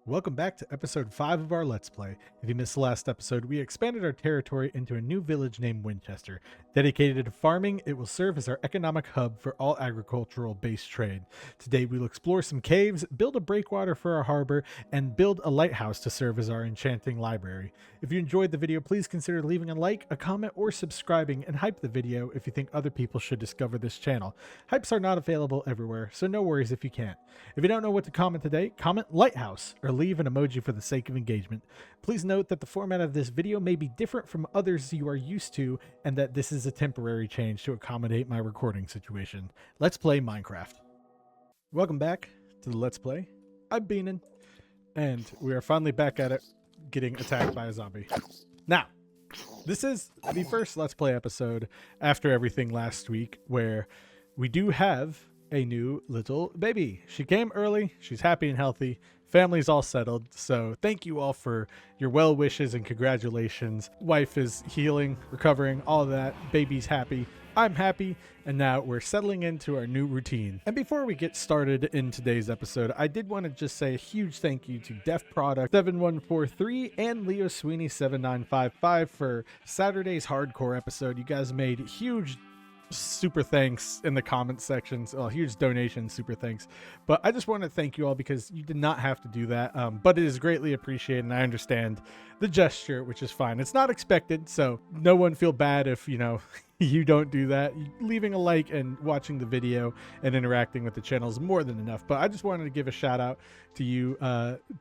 Welcome back to episode 5 of our Let's Play. If you missed the last episode, we expanded our territory into a new village named Winchester. Dedicated to farming, it will serve as our economic hub for all agricultural-based trade. Today we'll explore some caves, build a breakwater for our harbor, and build a lighthouse to serve as our enchanting library. If you enjoyed the video, please consider leaving a like, a comment, or subscribing, and hype the video if you think other people should discover this channel. Hypes are not available everywhere, so no worries if you can't. If you don't know what to comment today, comment Lighthouse, or leave an emoji for the sake of engagement. Please note that the format of this video may be different from others you are used to, and that this is a temporary change to accommodate my recording situation. Let's play Minecraft. Welcome back to the Let's Play. I'm Beanin, and we are finally back at it, getting attacked by a zombie. Now, this is the first Let's Play episode after everything last week, where we do have a new little baby. She came early, she's happy and healthy, family's all settled, so thank you all for your well wishes and congratulations. Wife is healing, recovering, all of that. Baby's happy, I'm happy, and now we're settling into our new routine. And before we get started in today's episode, I did want to just say a huge thank you to Def Product 7143 and Leo Sweeney 7955 for Saturday's hardcore episode. You guys made huge super thanks in the comment sections. Oh, huge donation, super thanks. But I just want to thank you all because you did not have to do that, but it is greatly appreciated, and I understand the gesture, which is fine. It's not expected, so no one feel bad if, you know, you don't do that. Leaving a like and watching the video and interacting with the channel is more than enough. But I just wanted to give a shout out to you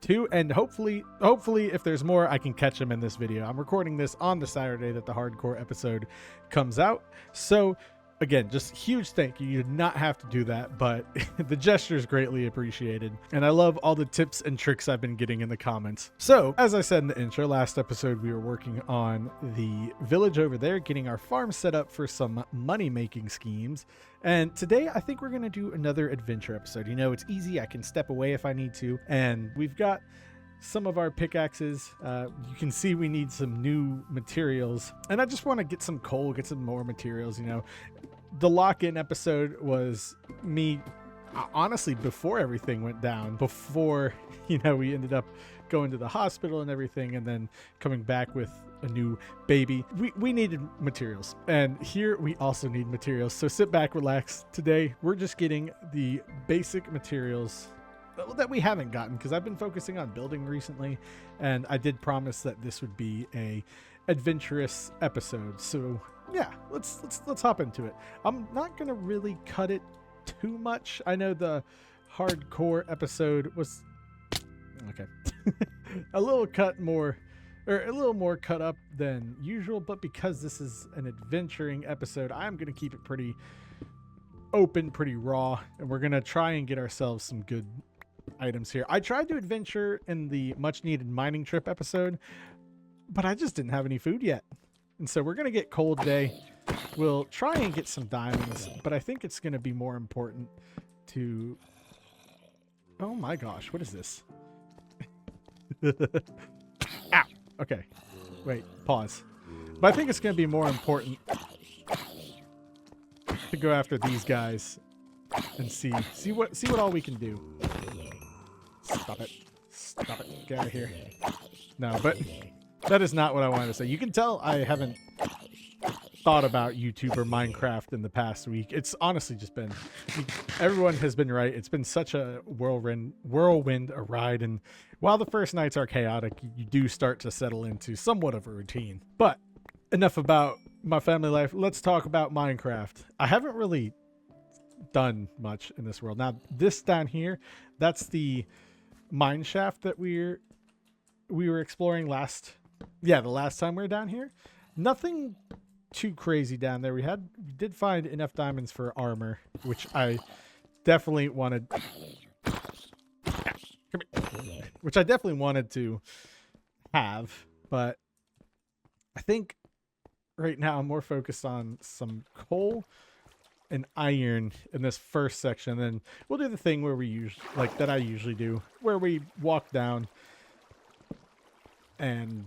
too, and hopefully if there's more, I can catch them in this video. I'm recording this on the Saturday that the hardcore episode comes out, so again, just huge thank you. You did not have to do that, but the gesture is greatly appreciated. And I love all the tips and tricks I've been getting in the comments. So, as I said in the intro, last episode we were working on the village over there, getting our farm set up for some money-making schemes. And today I think we're going to do another adventure episode. You know, it's easy. I can step away if I need to. And we've got some of our pickaxes. You can see we need some new materials, and I just want to get some coal, get some more materials. You know, the lock-in episode was me honestly before everything went down, before, you know, we ended up going to the hospital and everything, and then coming back with a new baby. We needed materials, and here we also need materials. So sit back, relax. Today we're just getting the basic materials that we haven't gotten, because I've been focusing on building recently, and I did promise that this would be a adventurous episode. So yeah, let's hop into it. I'm not gonna really cut it too much. I know the hardcore episode was okay a little more cut up than usual, but because this is an adventuring episode, I'm gonna keep it pretty open, pretty raw, and we're gonna try and get ourselves some good items here. I tried to adventure in the much needed mining trip episode, but I just didn't have any food yet, and so we're gonna get coal today. We'll try and get some diamonds, but I think it's gonna be more important to, oh my gosh, what is this? Ow. Okay, wait, pause. But I think it's gonna be more important to go after these guys and see what all we can do. Stop it. Stop it. Get out of here. No, but that is not what I wanted to say. You can tell I haven't thought about YouTube or Minecraft in the past week. It's honestly just been, everyone has been right. It's been such a whirlwind a ride, and while the first nights are chaotic, you do start to settle into somewhat of a routine. But enough about my family life. Let's talk about Minecraft. I haven't really done much in this world. Now, this down here, that's the mine shaft that we were exploring the last time we were down here. Nothing too crazy down there. We did find enough diamonds for armor, which I definitely wanted to have, but I think right now I'm more focused on some coal and iron in this first section. Then we'll do the thing where I usually do, where we walk down and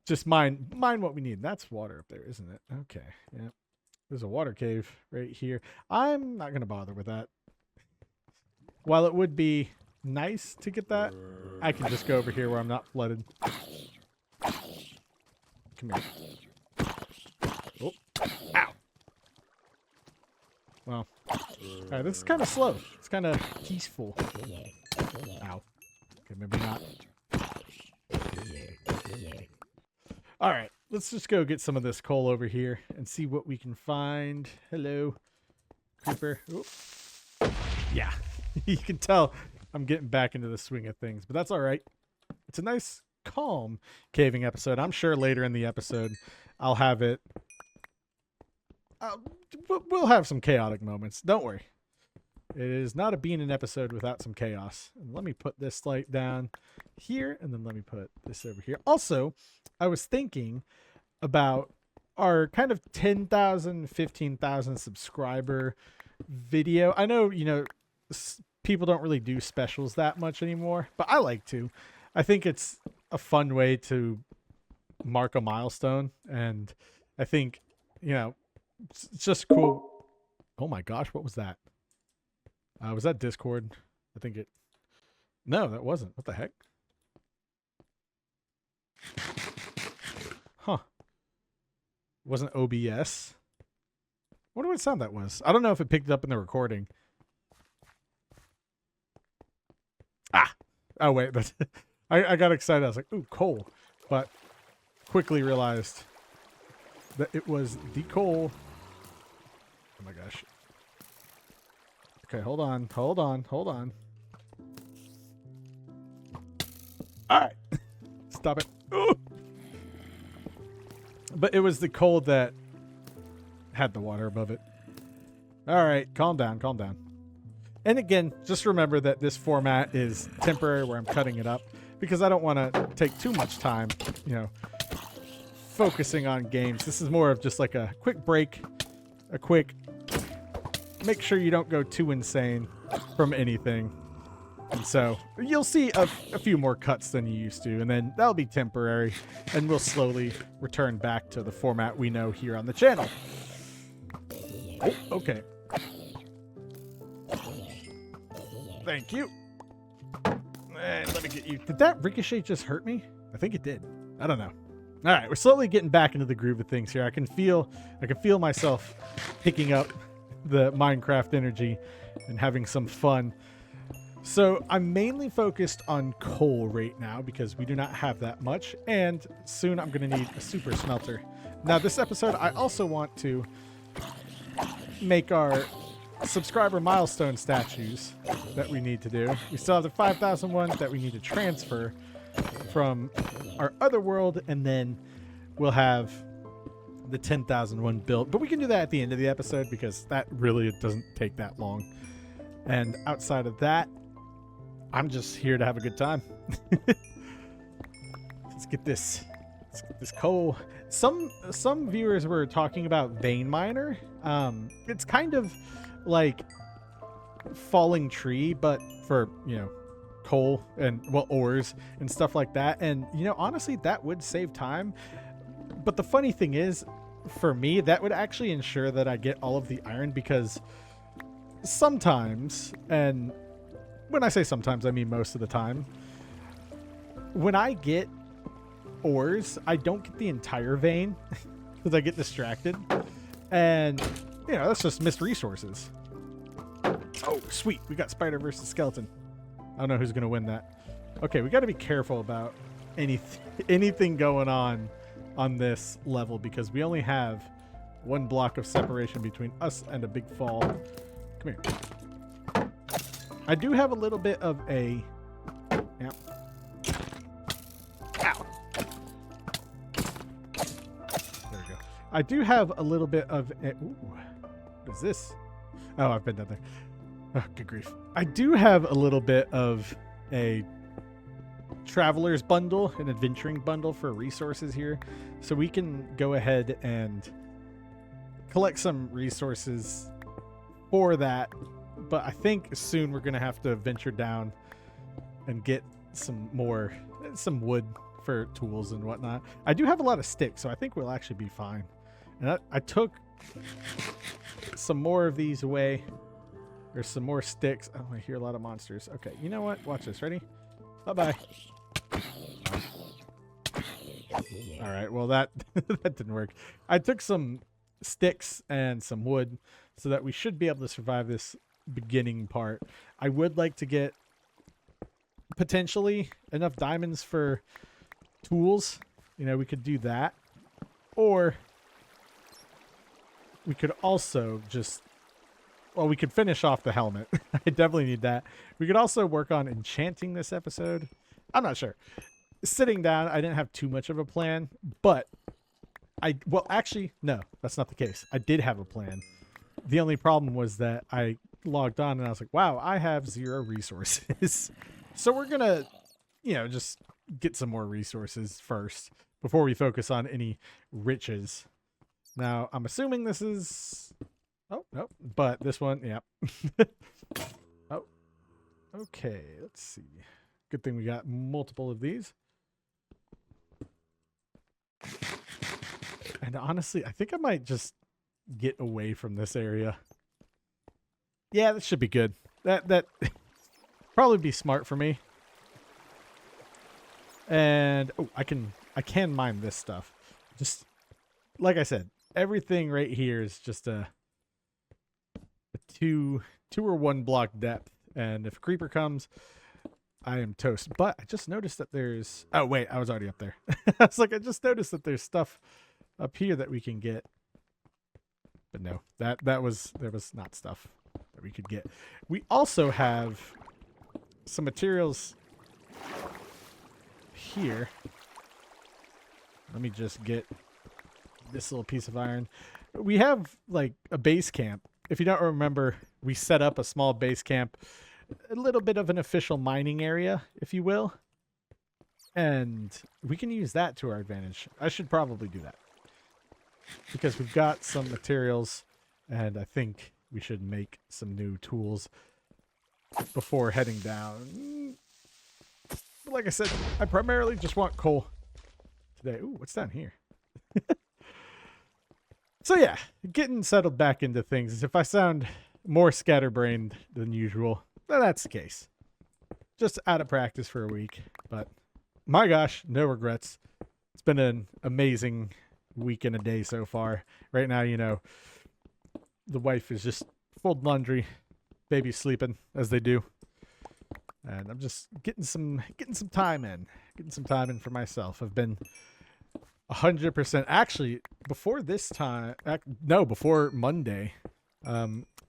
just mine what we need. That's water up there, isn't it? Okay, yeah. There's a water cave right here. I'm not gonna bother with that. While it would be nice to get that. I can just go over here where I'm not flooded. Come here. Oh, ow. Well, all right, this is kind of slow. It's kind of peaceful. Ow. Okay, maybe not. All right, let's just go get some of this coal over here and see what we can find. Hello, creeper. Oop. Yeah, you can tell I'm getting back into the swing of things, but that's all right. It's a nice, calm caving episode. I'm sure later in the episode I'll have it. We'll have some chaotic moments. Don't worry. It is not a being an episode without some chaos. And let me put this light down here, and then let me put this over here. Also, I was thinking about our kind of 10,000, 15,000 subscriber video. I know, you know, people don't really do specials that much anymore, but I like to. I think it's a fun way to mark a milestone, and I think, you know, it's just cool. Oh my gosh, what was that? Was that Discord? I think it... No, that wasn't. What the heck? Huh. Wasn't OBS? I wonder what sound that was. I don't know if it picked it up in the recording. Ah! Oh, wait. That's I got excited. I was like, ooh, coal. But quickly realized that it was the coal. Oh my gosh. Okay, hold on. All right. Stop it. Ooh. But it was the coal that had the water above it. All right, calm down. And again, just remember that this format is temporary where I'm cutting it up because I don't want to take too much time, you know, focusing on games. This is more of just like a quick break, a quick make sure you don't go too insane from anything. And so you'll see a few more cuts than you used to, and then that'll be temporary, and we'll slowly return back to the format we know here on the channel. Oh, okay. Thank you. And let me get you. Did that ricochet just hurt me? I think it did. I don't know. All right, we're slowly getting back into the groove of things here. I can feel myself picking up the Minecraft energy and having some fun. So I'm mainly focused on coal right now because we do not have that much, and soon I'm going to need a super smelter. Now this episode I also want to make our subscriber milestone statues that we need to do. We still have the 5,000 one that we need to transfer from our other world, and then we'll have the 10,000 one built, but we can do that at the end of the episode because that really doesn't take that long. And outside of that, I'm just here to have a good time. Let's get this coal. Some viewers were talking about vein miner. It's kind of like falling tree, but for, you know, coal and, well, ores and stuff like that. And, you know, honestly, that would save time. But the funny thing is, for me, that would actually ensure that I get all of the iron, because sometimes, and when I say sometimes, I mean most of the time, when I get ores, I don't get the entire vein because I get distracted. And, you know, that's just missed resources. Oh, sweet. We got spider versus skeleton. I don't know who's going to win that. Okay, we got to be careful about anything going on this level because we only have one block of separation between us and a big fall. Come here. I do have a little bit of a... Yep. Ow. There we go. I do have a little bit of a... Ooh. What is this? Oh, I've been down there. Oh, good grief. I do have a little bit of a traveler's bundle, an adventuring bundle for resources here. So we can go ahead and collect some resources for that. But I think soon we're going to have to venture down and get some wood for tools and whatnot. I do have a lot of sticks, so I think we'll actually be fine. And I took some more of these away. There's some more sticks. Oh, I hear a lot of monsters. Okay, you know what? Watch this. Ready? Bye-bye. All right, well, that that didn't work. I took some sticks and some wood so that we should be able to survive this beginning part. I would like to get potentially enough diamonds for tools. You know, we could do that. Or we could also just... Well, we could finish off the helmet. I definitely need that. We could also work on enchanting this episode. I'm not sure. Sitting down, I didn't have too much of a plan, but well, actually, no, that's not the case. I did have a plan. The only problem was that I logged on and I was like, wow, I have 0 resources. So we're going to, you know, just get some more resources first before we focus on any riches. Now, I'm assuming this is... Oh, no, but this one, yeah. Oh, okay, let's see. Good thing we got multiple of these. And honestly, I think I might just get away from this area. Yeah, that should be good. That probably be smart for me. And oh, I can mine this stuff. Just like I said, everything right here is just a two or 1 block depth, and if a creeper comes, I am toast. But I just noticed that there's... Oh wait, I was already up there. I was like, I just noticed that there's stuff up here that we can get. But no, there was not stuff that we could get. We also have some materials here. Let me just get this little piece of iron. We have like a base camp. If you don't remember, we set up a small base camp, a little bit of an official mining area, if you will. And we can use that to our advantage. I should probably do that, because we've got some materials, and I think we should make some new tools before heading down. But like I said, I primarily just want coal today. Ooh, what's down here? So yeah, getting settled back into things. If I sound more scatterbrained than usual, then that's the case. Just out of practice for a week. But my gosh, no regrets. It's been an amazing week and a day so far. Right now, you know, the wife is just folding laundry, baby's sleeping as they do, and I'm just getting some time in, for myself. I've been 100% actually before this time. No, before Monday,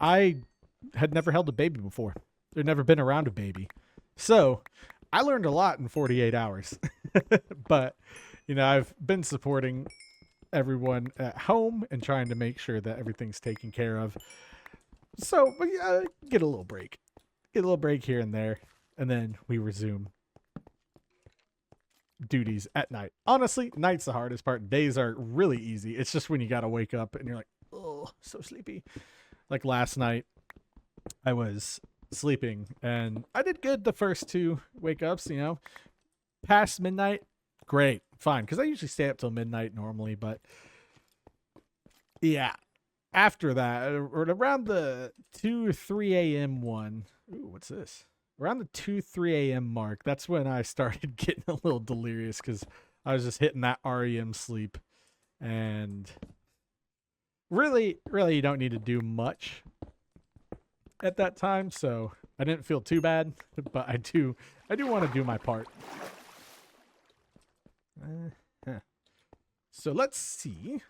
I had never held a baby before. There'd never been around a baby, so I learned a lot in 48 hours. But you know, I've been supporting everyone at home and trying to make sure that everything's taken care of. So get a little break. Get a little break here and there, and then we resume duties at night. Honestly, night's the hardest part. Days are really easy. It's just when you gotta wake up and you're like, oh, so sleepy. Like last night, I was sleeping and I did good the first 2 wake ups, you know. Past midnight, great, fine, because I usually stay up till midnight normally, but yeah, after that, or around the 2 or 3 a.m. one, ooh, what's this? Around the 2-3 a.m. mark, that's when I started getting a little delirious, because I was just hitting that REM sleep. And really, you don't need to do much at that time, so I didn't feel too bad, but I do want to do my part. So let's see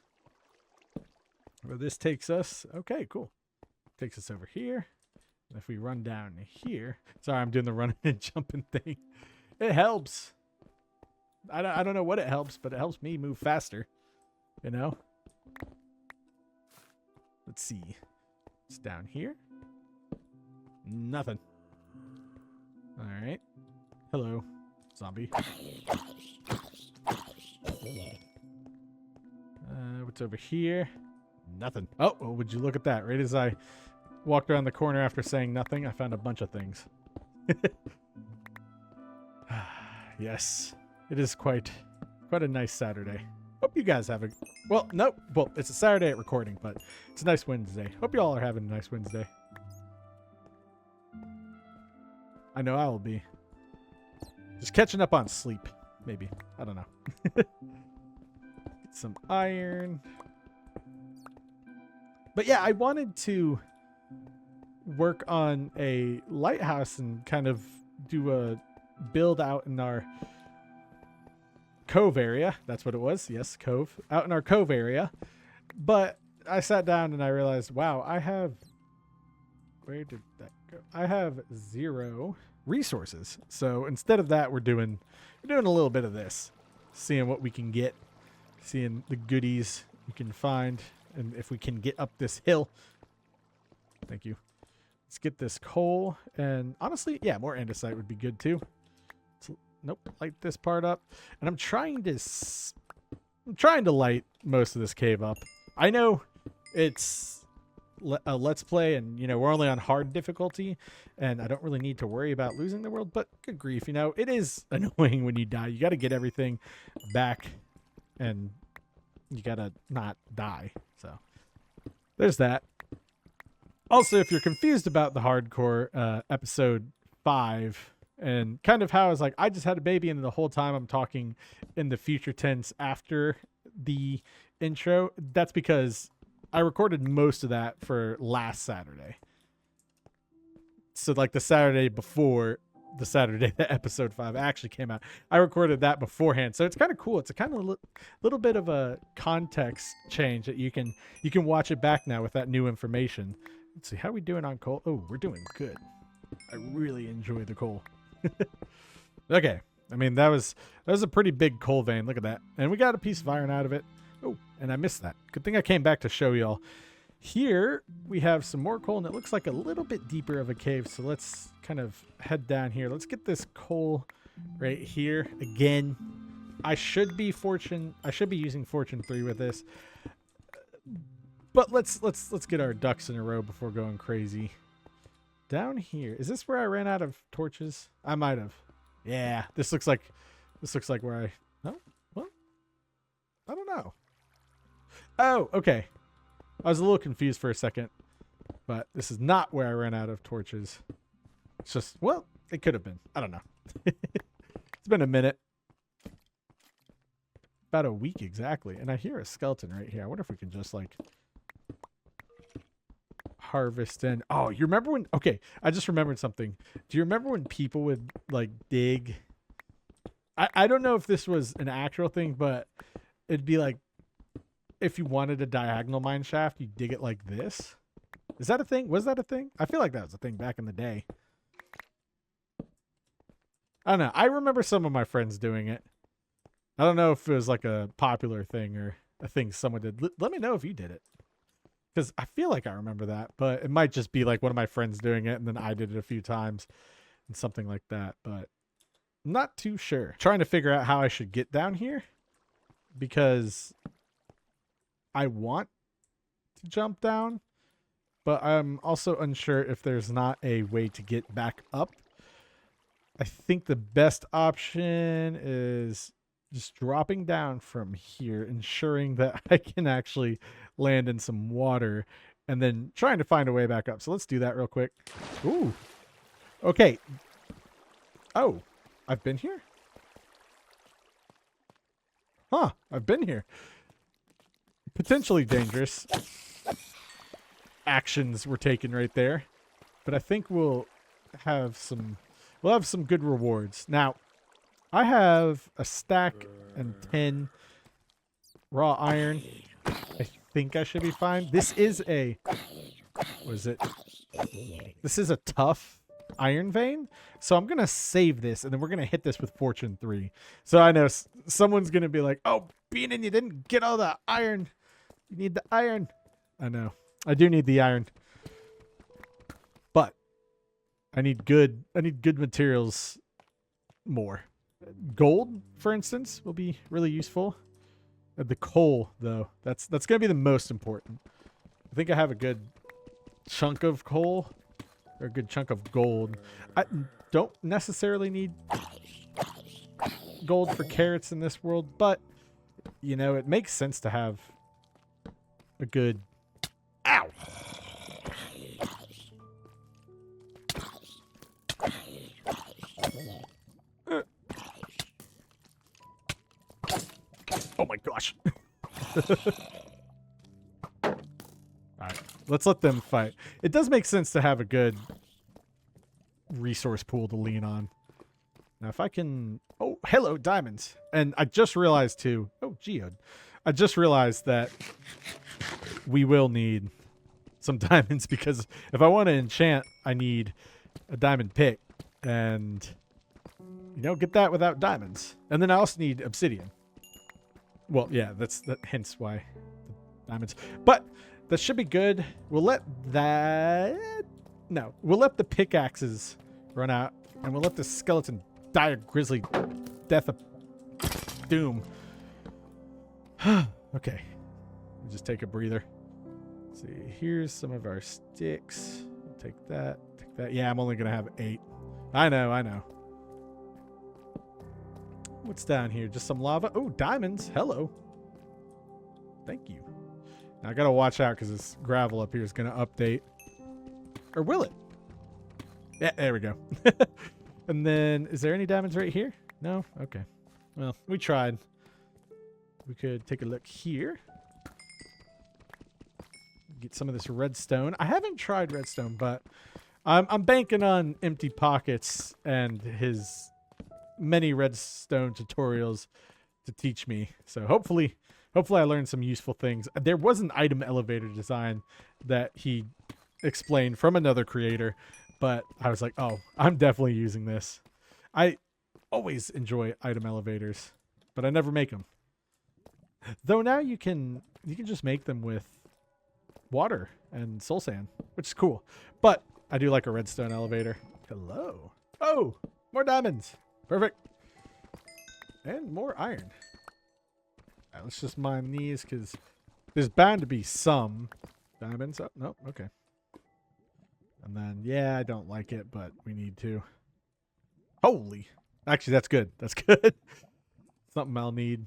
where this takes us. Okay, cool. Takes us over here. If we run down here, sorry, I'm doing the running and jumping thing. It helps. I don't know what it helps, but it helps me move faster, you know. Let's see. It's down here. Nothing. All right. Hello, zombie. What's over here? Nothing. Oh, well, would you look at that? Right as I walked around the corner after saying nothing, I found a bunch of things. Yes, it is quite a nice Saturday. Hope you guys have a... Well, nope. Well, it's a Saturday at recording, but it's a nice Wednesday. Hope you all are having a nice Wednesday. I know I will be. Just catching up on sleep, maybe. I don't know. Get some iron. But yeah, I wanted to work on a lighthouse and kind of do a build out in our cove area. That's what it was. Yes, cove. Out in our cove area. But I sat down and I realized, wow, I have... Where did that go? I have 0 resources. So instead of that, we're doing a little bit of this. Seeing what we can get. Seeing the goodies we can find. And if we can get up this hill. Thank you. Let's get this coal. And honestly, yeah, more andesite would be good too. So, nope, light this part up. And I'm trying to light most of this cave up. I know it's a let's play and, you know, we're only on hard difficulty and I don't really need to worry about losing the world, but good grief, you know, it is annoying when you die. You got to get everything back and you got to not die. So there's that. Also, if you're confused about the hardcore episode 5 and kind of how I was like, I just had a baby and the whole time I'm talking in the future tense after the intro, that's because I recorded most of that for last Saturday. So like the Saturday before the Saturday that episode 5 actually came out, I recorded that beforehand. So it's kind of cool. It's a kind of little bit of a context change that you can watch it back now with that new information. Let's see, how are we doing on coal? Oh, we're doing good. I really enjoy the coal. Okay. I mean, that was a pretty big coal vein. Look at that. And we got a piece of iron out of it. Oh, and I missed that. Good thing I came back to show y'all. Here we have some more coal, and it looks like a little bit deeper of a cave. So let's kind of head down here. Let's get this coal right here. Again, I should be using Fortune 3 with this. But let's get our ducks in a row before going crazy. Down here, is this where I ran out of torches? I might have. Yeah, this looks like where I. No, well, I don't know. Oh, okay. I was a little confused for a second, but this is not where I ran out of torches. It's just, well, it could have been. I don't know. It's been a minute. About a week exactly, and I hear a skeleton right here. I wonder if we can just like harvest in. Oh, you remember when? Okay, I just remembered something. Do you remember when people would like dig? I don't know if this was an actual thing, but it'd be like if you wanted a diagonal mine shaft, you dig it like this. Is that a thing? Was that a thing? I feel like that was a thing back in the day. I don't know. I remember some of my friends doing it. I don't know if it was like a popular thing or a thing someone did. Let me know if you did it. Because I feel like I remember that, but it might just be like one of my friends doing it and then I did it a few times and something like that, but I'm not too sure. Trying to figure out how I should get down here because I want to jump down, but I'm also unsure if there's not a way to get back up. I think the best option is just dropping down from here, ensuring that I can actually land in some water, and then trying to find a way back up. So let's do that real quick. Ooh. Okay. Oh, I've been here? Huh, I've been here. Potentially dangerous actions were taken right there, but I think we'll have some good rewards. Now, I have a stack and 10 raw iron. I think I should be fine. This is a... What is it? This is a tough iron vein. So I'm going to save this, and then we're going to hit this with Fortune 3. So I know someone's going to be like, oh, Beanin, you didn't get all the iron. You need the iron. I know. I do need the iron. But I need good materials more. Gold, for instance, will be really useful. The coal, though, that's going to be the most important. I think I have a good chunk of coal or a good chunk of gold. I don't necessarily need gold for carrots in this world, but, you know, it makes sense to have a good... Ow! Oh my gosh. Alright, let's let them fight. It does make sense to have a good resource pool to lean on. Now if I can... Oh, hello, diamonds. And I just realized too... Oh, geode. I just realized that we will need some diamonds because if I want to enchant, I need a diamond pick. And, you know, get that without diamonds. And then I also need obsidian. Well, yeah, hence why the diamonds. But that should be good. We'll let that... No, we'll let the pickaxes run out. And we'll let the skeleton die a grisly death of doom. Okay. We'll just take a breather. Let's see, here's some of our sticks. Take that. Take that. Yeah, I'm only going to have 8. I know. What's down here? Just some lava? Oh, diamonds. Hello. Thank you. Now, I got to watch out because this gravel up here is going to update. Or will it? Yeah, there we go. And then, is there any diamonds right here? No? Okay. Well, we tried. We could take a look here. Get some of this redstone. I haven't tried redstone, but I'm banking on Empty Pockets and his many redstone tutorials to teach me. So hopefully I learned some useful things. There was an item elevator design that he explained from another creator, but I was like, oh, I'm definitely using this. I always enjoy item elevators, but I never make them. Though now you can just make them with water and soul sand, which is cool. But I do like a redstone elevator. Hello. Oh, more diamonds. Perfect. And more iron. All right, let's just mine these because there's bound to be some diamonds. Oh, no, okay. And then, yeah, I don't like it, but we need to. Holy. Actually, that's good. That's good. Something I'll need.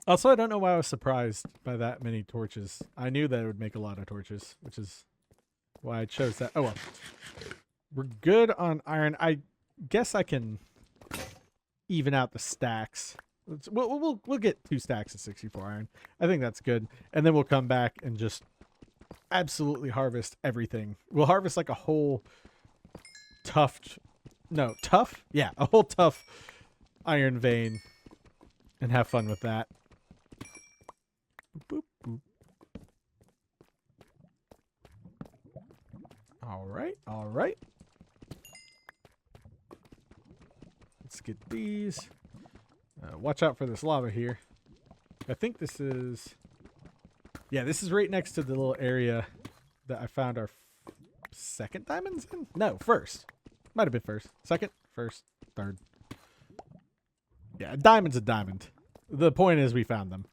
Also, I don't know why I was surprised by that many torches. I knew that it would make a lot of torches, which is why I chose that. Oh, well. We're good on iron. I guess I can even out the stacks. We'll get 2 stacks of 64 iron. I think that's good. And then we'll come back and just absolutely harvest everything. We'll harvest like a whole tough? Yeah, a whole tough iron vein and have fun with that. Boop, boop, boop. All right. Let's get these. Watch out for this lava here. I think this is... Yeah, this is right next to the little area that I found our second diamonds in? No, first. Might have been first. Second, first, third. Yeah, a diamond's a diamond. The point is we found them.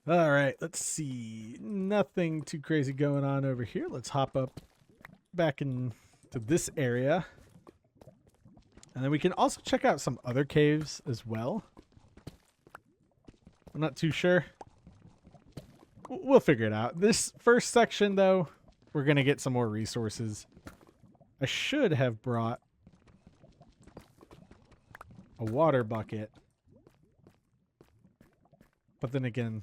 All right, let's see. Nothing too crazy going on over here. Let's hop up back into this area. And then we can also check out some other caves as well. I'm not too sure. We'll figure it out. This first section, though, we're going to get some more resources. I should have brought a water bucket. But then again,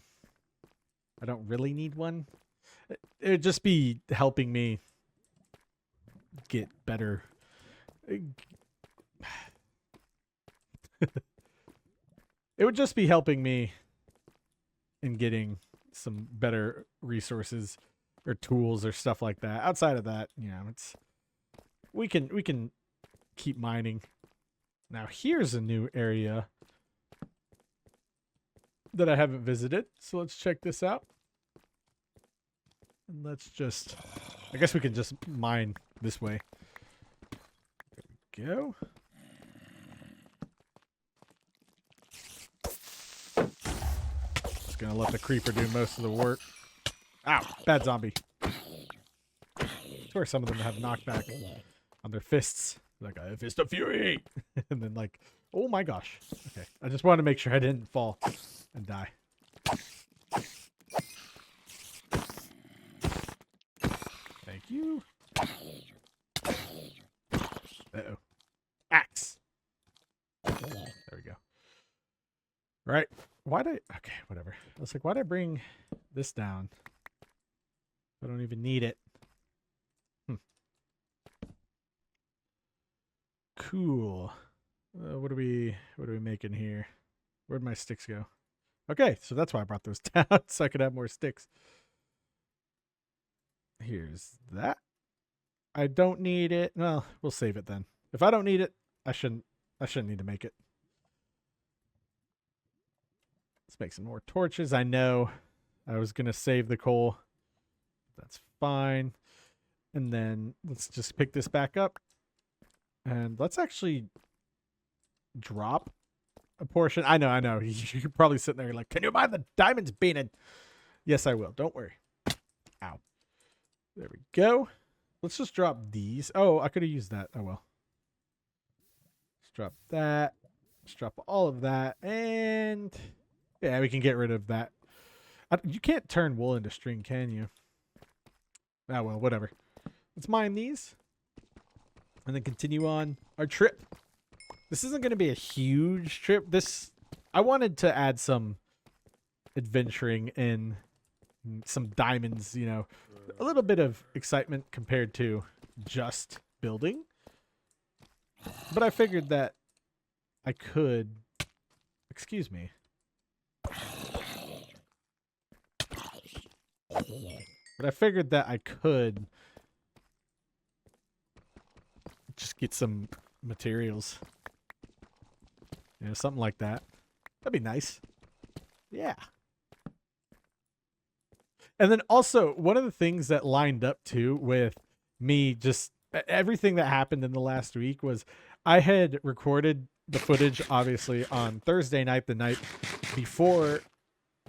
I don't really need one. It would just be helping me get better. It would just be helping me in getting some better resources or tools or stuff like that. Outside of that, you know, it's we can keep mining. Now here's a new area that I haven't visited. So let's check this out. And let's just, I guess we can just mine this way. There we go. Just gonna let the creeper do most of the work. Ow, bad zombie. I swear some of them have knockback on their fists. Like a fist of fury. And then like, oh my gosh. Okay, I just wanted to make sure I didn't fall and die. Thank you. Uh-oh. Axe. There we go. right. Okay, whatever. I was like, why'd I bring this down? I don't even need it. Cool. What are we making here? Where'd my sticks go? Okay, so that's why I brought those down, so I could have more sticks. Here's that. I don't need it. Well, we'll save it then. If I don't need it, I shouldn't need to make it. Let's make some more torches. I know I was gonna save the coal. That's fine. And then let's just pick this back up. And let's actually drop a portion. I know. You're probably sitting there like, can you buy the diamonds, Beanin? Yes, I will. Don't worry. Ow. There we go. Let's just drop these. Oh, I could have used that. Oh, well. Let's drop that. Let's drop all of that. And yeah, we can get rid of that. You can't turn wool into string, can you? Ah, well, whatever. Let's mine these. And then continue on our trip. This isn't going to be a huge trip. I wanted to add some adventuring in, some diamonds, you know, a little bit of excitement compared to just building. But I figured that I could, excuse me. But I figured that I could just get some materials. You know, something like that. That'd be nice. Yeah. And then also, one of the things that lined up too with me, just everything that happened in the last week, was I had recorded the footage, obviously, on Thursday night, the night before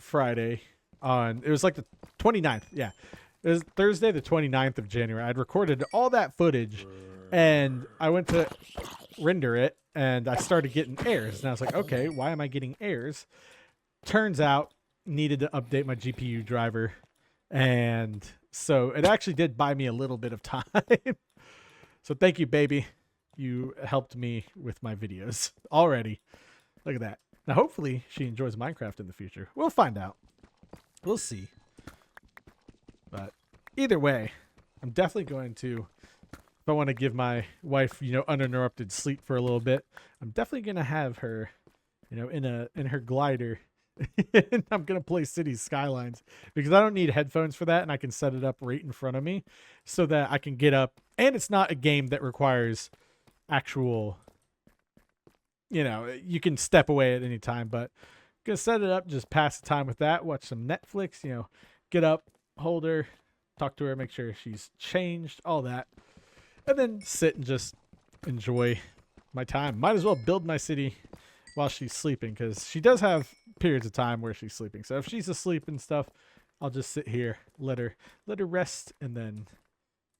Friday. It was like the 29th. Yeah. It was Thursday, the 29th of January. I'd recorded all that footage, and I went to render it, and I started getting errors. And I was like, okay, why am I getting errors? Turns out, needed to update my GPU driver. And so it actually did buy me a little bit of time. So thank you, baby. You helped me with my videos already. Look at that. Now, hopefully she enjoys Minecraft in the future. We'll find out. We'll see. But either way, I'm definitely going to, if I want to give my wife, you know, uninterrupted sleep for a little bit, I'm definitely going to have her, you know, in her glider. And I'm going to play Cities Skylines because I don't need headphones for that, and I can set it up right in front of me so that I can get up. And it's not a game that requires actual, you know, you can step away at any time, but I'm going to set it up, just pass the time with that, watch some Netflix, you know, get up, hold her, talk to her, make sure she's changed, all that, and then sit and just enjoy my time. Might as well build my city while she's sleeping, because she does have periods of time where she's sleeping. So if she's asleep and stuff, I'll just sit here, let her rest, and then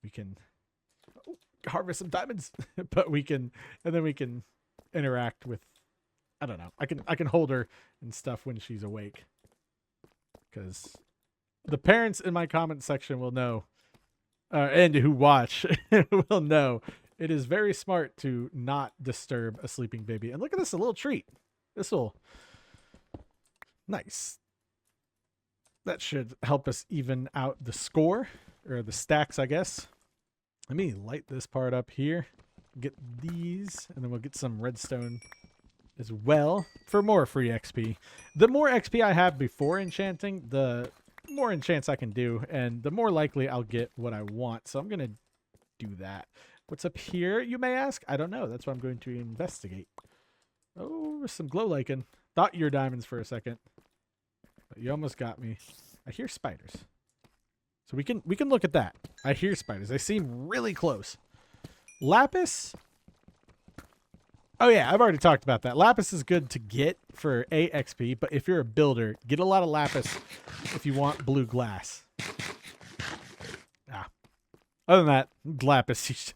we can harvest some diamonds. But we can interact with, I don't know. I can hold her and stuff when she's awake, because the parents in my comment section will know, and who watch will know, it is very smart to not disturb a sleeping baby. And look at this, a little treat. Nice. That should help us even out the score, or the stacks, I guess. Let me light this part up here. Get these, and then we'll get some redstone as well for more free XP. The more XP I have before enchanting, the more enchants I can do, and the more likely I'll get what I want. So I'm going to do that. What's up here, you may ask? I don't know. That's what I'm going to investigate. Oh, some glow lichen. Thought you were diamonds for a second, but you almost got me. I hear spiders. So we can look at that. I hear spiders. They seem really close. Lapis. Oh yeah, I've already talked about that. Lapis is good to get for XP, but if you're a builder, get a lot of lapis if you want blue glass. Other than that, lapis,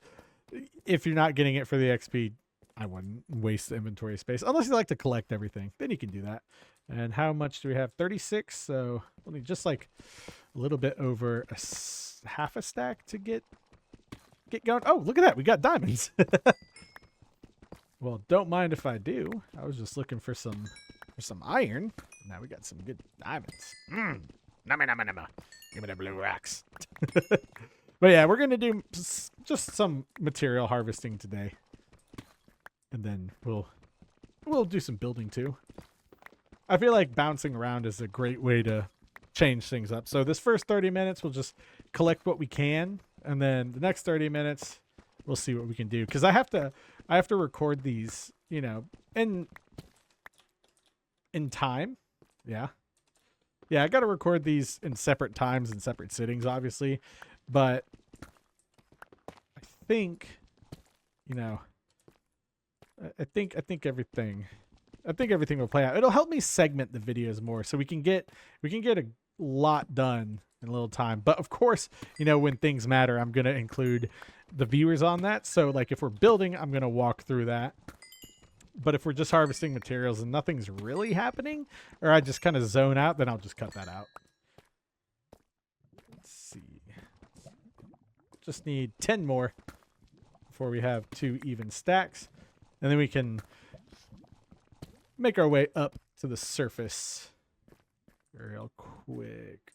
if you're not getting it for the XP, I wouldn't waste the inventory space. Unless you like to collect everything. Then you can do that. And how much do we have? 36. So only just like a little bit over half a stack to get going. Oh, look at that. We got diamonds. Well, don't mind if I do. I was just looking for some There's some iron. Now we got some good diamonds. Mmm. Numma numma numma. Give me the blue rocks. But yeah, we're going to do just some material harvesting today. And then we'll do some building too. I feel like bouncing around is a great way to change things up. So this first 30 minutes, we'll just collect what we can. And then the next 30 minutes, we'll see what we can do. Because I have to record these, you know, in time. Yeah. Yeah, I got to record these in separate times and separate sittings, obviously. But I think, you know, I think everything will play out. It'll help me segment the videos more so we can get a lot done in a little time. But of course, you know, when things matter, I'm going to include the viewers on that. So like if we're building, I'm going to walk through that. But if we're just harvesting materials and nothing's really happening, or I just kind of zone out, then I'll just cut that out. Let's see. Just need 10 more before we have 2 even stacks. And then we can make our way up to the surface real quick.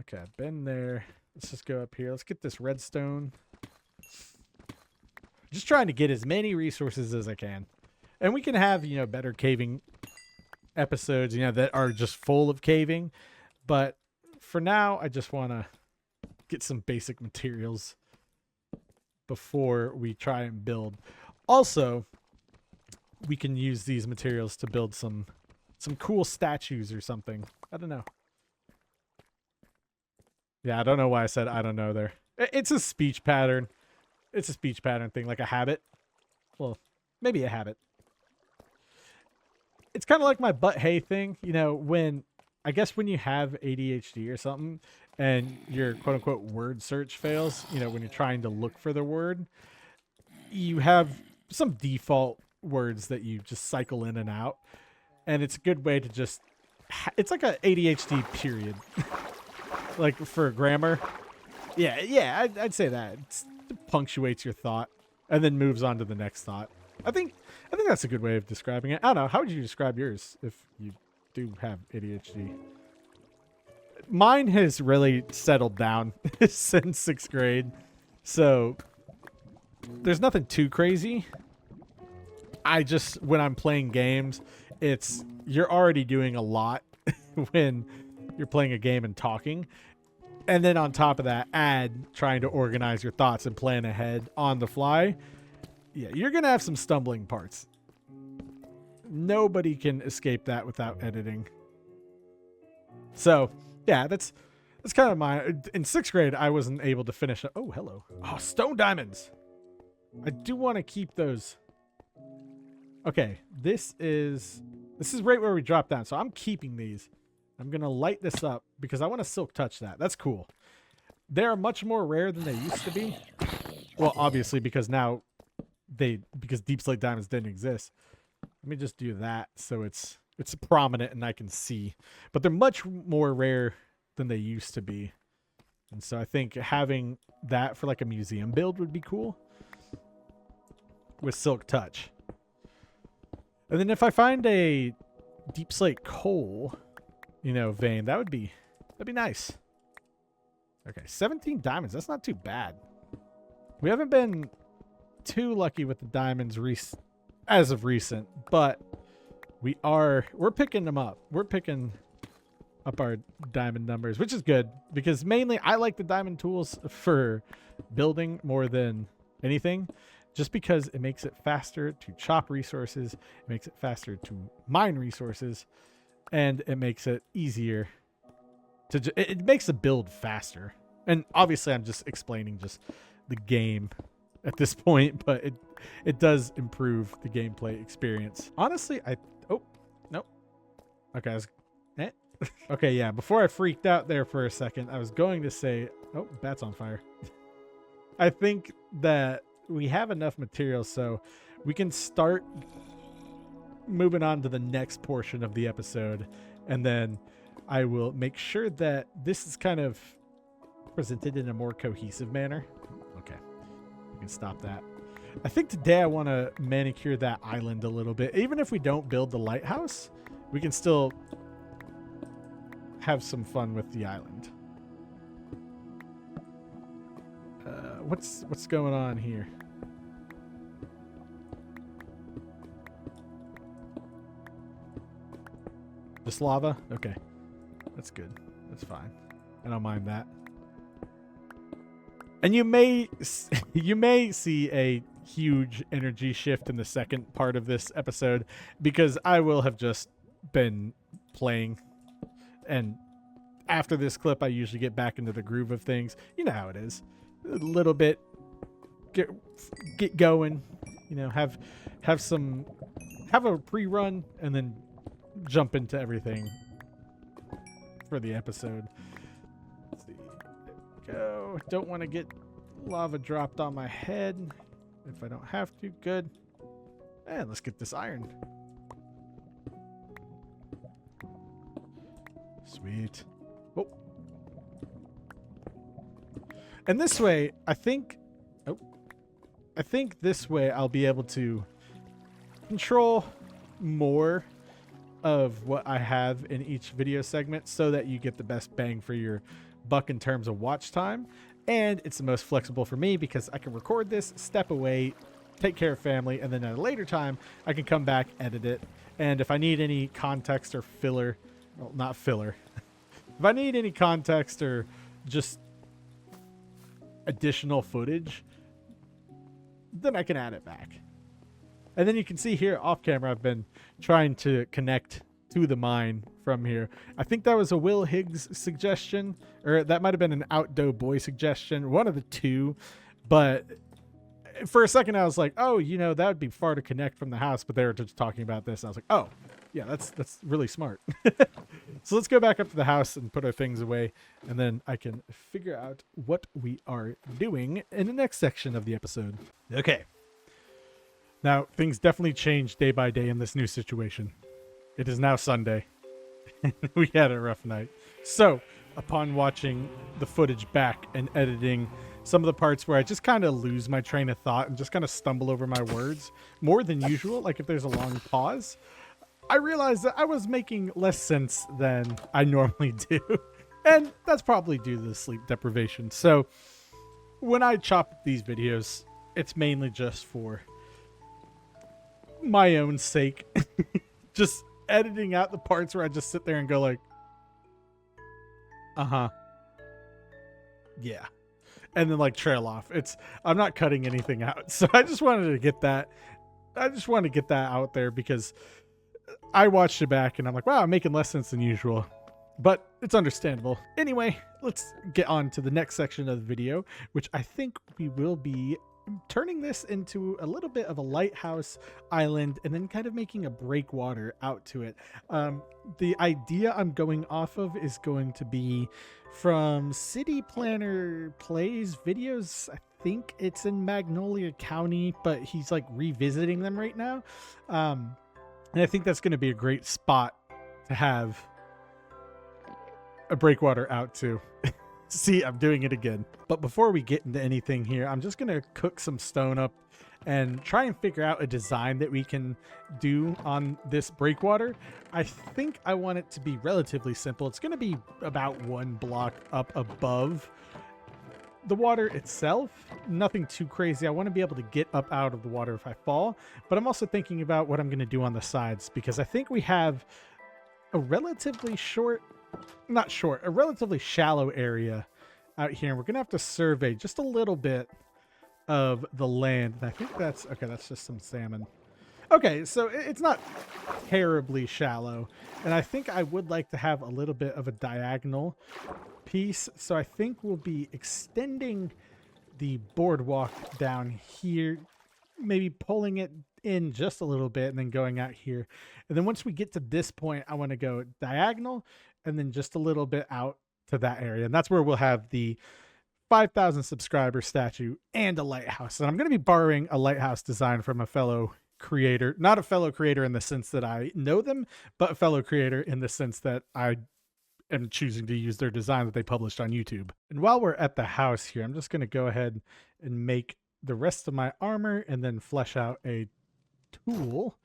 Okay, I've been there. Let's just go up here. Let's get this redstone. Just trying to get as many resources as I can. And we can have, you know, better caving episodes, you know, that are just full of caving. But for now, I just want to get some basic materials before we try and build. Also, we can use these materials to build some cool statues or something. I don't know. Yeah, I don't know why I said I don't know there. It's a speech pattern. It's a speech pattern thing, like a habit. Well, maybe a habit. It's kind of like my but hey thing, you know, when you have ADHD or something and your quote unquote word search fails, you know, when you're trying to look for the word, you have some default words that you just cycle in and out. And it's a good way to just, it's like a ADHD period. Like for grammar. Yeah, I'd say that. It punctuates your thought and then moves on to the next thought. I think that's a good way of describing it. I don't know. How would you describe yours if you do have ADHD? Mine has really settled down since 6th grade. So there's nothing too crazy. I just, when I'm playing games, you're already doing a lot when you're playing a game and talking. And then on top of that, add trying to organize your thoughts and plan ahead on the fly. Yeah, you're going to have some stumbling parts. Nobody can escape that without editing. So, yeah, that's kind of in 6th grade, I wasn't able to finish. Oh, hello. Oh, stone diamonds. I do want to keep those. Okay, this is right where we drop down. So I'm keeping these. I'm going to light this up because I want to silk touch that. That's cool. They are much more rare than they used to be. Well, obviously, because now because deep slate diamonds didn't exist. Let me just do that so it's prominent and I can see. But they're much more rare than they used to be. And so I think having that for like a museum build would be cool. With silk touch. And then if I find a deep slate coal, you know, vein, that'd be nice. Okay, 17 diamonds. That's not too bad. We haven't been too lucky with the diamonds as of recent, but we're picking them up. We're picking up our diamond numbers, which is good because mainly I like the diamond tools for building more than anything, just because it makes it faster to chop resources, it makes it faster to mine resources, and it makes it easier it makes the build faster. And obviously I'm just explaining just the game at this point, but it does improve the gameplay experience. Honestly, oh, nope. Okay, okay, yeah, before I freaked out there for a second, I was going to say, oh, bat's on fire. I think that we have enough material so we can start moving on to the next portion of the episode, and then I will make sure that this is kind of presented in a more cohesive manner. Okay, we can stop that. I think today I want to manicure that island a little bit. Even if we don't build the lighthouse, we can still have some fun with the island. What's going on here? Just lava? Okay. That's good. That's fine. I don't mind that. And you may see a huge energy shift in the second part of this episode because I will have just been playing, and after this clip I usually get back into the groove of things. You know how it is. A little bit get going, you know, have a pre-run and then jump into everything for the episode. Let's see. There we go. Don't want to get lava dropped on my head if I don't have to. Good. And let's get this iron. Sweet. Oh. And this way, I think this way I'll be able to control more of what I have in each video segment so that you get the best bang for your buck in terms of watch time. And it's the most flexible for me because I can record this, step away, take care of family, and then at a later time I can come back, edit it. And if I need any context or filler, well, not filler, if I need any context or just additional footage, then I can add it back. And then you can see here off camera, I've been trying to connect to the mine from here. I think that was a Will Higgs suggestion, or that might have been an Outdo Boy suggestion, one of the two. But for a second I was like, oh, you know, that would be far to connect from the house, but they were just talking about this. And I was like, oh, yeah, that's really smart. So let's go back up to the house and put our things away, and then I can figure out what we are doing in the next section of the episode. Okay. Now, things definitely change day by day in this new situation. It is now Sunday. We had a rough night. So, upon watching the footage back and editing some of the parts where I just kind of lose my train of thought and just kind of stumble over my words more than usual, like if there's a long pause, I realized that I was making less sense than I normally do. And that's probably due to the sleep deprivation. So, when I chop these videos, it's mainly just for my own sake. Just editing out the parts where I just sit there and go like, yeah, and then like trail off. I'm not cutting anything out. So I just wanted to get that out there because I watched it back and I'm like, wow, I'm making less sense than usual, but it's understandable. Anyway, let's get on to the next section of the video, which I think we will be turning this into a little bit of a lighthouse island and then kind of making a breakwater out to it. The idea I'm going off of is going to be from City Planner Plays videos. I think it's in Magnolia County, but he's like revisiting them right now. And I think that's going to be a great spot to have a breakwater out to. See, I'm doing it again. But before we get into anything here, I'm just going to cook some stone up and try and figure out a design that we can do on this breakwater. I think I want it to be relatively simple. It's going to be about one block up above the water itself. Nothing too crazy. I want to be able to get up out of the water if I fall. But I'm also thinking about what I'm going to do on the sides, because I think we have a relatively a relatively shallow area out here. And we're going to have to survey just a little bit of the land. And I think that's just some salmon. Okay, so it's not terribly shallow. And I think I would like to have a little bit of a diagonal piece. So I think we'll be extending the boardwalk down here, maybe pulling it in just a little bit and then going out here. And then once we get to this point, I want to go diagonal and then just a little bit out to that area. And that's where we'll have the 5,000 subscriber statue and a lighthouse. And I'm going to be borrowing a lighthouse design from a fellow creator, not a fellow creator in the sense that I know them, but a fellow creator in the sense that I am choosing to use their design that they published on YouTube. And while we're at the house here, I'm just going to go ahead and make the rest of my armor and then flesh out a tool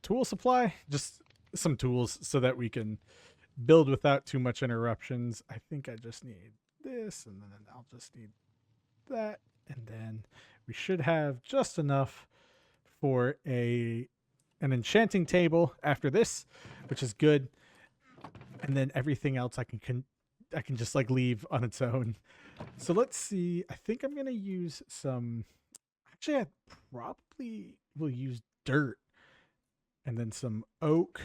tool supply, just some tools so that we can build without too much interruptions. I think I just need this, and then I'll just need that, and then we should have just enough for an enchanting table after this, which is good. And then everything else I can just like leave on its own. So let's see. I think I'm gonna use some. Actually, I probably will use dirt and then some oak.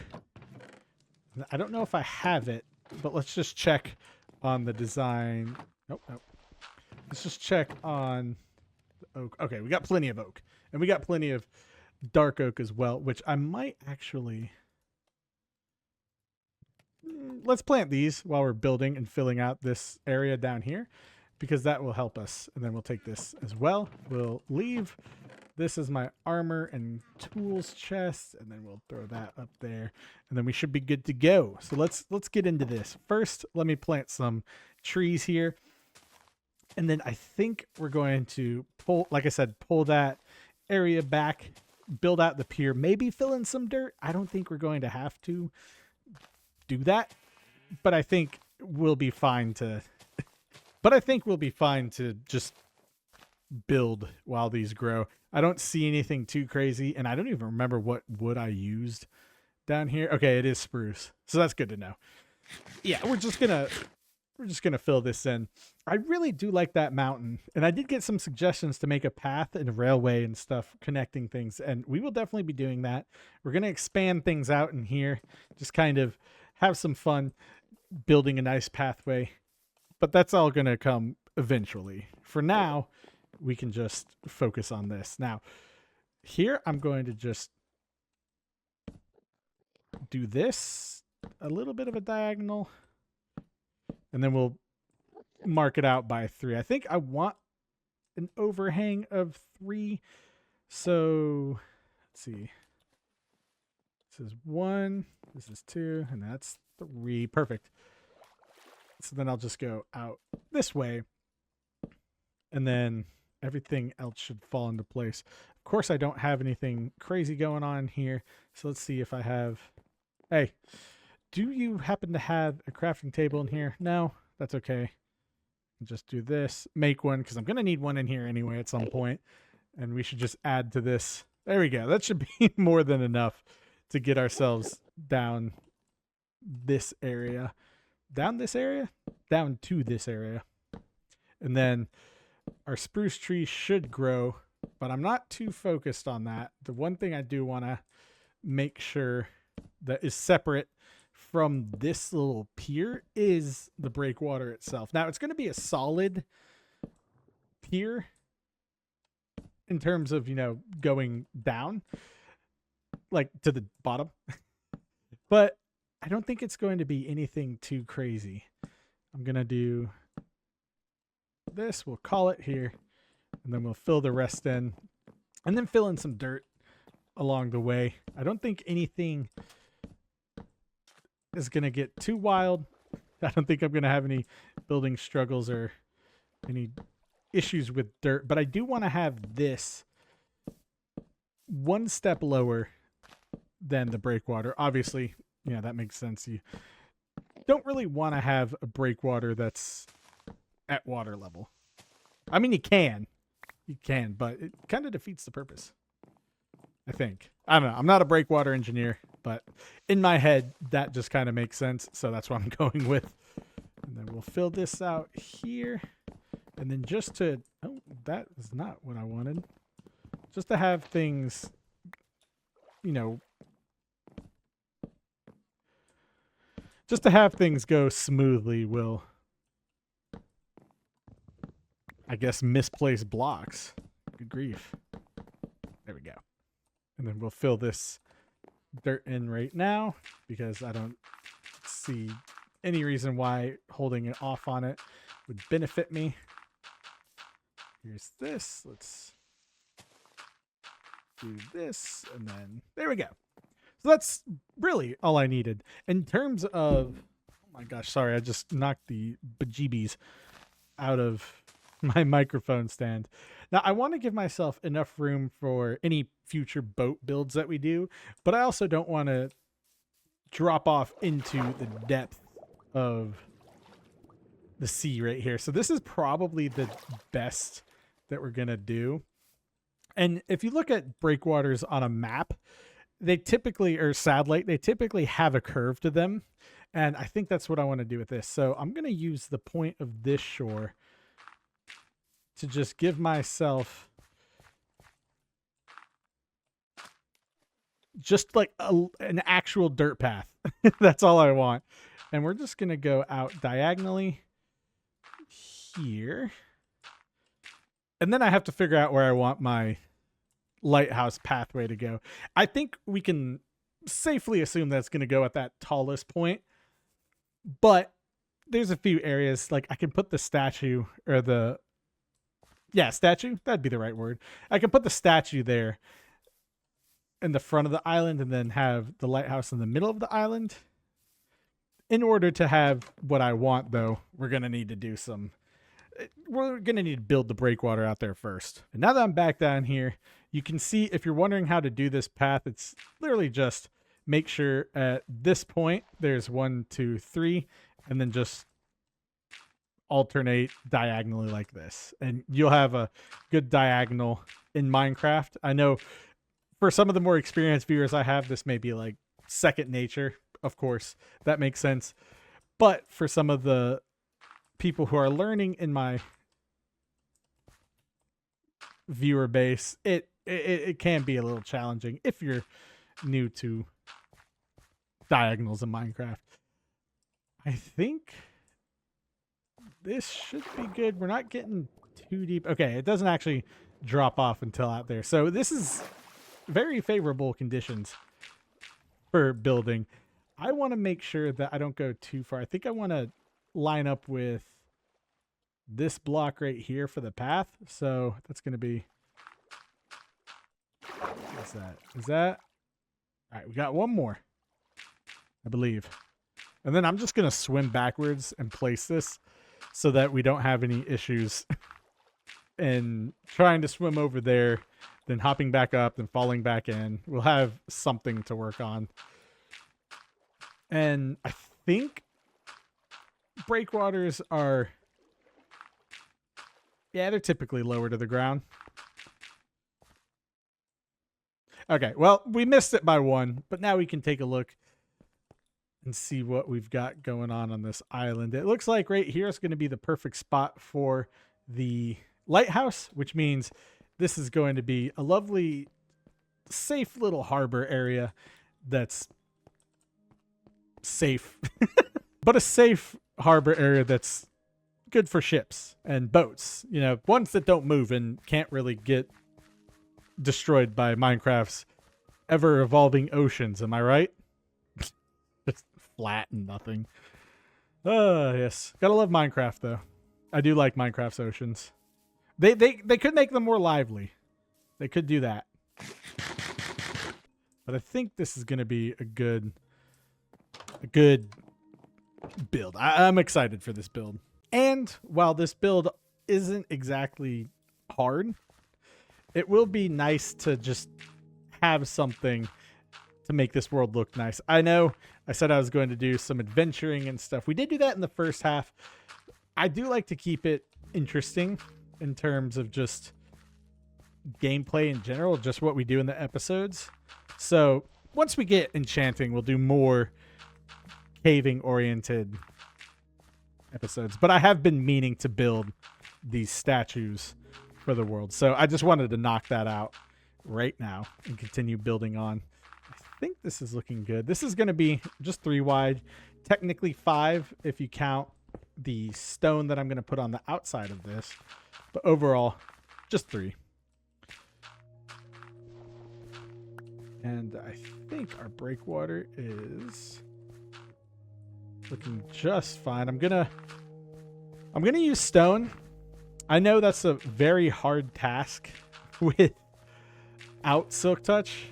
I don't know if I have it, but let's just check on the design. Nope. Let's just check on the oak. Okay, we got plenty of oak, and we got plenty of dark oak as well, which I might actually. Let's plant these while we're building and filling out this area down here, because that will help us. And then we'll take this as well. We'll leave this as my armor and tools chest, and then we'll throw that up there, and then we should be good to go. So let's get into this. First, let me plant some trees here, and then I think we're going to pull, like I said, pull that area back, build out the pier, maybe fill in some dirt. I don't think we're going to have to do that, but I think we'll be fine to just build while these grow. I don't see anything too crazy, and I don't even remember what wood I used down here. Okay, it is spruce, so that's good to know. Yeah, we're just gonna fill this in. I really do like that mountain, and I did get some suggestions to make a path and a railway and stuff connecting things, and we will definitely be doing that. We're gonna expand things out in here, just kind of have some fun building a nice pathway, but that's all gonna come eventually. For now, we can just focus on this. Now, here I'm going to just do this, a little bit of a diagonal, and then we'll mark it out by 3. I think I want an overhang of 3. So let's see. This is 1, this is 2, and that's 3. Perfect. So then I'll just go out this way, and then everything else should fall into place. Of course, I don't have anything crazy going on here. So let's see if I have... Hey, do you happen to have a crafting table in here? No, that's okay. Just do this. Make one, because I'm going to need one in here anyway at some point. And we should just add to this. There we go. That should be more than enough to get ourselves down this area. Down this area? Down to this area. And then our spruce tree should grow, but I'm not too focused on that. The one thing I do want to make sure that is separate from this little pier is the breakwater itself. Now, it's going to be a solid pier in terms of, going down, like to the bottom. But I don't think it's going to be anything too crazy. I'm going to do this, we'll call it here, and then we'll fill the rest in, and then fill in some dirt along the way. I don't think anything is going to get too wild. I don't think I'm going to have any building struggles or any issues with dirt, but I do want to have this one step lower than the breakwater. Obviously, that makes sense. You don't really want to have a breakwater that's at water level. I mean, you can, but it kind of defeats the purpose, I think. I don't know. I'm not a breakwater engineer, but in my head, that just kind of makes sense. So that's what I'm going with. And then we'll fill this out here. And then just to, oh, that is not what I wanted. Just to have things, just to have things go smoothly, we'll, I guess, misplace blocks. Good grief. There we go. And then we'll fill this dirt in right now, because I don't see any reason why holding it off on it would benefit me. Here's this. Let's do this, and then there we go. So that's really all I needed. In terms of, oh my gosh, sorry, I just knocked the bejeebies out of my microphone stand. Now, I want to give myself enough room for any future boat builds that we do, but I also don't want to drop off into the depth of the sea right here. So this is probably the best that we're going to do. And if you look at breakwaters on a map, they typically, or satellite, they typically have a curve to them. And I think that's what I want to do with this. So I'm going to use the point of this shore to just give myself just like an actual dirt path. That's all I want. And we're just going to go out diagonally here. And then I have to figure out where I want my lighthouse pathway to go. I think we can safely assume that it's going to go at that tallest point. But there's a few areas, like I can put the statue or the... Yeah, statue. That'd be the right word. I can put the statue there in the front of the island and then have the lighthouse in the middle of the island. In order to have what I want, though, we're going to need to do some... We're going to need to build the breakwater out there first. And now that I'm back down here, you can see, if you're wondering how to do this path, it's literally just make sure at this point there's 1, 2, 3, and then just alternate diagonally like this. And you'll have a good diagonal in Minecraft. I know for some of the more experienced viewers I have, this may be like second nature. Of course, that makes sense. But for some of the people who are learning in my viewer base, it can be a little challenging if you're new to diagonals in Minecraft. I think this should be good. We're not getting too deep. Okay, it doesn't actually drop off until out there. So this is very favorable conditions for building. I want to make sure that I don't go too far. I think I want to line up with this block right here for the path. So that's going to be... What's that? Is that... All right, we got one more, I believe. And then I'm just going to swim backwards and place this so that we don't have any issues in trying to swim over there, then hopping back up, then falling back in. We'll have something to work on. And I think breakwaters are... Yeah, they're typically lower to the ground. Okay, well, we missed it by 1, but now we can take a look and see what we've got going on this island. It looks like right here is going to be the perfect spot for the lighthouse, which means this is going to be a lovely, safe little harbor area that's safe. But a safe harbor area that's good for ships and boats, you know, ones that don't move and can't really get destroyed by Minecraft's ever evolving oceans. Am I right? Just flat and nothing. Yes, gotta love Minecraft though. I do like Minecraft's oceans. They could make them more lively. They could do that. But I think this is gonna be a good build. I'm excited for this build. And while this build isn't exactly hard, it will be nice to just have something to make this world look nice. I know I said I was going to do some adventuring and stuff. We did do that in the first half. I do like to keep it interesting in terms of just gameplay in general, just what we do in the episodes. So once we get enchanting, we'll do more caving oriented episodes. But I have been meaning to build these statues for the world. So I just wanted to knock that out right now and continue building on. I think this is looking good. This is going to be just 3 wide, technically 5 if you count the stone that I'm going to put on the outside of this, but overall just 3. And I think our breakwater is looking just fine. I'm gonna use stone. I know that's a very hard task without Silk Touch,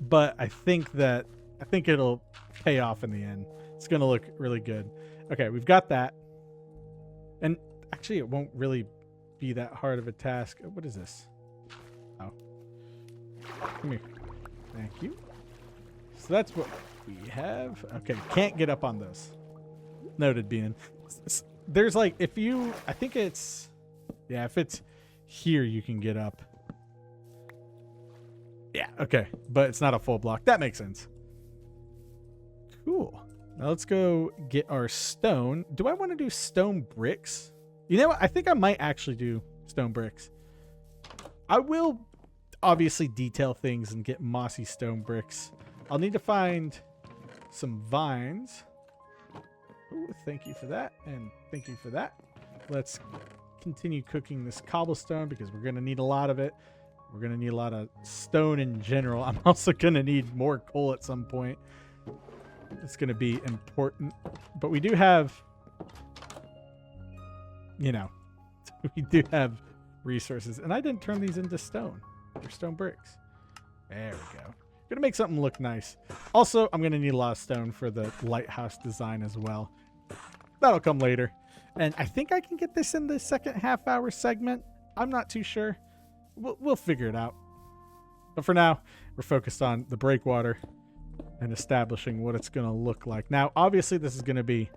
but I think it'll pay off in the end. It's gonna look really good. Okay, we've got that, and actually it won't really be that hard of a task. What is this? Oh. Come here. Thank you. So that's what we have. Okay, can't get up on those. Noted, Beanon. There's like, if you, I think it's, yeah, if it's here, you can get up. Yeah, okay. But it's not a full block. That makes sense. Cool. Now let's go get our stone. Do I want to do stone bricks? You know what? I think I might actually do stone bricks. I will obviously detail things and get mossy stone bricks. I'll need to find some vines. Ooh, thank you for that. And thank you for that. Let's continue cooking this cobblestone because we're going to need a lot of it. We're going to need a lot of stone in general. I'm also going to need more coal at some point. It's going to be important. But we do have, you know, we do have resources. And I didn't turn these into stone. They're stone bricks. There we go. Gonna make something look nice. Also, I'm gonna need a lot of stone for the lighthouse design as well. That'll come later. And I think I can get this in the second half-hour segment. I'm not too sure. We'll figure it out. But for now, we're focused on the breakwater and establishing what it's gonna look like. Now, obviously, this is gonna be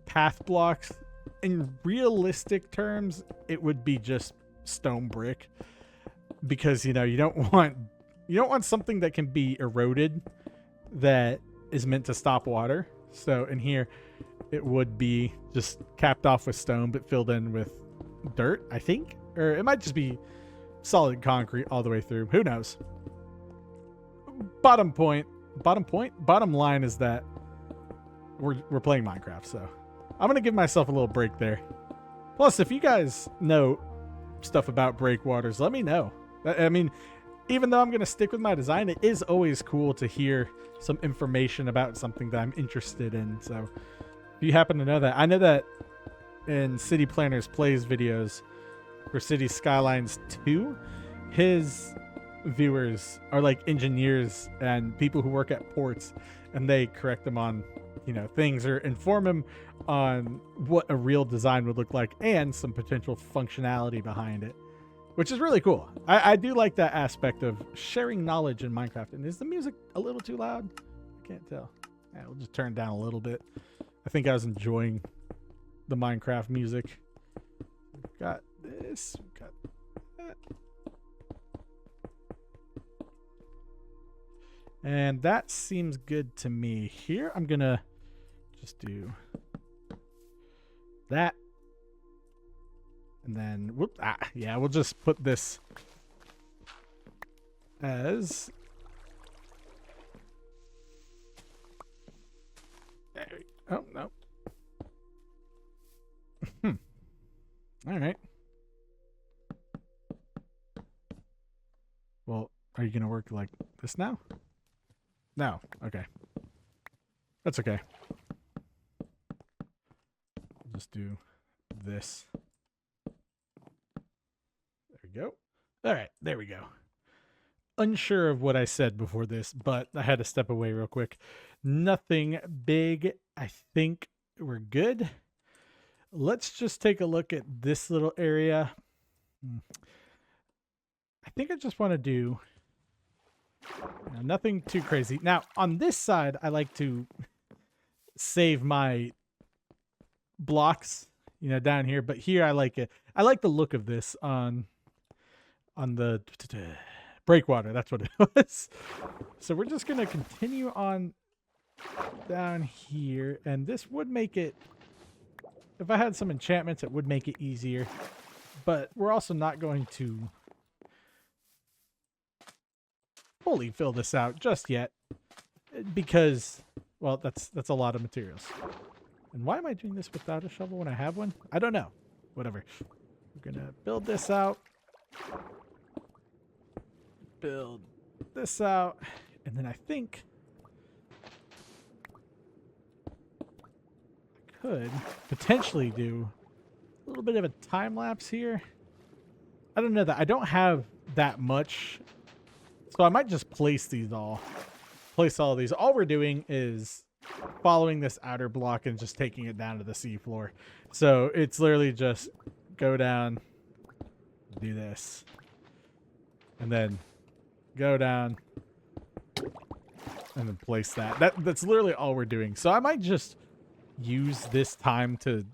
path blocks. In realistic terms, it would be just stone brick because, you know, you don't want something that can be eroded that is meant to stop water. So in here, it would be just capped off with stone, but filled in with dirt, I think. Or it might just be solid concrete all the way through. Who knows? Bottom line is that we're playing Minecraft, so I'm going to give myself a little break there. Plus, if you guys know stuff about breakwaters, let me know. I mean, even though I'm going to stick with my design, it is always cool to hear some information about something that I'm interested in. So if you happen to know that, I know that in City Planners Plays videos for City Skylines 2, his viewers are like engineers and people who work at ports, and they correct them on, you know, things or inform him on what a real design would look like and some potential functionality behind it, which is really cool. I do like that aspect of sharing knowledge in Minecraft. And is the music a little too loud? I can't tell. Yeah, we'll just turn it down a little bit. I think I was enjoying the Minecraft music. We've got this. We've got that. And that seems good to me. Here, I'm going to just do that. And then, we'll just put this as... There we go. Oh, no. All right. Well, are you going to work like this now? No. Okay. That's okay. I'll just do this. There we go. All right. There we go. Unsure of what I said before this, but I had to step away real quick. Nothing big. I think we're good. Let's just take a look at this little area. I think I just want to do nothing too crazy. Now, on this side, I like to save my blocks, you know, down here. But here, I like it. I like the look of this on the breakwater. That's what it was. So we're just going to continue on down here. And this would make it, if I had some enchantments, it would make it easier. But we're also not going to fully fill this out just yet because, well, that's a lot of materials. And why am I doing this without a shovel when I have one? I don't know. Whatever. We're going to build this out. Build this out. And then I think I could potentially do a little bit of a time lapse here. I don't know that. I don't have that much. So I might just place all of these. All we're doing is following this outer block and just taking it down to the seafloor. So it's literally just go down, do this, and then go down, and then place that. That's literally all we're doing. So I might just use this time to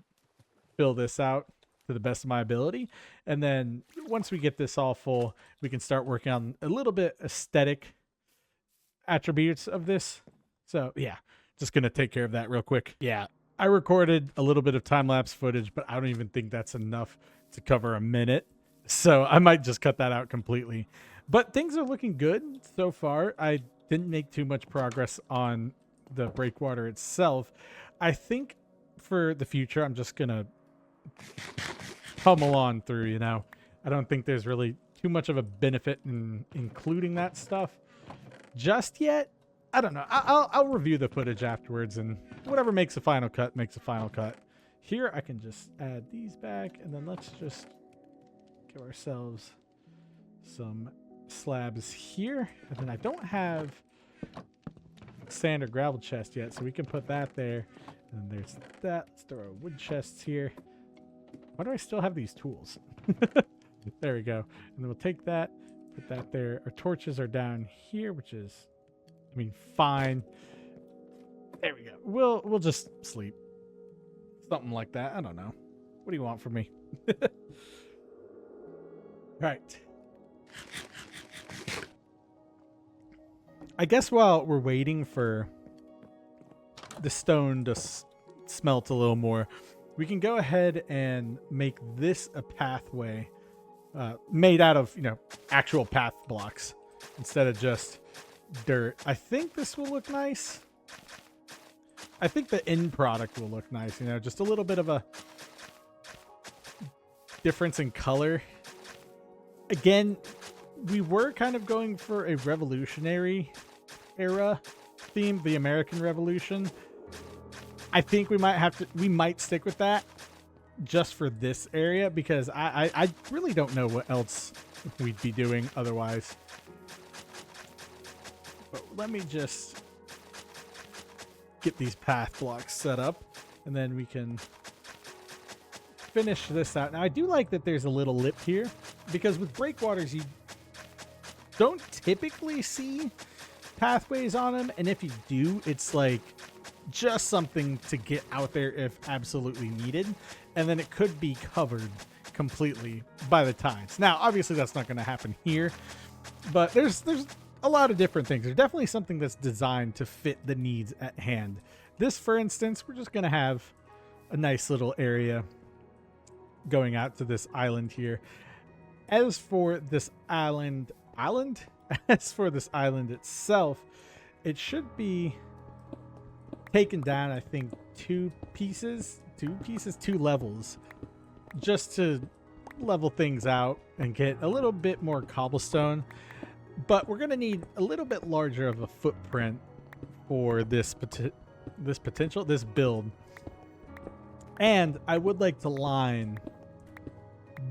fill this out to the best of my ability. And then once we get this all full, we can start working on a little bit aesthetic attributes of this. So yeah, just going to take care of that real quick. Yeah, I recorded a little bit of time-lapse footage, but I don't even think that's enough to cover a minute. So I might just cut that out completely. But things are looking good so far. I didn't make too much progress on the Breakwater itself. I think for the future, I'm just going to pummel on through, you know. I don't think there's really too much of a benefit in including that stuff just yet. I don't know. I'll review the footage afterwards, and whatever makes a final cut makes a final cut. Here I can just add these back, and then let's just give ourselves some slabs here. And then I don't have sand or gravel chest yet, so we can put that there. And then there's that. Let's throw our wood chests here. Why do I still have these tools? There we go. And then we'll take that, put that there. Our torches are down here, which is, I mean, fine. There we go. We'll just sleep. Something like that. I don't know. What do you want from me? Right. I guess while we're waiting for the stone to smelt a little more, we can go ahead and make this a pathway made out of, you know, actual path blocks instead of just dirt. I think this will look nice. I think the end product will look nice, you know, just a little bit of a difference in color. Again, we were kind of going for a revolutionary era theme, the American Revolution. I think we might stick with that just for this area, because I really don't know what else we'd be doing otherwise. But let me just get these path blocks set up, and then we can finish this out. Now, I do like that there's a little lip here, because with breakwaters, you don't typically see pathways on them, and if you do, it's like just something to get out there if absolutely needed, and then it could be covered completely by the tides. Now, obviously, that's not going to happen here, but there's a lot of different things. There's definitely something that's designed to fit the needs at hand. This, for instance, we're just going to have a nice little area going out to this island here. As for this island, as for this island itself, it should be taken down, I think, two levels, just to level things out and get a little bit more cobblestone. But we're going to need a little bit larger of a footprint for this build. And I would like to line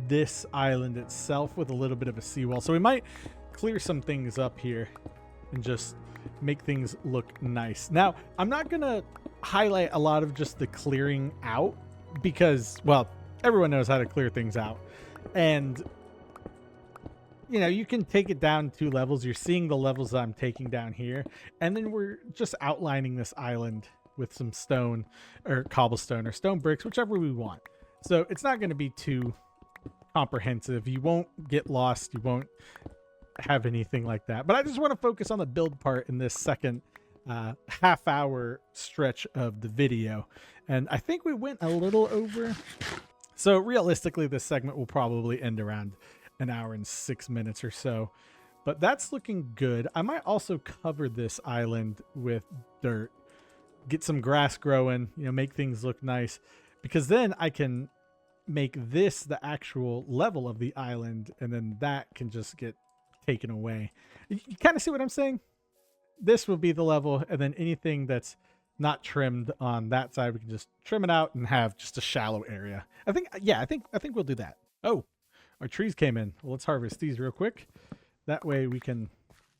this island itself with a little bit of a seawall. So we might clear some things up here and just make things look nice. Now, I'm not going to highlight a lot of just the clearing out because, well, everyone knows how to clear things out. And, you know, you can take it down 2 levels. You're seeing the levels that I'm taking down here. And then we're just outlining this island with some stone or cobblestone or stone bricks, whichever we want. So it's not going to be too comprehensive. You won't get lost. You won't have anything like that. But I just want to focus on the build part in this second half-hour stretch of the video. And I think we went a little over. So realistically, this segment will probably end around an hour and 6 minutes or so. But that's looking good. I might also cover this island with dirt. Get some grass growing, you know, make things look nice. Because then I can make this the actual level of the island, and then that can just get taken away. You kind of see what I'm saying? This will be the level, and then anything that's not trimmed on that side, we can just trim it out and have just a shallow area. I think we'll do that. Oh, our trees came in. Well, let's harvest these real quick. That way we can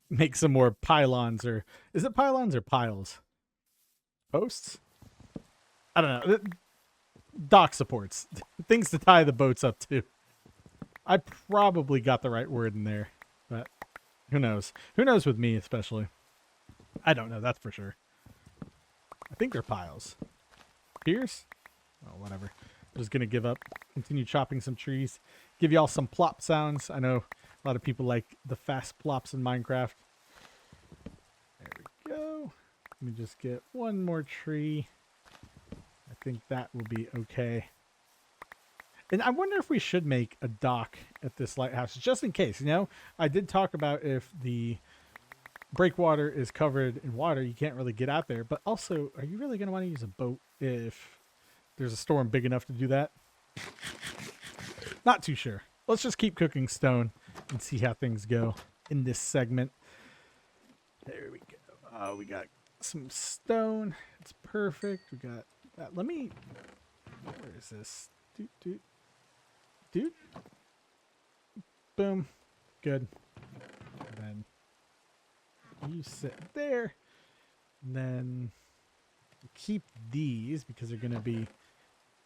make some more pylons, or is it pylons or piles? Posts? I don't know. dock supports. Things to tie the boats up to. I probably got the right word in there, but who knows? Who knows with me especially? I don't know, that's for sure. I think they're piles. Piers? Oh, whatever. I'm just going to give up. Continue chopping some trees. Give y'all some plop sounds. I know a lot of people like the fast plops in Minecraft. There we go. Let me just get one more tree. I think that will be okay. And I wonder if we should make a dock at this lighthouse, just in case, you know? I did talk about if the Breakwater is covered in water, you can't really get out there. But also, are you really going to want to use a boat if there's a storm big enough to do that? Not too sure. Let's just keep cooking stone and see how things go in this segment. There we go. We got some stone. It's perfect. We got that. Let me... Where is this? Dude. Boom. Good. And then you sit there. And then keep these because they're going to be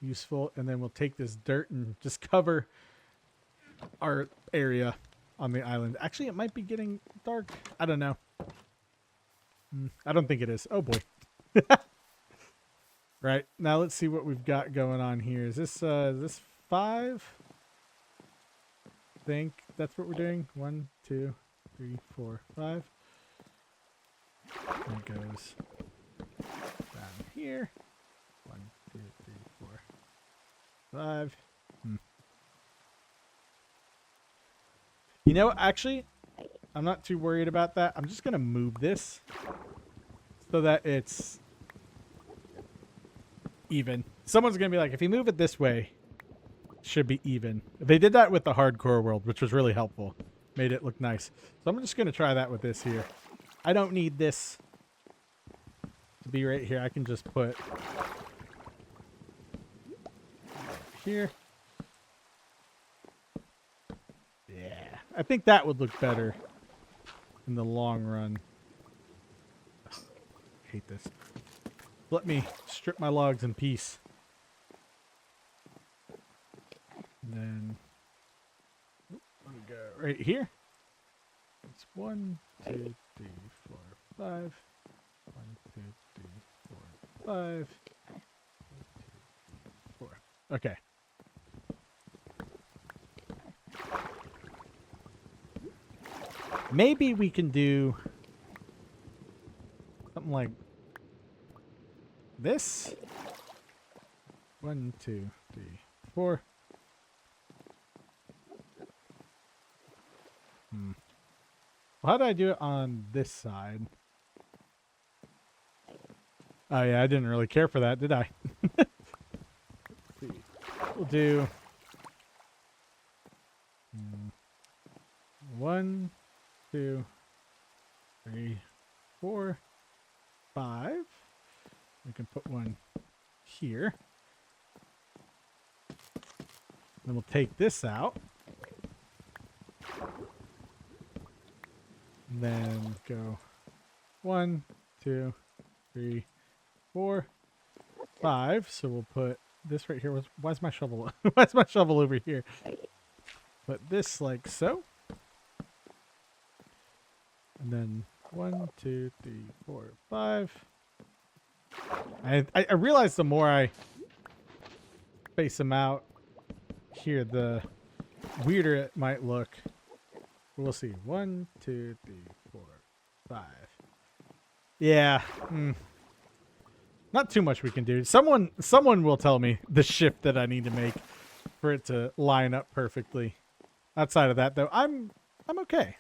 useful. And then we'll take this dirt and just cover our area on the island. Actually, it might be getting dark. I don't know. I don't think it is. Oh boy. Right. Now let's see what we've got going on here. Is this 5? I think that's what we're doing. 1, 2, 3, 4, 5. And it goes down here. 1, 2, 3, 4, 5. You know, actually, I'm not too worried about that. I'm just going to move this so that it's even. Someone's going to be like, if you move it this way, it should be even. They did that with the hardcore world, which was really helpful. Made it look nice. So I'm just going to try that with this here. I don't need this to be right here. I can just put here. Yeah, I think that would look better in the long run. Ugh, I hate this. Let me strip my logs in peace. And then let me go right here. It's 1, 2, 3, 4, 5. 1, 2, 3, 4, 5. 1, 2, 3, 4. Okay. Maybe we can do something like this. 1, 2, 3, 4. Well, how did I do it on this side? Oh yeah, I didn't really care for that, did I? Let's see. We'll do 1, 2, 3, 4, 5. We can put one here. Then we'll take this out. And then go 1, 2, 3, 4, 5. So we'll put this right here. Why's my shovel? Why's my shovel over here? Put this like so. And then 1, 2, 3, 4, 5. I realize the more I space them out here, the weirder it might look. We'll see. 1, 2, 3, 4, 5. Yeah. Not too much we can do. Someone will tell me the shift that I need to make for it to line up perfectly. Outside of that, though, I'm okay.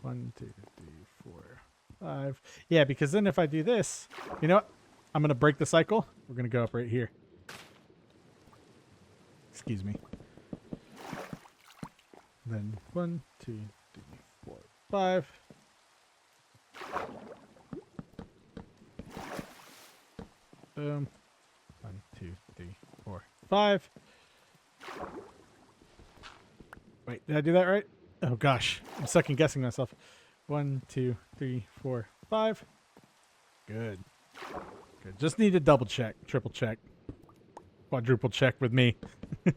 1, 2, 3, 4, 5. Yeah, because then if I do this, you know what? I'm going to break the cycle. We're going to go up right here. Excuse me. Then 1, 2, 3, 4, 5. Boom. 1, 2, 3, 4, 5. Wait, did I do that right? Oh gosh, I'm second guessing myself. 1, 2, 3, 4, 5. Good. Good. Just need to double check, triple check. quadruple check with me. And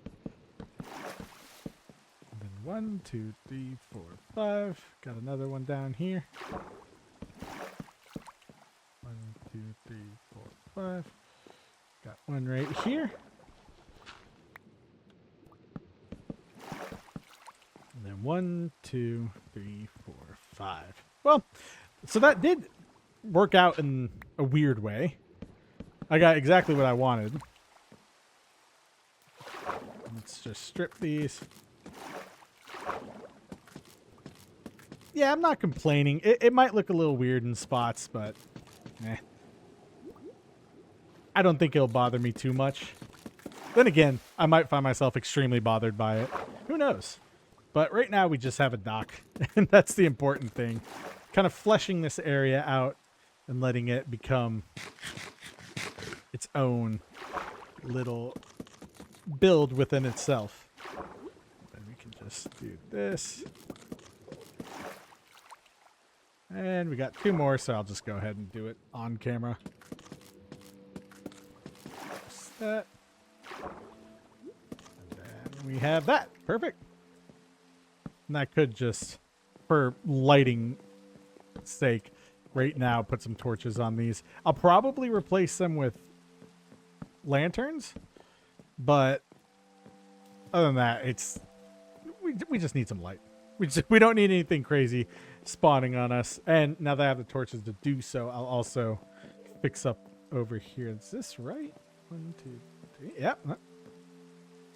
then 1, 2, 3, 4, 5. Got another one down here. 1, 2, 3, 4, 5. Got one right here. And then 1, 2, 3, 4, 5. Well, so that did work out in a weird way. I got exactly what I wanted. Let's just strip these. Yeah, I'm not complaining. It might look a little weird in spots, but I don't think it'll bother me too much. Then again, I might find myself extremely bothered by it. Who knows? But right now we just have a dock, and that's the important thing. Kind of fleshing this area out and letting it become its own little build within itself. And we can just do this. And we got 2 more, so I'll just go ahead and do it on camera. Just that. And then we have that. Perfect. And I could just, for lighting sake, right now put some torches on these. I'll probably replace them with lanterns, but other than that, it's we just need some light. We don't need anything crazy spawning on us. And now that I have the torches to do so, I'll also fix up over here. Is this right? 1, 2, 3. Yeah.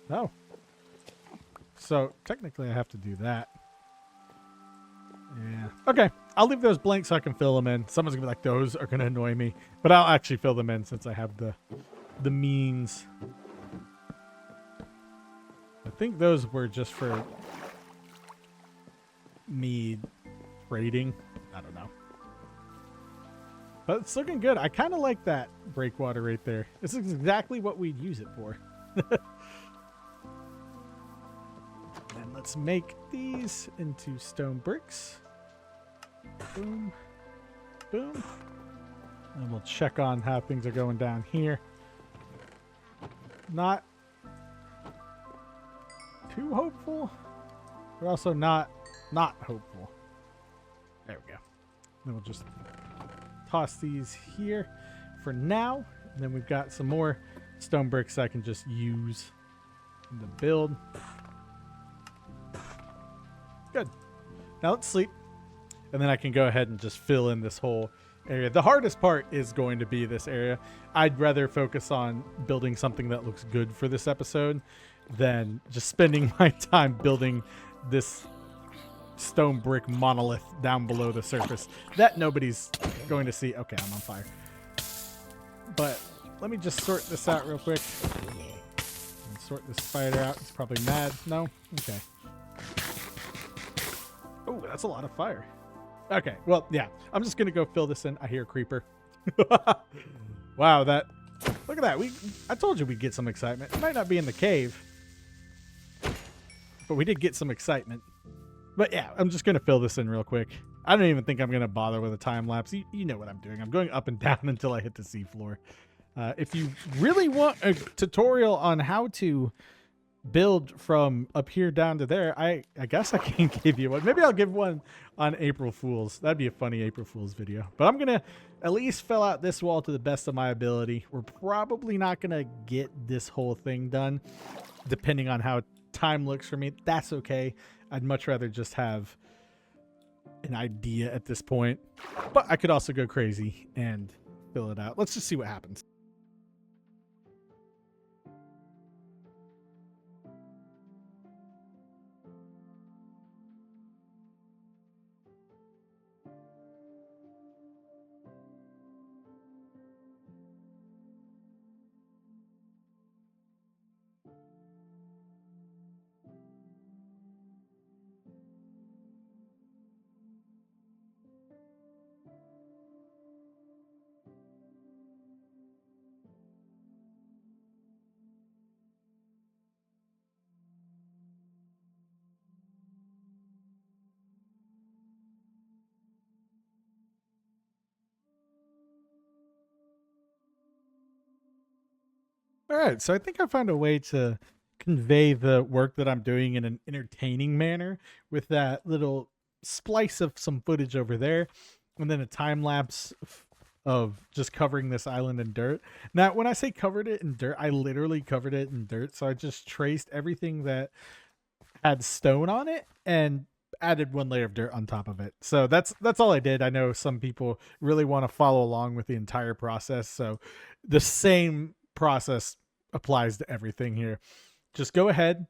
Oh. So technically I have to do that. Yeah. Okay. I'll leave those blank so I can fill them in. Someone's gonna be like, those are gonna annoy me. But I'll actually fill them in since I have the means. I think those were just for me trading. I don't know. But it's looking good. I kind of like that breakwater right there. This is exactly what we'd use it for. And let's make these into stone bricks. Boom. Boom. And we'll check on how things are going down here. Not too hopeful, but also not hopeful. There we go. Then we'll just toss these here for now. And then we've got some more stone bricks I can just use in the build. Good. Now let's sleep. And then I can go ahead and just fill in this whole area. The hardest part is going to be this area. I'd rather focus on building something that looks good for this episode than just spending my time building this stone brick monolith down below the surface that nobody's going to see. Okay, I'm on fire. But let me just sort this out real quick. And sort this spider out. It's probably mad. No? Okay. Oh, that's a lot of fire. Okay, well, yeah. I'm just going to go fill this in. I hear a creeper. Wow, that... Look at that. I told you we'd get some excitement. It might not be in the cave. But we did get some excitement. But yeah, I'm just going to fill this in real quick. I don't even think I'm going to bother with a time lapse. You know what I'm doing. I'm going up and down until I hit the seafloor. If you really want a tutorial on how to build from up here down to there, I guess I can give you one. Maybe I'll give one on April Fool's. That'd be a funny April Fool's video. But I'm going to at least fill out this wall to the best of my ability. We're probably not going to get this whole thing done, depending on how time looks for me. That's okay. I'd much rather just have an idea at this point. But I could also go crazy and fill it out. Let's just see what happens. All right, so I think I found a way to convey the work that I'm doing in an entertaining manner with that little splice of some footage over there, and then a time lapse of just covering this island in dirt. Now, when I say covered it in dirt, I literally covered it in dirt. So I just traced everything that had stone on it and added one layer of dirt on top of it. So that's all I did. I know some people really want to follow along with the entire process. So the same process applies to everything here. Just go ahead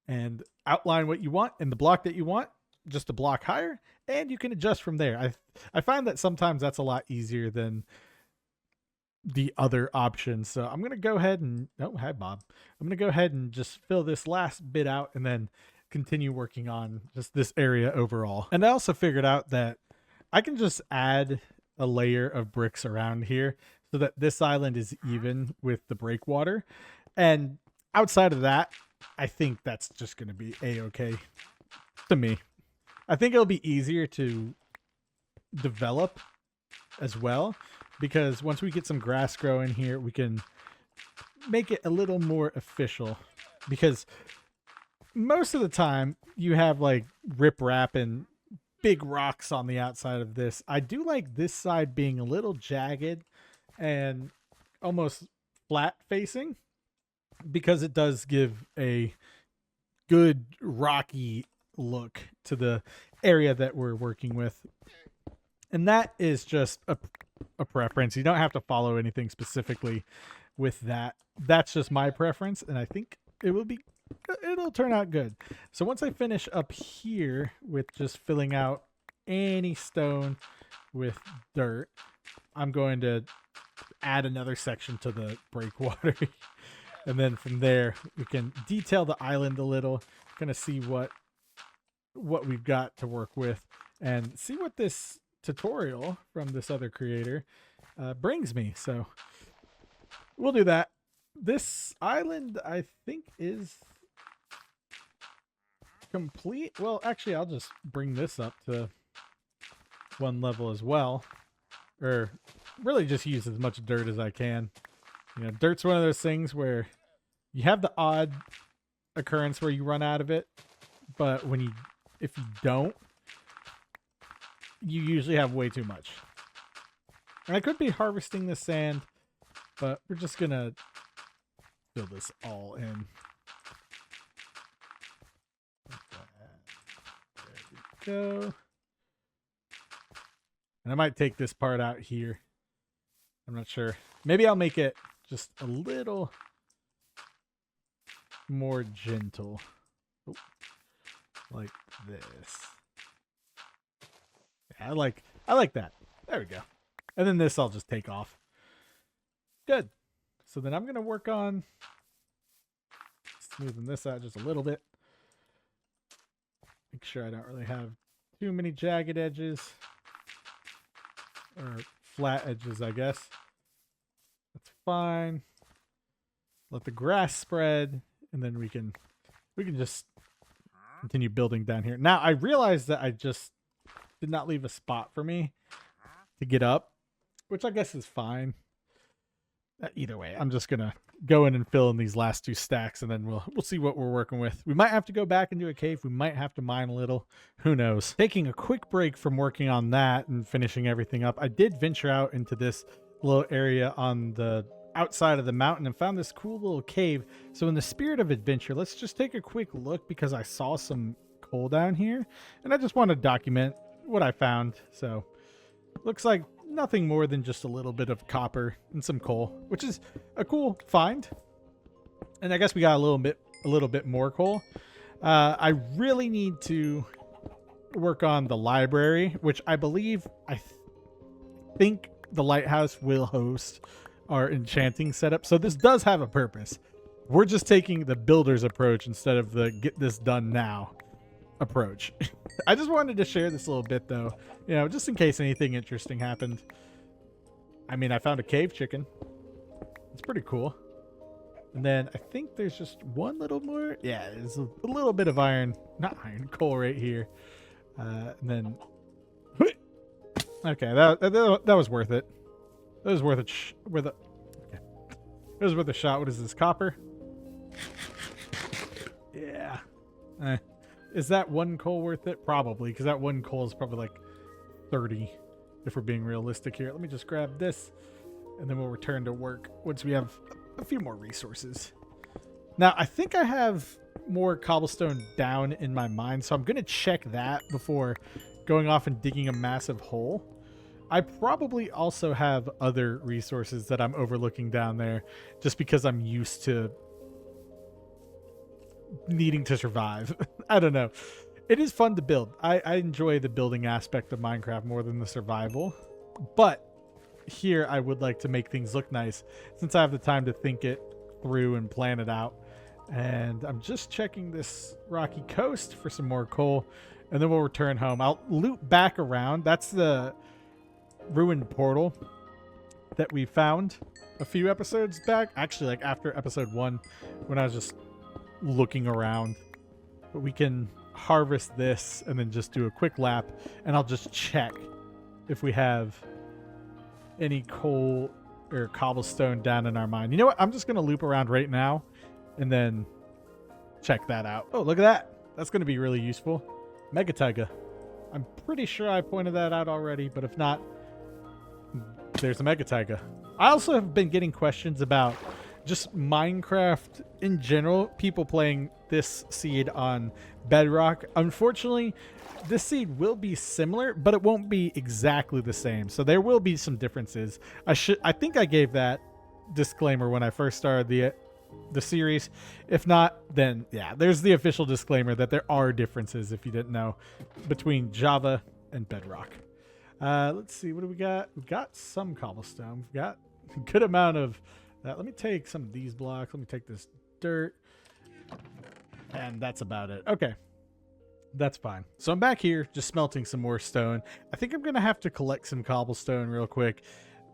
and outline what you want in the block that you want, just a block higher, and you can adjust from there. I find that sometimes that's a lot easier than the other options. So I'm gonna go ahead and hi Bob. I'm gonna go ahead and just fill this last bit out and then continue working on just this area overall. And I also figured out that I can just add a layer of bricks around here so that this island is even with the breakwater. And outside of that, I think that's just gonna be a-okay to me. I think it'll be easier to develop as well, because once we get some grass growing here, we can make it a little more official, because most of the time you have like riprap and big rocks on the outside of this. I do like this side being a little jagged and almost flat facing, because it does give a good rocky look to the area that we're working with. And that is just a preference. You don't have to follow anything specifically with that. That's just my preference, and I think it'll turn out good. So once I finish up here with just filling out any stone with dirt, I'm going to add another section to the breakwater. And then from there, we can detail the island a little, kind of see what we've got to work with, and see what this tutorial from this other creator brings me. So we'll do that. This island, I think, is complete. Well, actually, I'll just bring this up to one level as well, or really just use as much dirt as I can. You know, dirt's one of those things where you have the odd occurrence where you run out of it, but if you don't, you usually have way too much. And I could be harvesting the sand, but we're just gonna fill this all in. There we go. And I might take this part out here. I'm not sure. Maybe I'll make it just a little more gentle. Oh, like this. Yeah, I like that. There we go. And then this I'll just take off. Good. So then I'm going to work on smoothing this out just a little bit. Make sure I don't really have too many jagged edges. Or flat edges, I guess. That's fine. Let the grass spread, and then we can just continue building down here. Now, I realized that I just did not leave a spot for me to get up, which I guess is fine. Either way, I'm just gonna go in and fill in these last two stacks, and then we'll see what we're working with. We might have to go back into a cave. We might have to mine a little. Who knows? Taking a quick break from working on that and finishing everything up, I did venture out into this little area on the outside of the mountain and found this cool little cave. So in the spirit of adventure, let's just take a quick look, because I saw some coal down here, and I just want to document what I found. So looks like nothing more than just a little bit of copper and some coal, which is a cool find. And I guess we got a little bit more coal. I really need to work on the library, which I believe think the lighthouse will host our enchanting setup. So this does have a purpose. We're just taking the builder's approach instead of the get this done now approach. I just wanted to share this little bit though, you know, just in case anything interesting happened. I mean, I found a cave chicken. It's pretty cool. And then I think there's just one little more. Yeah, there's a little bit of coal right here. And then, okay, that was worth it. That was worth it. Okay. It was worth a shot. What is this, copper? Yeah. Is that one coal worth it? Probably, because that one coal is probably like 30, if we're being realistic here. Let me just grab this, and then we'll return to work once we have a few more resources. Now, I think I have more cobblestone down in my mine, so I'm going to check that before going off and digging a massive hole. I probably also have other resources that I'm overlooking down there just because I'm used to needing to survive. I don't know. It is fun to build. I enjoy the building aspect of Minecraft more than the survival. But here I would like to make things look nice since I have the time to think it through and plan it out. And I'm just checking this rocky coast for some more coal, and then we'll return home. I'll loop back around. That's the ruined portal that we found a few episodes back. Actually, like after episode 1, when I was just looking around. But we can harvest this and then just do a quick lap, and I'll just check if we have any coal or cobblestone down in our mine. You know what? I'm just going to loop around right now and then check that out. Oh, look at that. That's going to be really useful. Mega Taiga. I'm pretty sure I pointed that out already, but if not, there's a Mega Taiga. I also have been getting questions about just Minecraft in general, people playing this seed on Bedrock. Unfortunately, this seed will be similar, but it won't be exactly the same. So there will be some differences. I think I gave that disclaimer when I first started the series. If not, then yeah, there's the official disclaimer that there are differences, if you didn't know, between Java and Bedrock. Let's see, what do we got? We've got some cobblestone. We've got a good amount of that. Let me take some of these blocks. Let me take this dirt. And that's about it. Okay. That's fine. So I'm back here just smelting some more stone. I think I'm going to have to collect some cobblestone real quick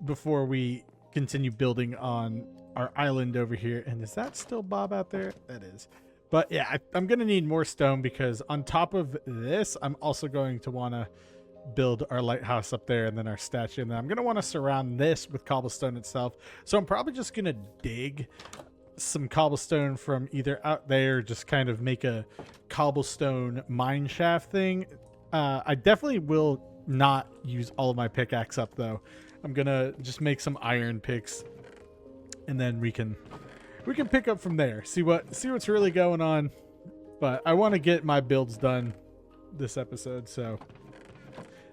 before we continue building on our island over here. And is that still Bob out there? That is. But yeah, I'm going to need more stone because on top of this, I'm also going to want to build our lighthouse up there and then our statue. And then I'm going to want to surround this with cobblestone itself. So I'm probably just going to dig some cobblestone from either out there, just kind of make a cobblestone mine shaft thing. I definitely will not use all of my pickaxe up though. I'm gonna just make some iron picks, and then we can pick up from there. See what's really going on. But I want to get my builds done this episode, so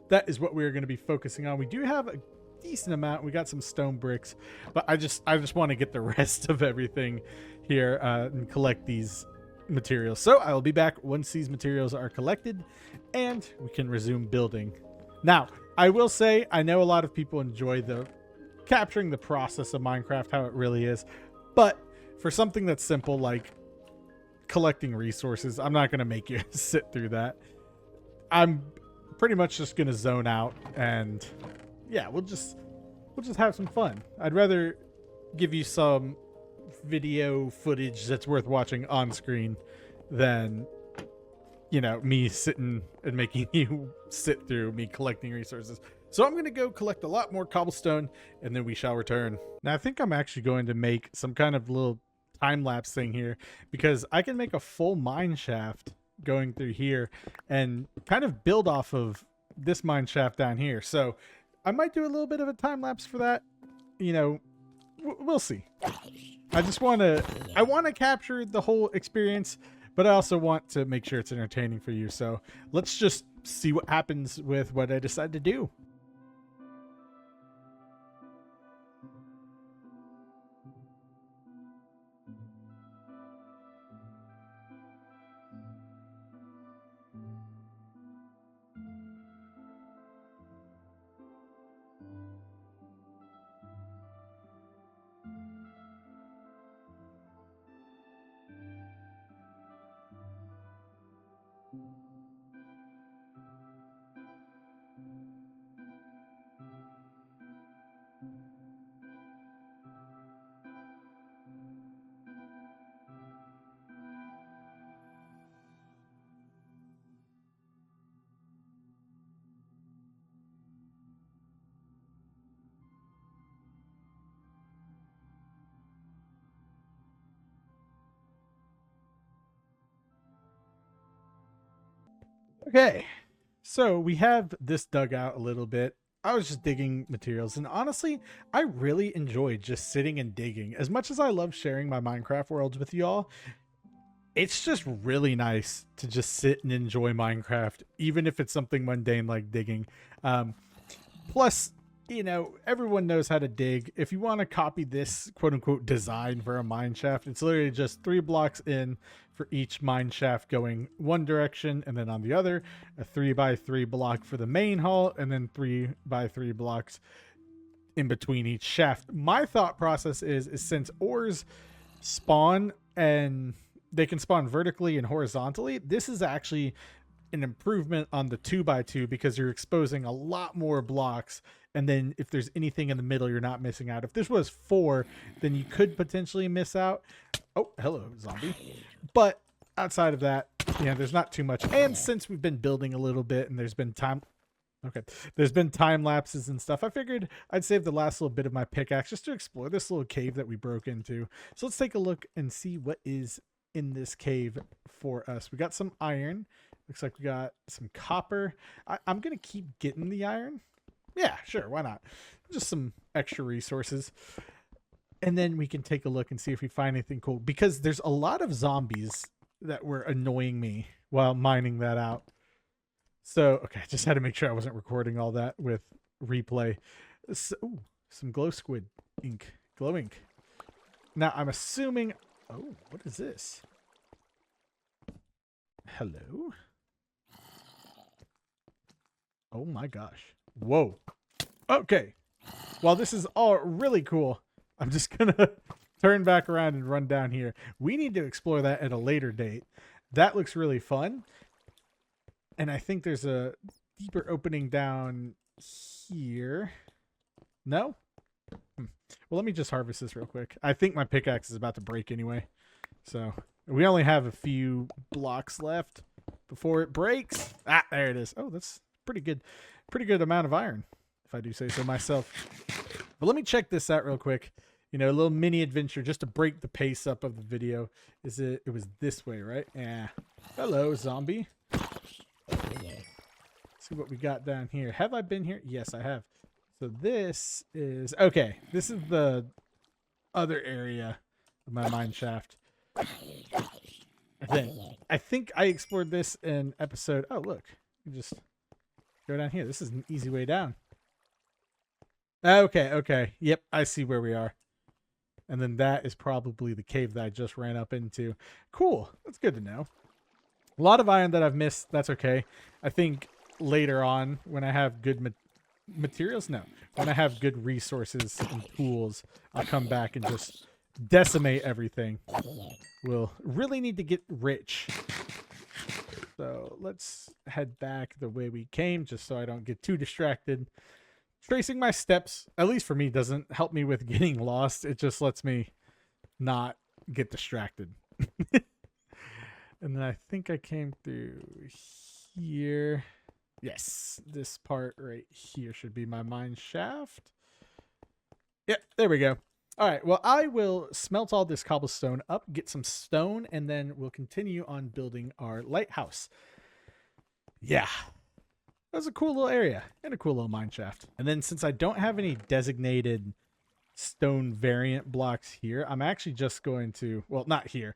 that is what we're going to be focusing on. We do have a decent amount. We got some stone bricks, but I just want to get the rest of everything here and collect these materials. So I will be back once these materials are collected and we can resume building. Now, I will say, I know a lot of people enjoy the capturing the process of Minecraft, how it really is, but for something that's simple like collecting resources, I'm not going to make you sit through that. I'm pretty much just going to zone out, and yeah, we'll just have some fun. I'd rather give you some video footage that's worth watching on screen than, you know, me sitting and making you sit through me collecting resources. So I'm going to go collect a lot more cobblestone, and then we shall return. Now, I think I'm actually going to make some kind of little time-lapse thing here, because I can make a full mine shaft going through here and kind of build off of this mine shaft down here. So I might do a little bit of a time-lapse for that. You know, we'll see. I want to capture the whole experience, but I also want to make sure it's entertaining for you. So let's just see what happens with what I decide to do. Okay, so we have this dug out a little bit. I was just digging materials, and honestly, I really enjoyed just sitting and digging. As much as I love sharing my Minecraft worlds with y'all, it's just really nice to just sit and enjoy Minecraft, even if it's something mundane like digging. Um, Plus, you know, everyone knows how to dig. If you want to copy this quote unquote design for a mine shaft, it's literally just 3 blocks in for each mine shaft going one direction and then on the other, a 3x3 block for the main hall, and then 3x3 blocks in between each shaft. My thought process is since ores spawn and they can spawn vertically and horizontally, this is actually an improvement on the 2x2 because you're exposing a lot more blocks, and then if there's anything in the middle, you're not missing out. If this was 4, then you could potentially miss out. Oh, hello, zombie. But outside of that, yeah, there's not too much. And since we've been building a little bit and there's been time lapses and stuff, I figured I'd save the last little bit of my pickaxe just to explore this little cave that we broke into. So let's take a look and see what is in this cave for us. We got some iron. Looks like we got some copper. I'm going to keep getting the iron. Yeah, sure. Why not? Just some extra resources. And then we can take a look and see if we find anything cool. Because there's a lot of zombies that were annoying me while mining that out. So, okay, I just had to make sure I wasn't recording all that with replay. So, ooh, some glow squid ink. Glow ink. Now, I'm assuming... Oh, what is this? Hello? Oh my gosh. Whoa. Okay. While this is all really cool, I'm just gonna turn back around and run down here. We need to explore that at a later date. That looks really fun. And I think there's a deeper opening down here. No? Well, let me just harvest this real quick. I think my pickaxe is about to break anyway. So we only have a few blocks left before it breaks. Ah, there it is. Oh, that's pretty good amount of iron, if I do say so myself. But let me check this out real quick. You know, a little mini adventure just to break the pace up of the video. It was this way, right? Yeah. Hello, zombie. See what we got down here. Have I been here? Yes, I have. So this is okay. This is the other area of my mine shaft. I think I explored this in episode. Oh, look. You just go down here. This is an easy way down. Okay. Yep, I see where we are. And then that is probably the cave that I just ran up into. Cool. That's good to know. A lot of iron that I've missed. That's okay. I think later on when I have good materials, no. When I have good resources and tools, I'll come back and just decimate everything. We'll really need to get rich. So let's head back the way we came just so I don't get too distracted. Tracing my steps, at least for me, doesn't help me with getting lost. It just lets me not get distracted. And then I think I came through here. Yes, this part right here should be my mine shaft. Yep, there we go. All right, well, I will smelt all this cobblestone up, get some stone, and then we'll continue on building our lighthouse. Yeah, that was a cool little area and a cool little mine shaft. And then since I don't have any designated stone variant blocks here, I'm actually just going to, well, not here,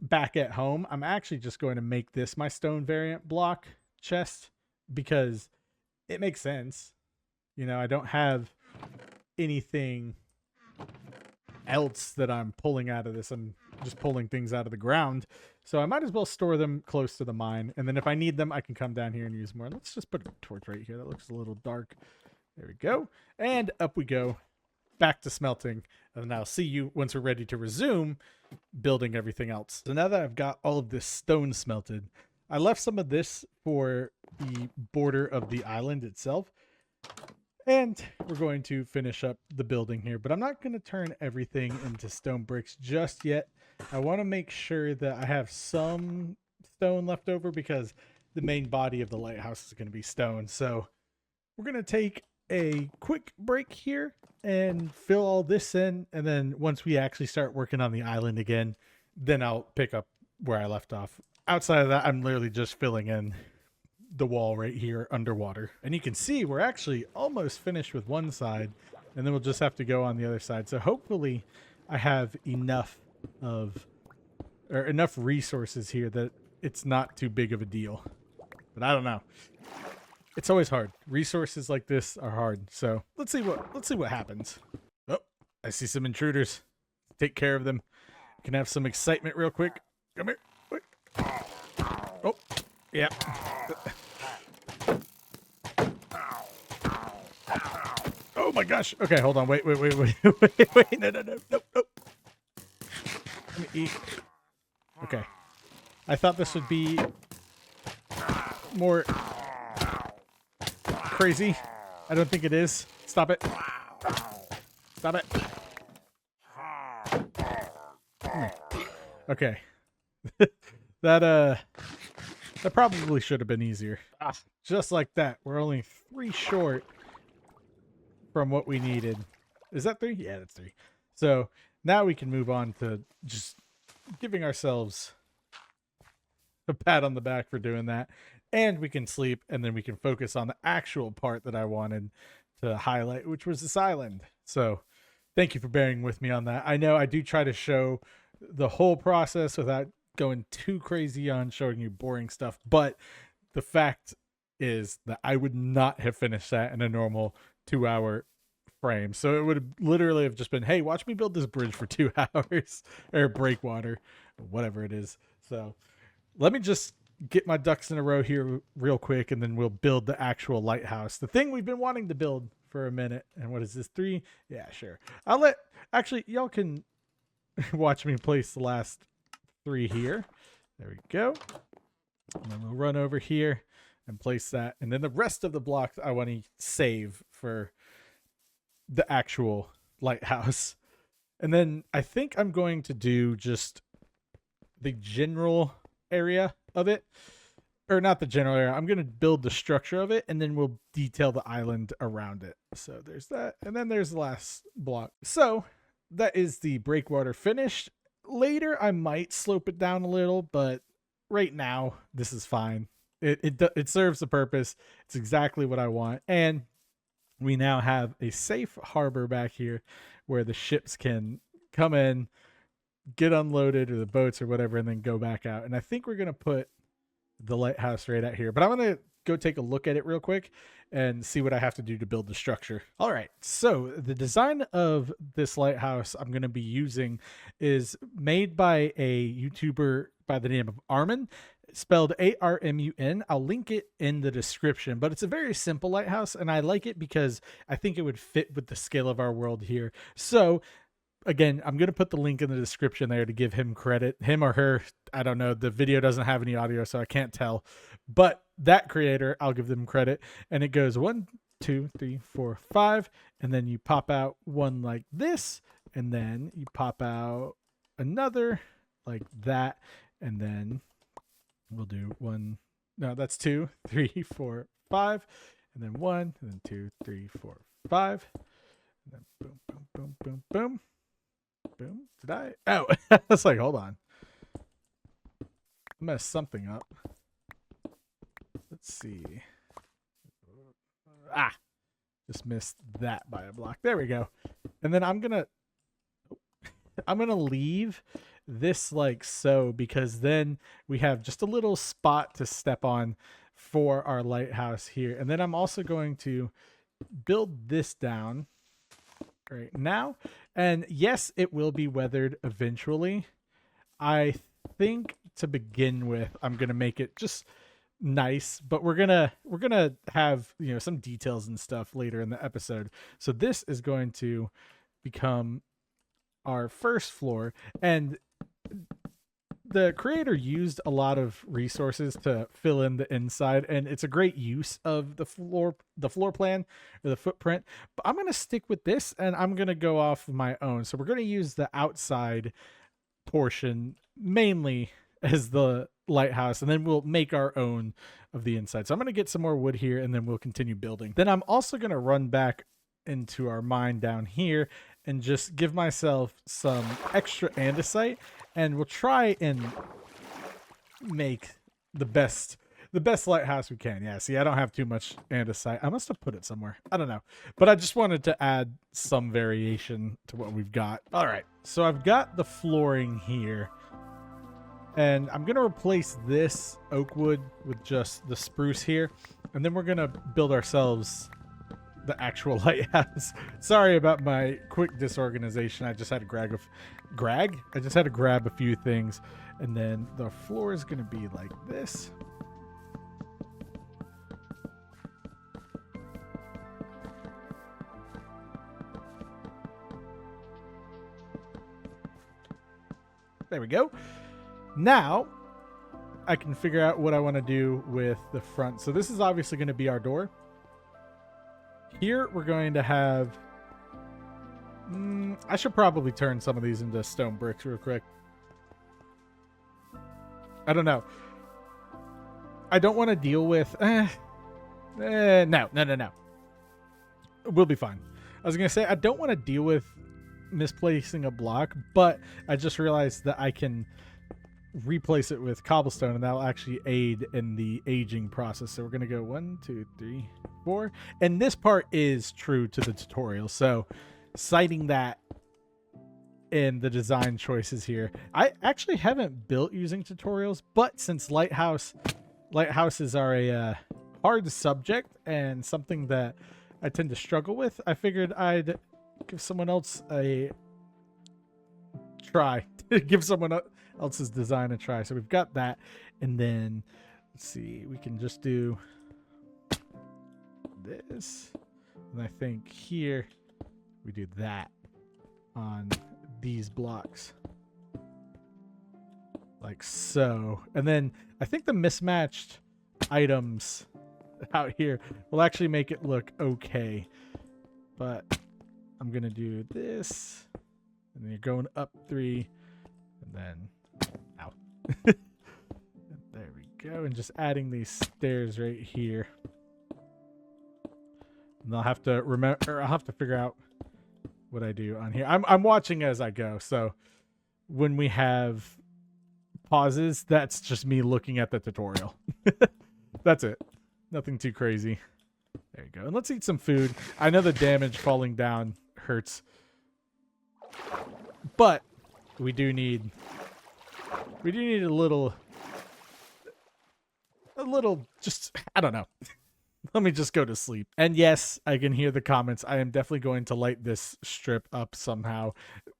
back at home, I'm actually just going to make this my stone variant block chest because it makes sense. You know, I don't have anything else that I'm pulling out of this. I'm just pulling things out of the ground. So I might as well store them close to the mine. And then if I need them, I can come down here and use more. Let's just put a torch right here. That looks a little dark. There we go. And up we go. Back to smelting. And I'll see you once we're ready to resume building everything else. So now that I've got all of this stone smelted, I left some of this for the border of the island itself. And we're going to finish up the building here, but I'm not going to turn everything into stone bricks just yet. I want to make sure that I have some stone left over because the main body of the lighthouse is going to be stone. So we're going to take a quick break here and fill all this in. And then once we actually start working on the island again, then I'll pick up where I left off. outside of that, I'm literally just filling in the wall right here underwater. And you can see we're actually almost finished with one side, and then we'll just have to go on the other side. So hopefully I have enough resources here that it's not too big of a deal. But I don't know. It's always hard. Resources like this are hard. So let's see what happens. Oh, I see some intruders. Take care of them. Can have some excitement real quick. Come here. Wait. Oh, yeah. Oh my gosh. Okay, hold on. Wait. No. Let me eat. Okay. I thought this would be more crazy. I don't think it is. Stop it. Stop it. Okay. That probably should have been easier. Just like that. We're only 3 short from what we needed. Is that 3? Yeah, that's 3. So now we can move on to just giving ourselves a pat on the back for doing that. And we can sleep, and then we can focus on the actual part that I wanted to highlight, which was this island. So thank you for bearing with me on that. I know I do try to show the whole process without going too crazy on showing you boring stuff, but the fact is that I would not have finished that in a normal 2-hour frame. So it would have literally have just been, hey, watch me build this bridge for 2 hours, or Breakwater, whatever it is. So let me just get my ducks in a row here real quick, and then we'll build the actual lighthouse, the thing we've been wanting to build for a minute. And what is this, 3? Yeah, sure. Actually, y'all can watch me place the last 3 here. There we go. And then we'll run over here and place that. And then the rest of the blocks I want to save for the actual lighthouse. And then I think I'm going to do just the general area of it. Or not the general area. I'm going to build the structure of it, and then we'll detail the island around it. So there's that. And then there's the last block. So that is the Breakwater finished. Later, I might slope it down a little, but right now, this is fine. It serves the purpose. It's exactly what I want. And we now have a safe harbor back here where the ships can come in, get unloaded, or the boats or whatever, and then go back out. And I think we're going to put the lighthouse right out here. But I'm going to go take a look at it real quick and see what I have to do to build the structure. All right, so the design of this lighthouse I'm going to be using is made by a YouTuber by the name of Armin, spelled Armun. I'll link it in the description, but it's a very simple lighthouse, and I like it because I think it would fit with the scale of our world here. So again, I'm going to put the link in the description there to give him credit, him or her. I don't know. The video doesn't have any audio, so I can't tell. But that creator, I'll give them credit. And it goes 1, 2, 3, 4, 5. And then you pop out one like this. And then you pop out another like that. And then we'll do 1. No, that's 2, 3, 4, 5. And then 1, and then 2, 3, 4, 5. And then boom, boom, boom, boom, boom. Boom. Did I? Oh, I was like, hold on. Messed something up. Let's see. Just missed that by a block. There we go. And then I'm gonna leave this like so, because then we have just a little spot to step on for our lighthouse here. And then I'm also going to build this down right now. And yes, it will be weathered eventually. I think to begin with, I'm gonna make it just nice, but we're gonna have, you know, some details and stuff later in the episode. So this is going to become our first floor, and the creator used a lot of resources to fill in the inside, and it's a great use of the floor plan or the footprint. But I'm going to stick with this, and I'm going to go off of my own. So we're going to use the outside portion mainly as the lighthouse, and then we'll make our own of the inside. So I'm going to get some more wood here, and then we'll continue building. Then I'm also going to run back into our mine down here and just give myself some extra andesite, and we'll try and make the best lighthouse we can. Yeah, see, I don't have too much andesite. I must have put it somewhere. I don't know. But I just wanted to add some variation to what we've got. All right. So I've got the flooring here. And I'm going to replace this oak wood with just the spruce here. And then we're going to build ourselves the actual lighthouse. Sorry about my quick disorganization. I just had to I just had to grab a few things. And then the floor is going to be like this. There we go. Now I can figure out what I want to do with the front. So this is obviously going to be our door. Here we're going to have... I should probably turn some of these into stone bricks real quick. I don't know. I don't want to deal with... No. We'll be fine. I was going to say, I don't want to deal with misplacing a block, but I just realized that I can replace it with cobblestone, and that'll actually aid in the aging process. So we're going to go 1, 2, 3, 4. And this part is true to the tutorial. So citing that in the design choices here, I actually haven't built using tutorials, but since lighthouses are a hard subject and something that I tend to struggle with, I figured I'd give someone else a try. Give someone else's design a try. So we've got that. And then, let's see, we can just do this. And I think here we do that on these blocks. Like so. And then I think the mismatched items out here will actually make it look okay. But I'm going to do this. And then you're going up 3. And then, ow. There we go. And just adding these stairs right here. And I'll have to remember, I'll have to figure out what I do on here. I'm watching as I go. So when we have pauses, that's just me looking at the tutorial. That's it. Nothing too crazy. There you go. And let's eat some food. I know the damage falling down hurts, but we do need a little just, I don't know. Let me just go to sleep. And yes, I can hear the comments. I am definitely going to light this strip up somehow.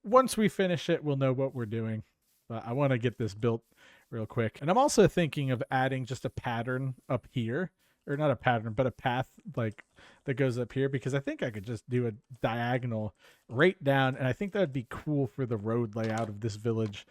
Once we finish it, we'll know what we're doing. But I want to get this built real quick. And I'm also thinking of adding just a pattern up here. Or not a pattern, but a path like that goes up here, because I think I could just do a diagonal right down, and I think that would be cool for the road layout of this village.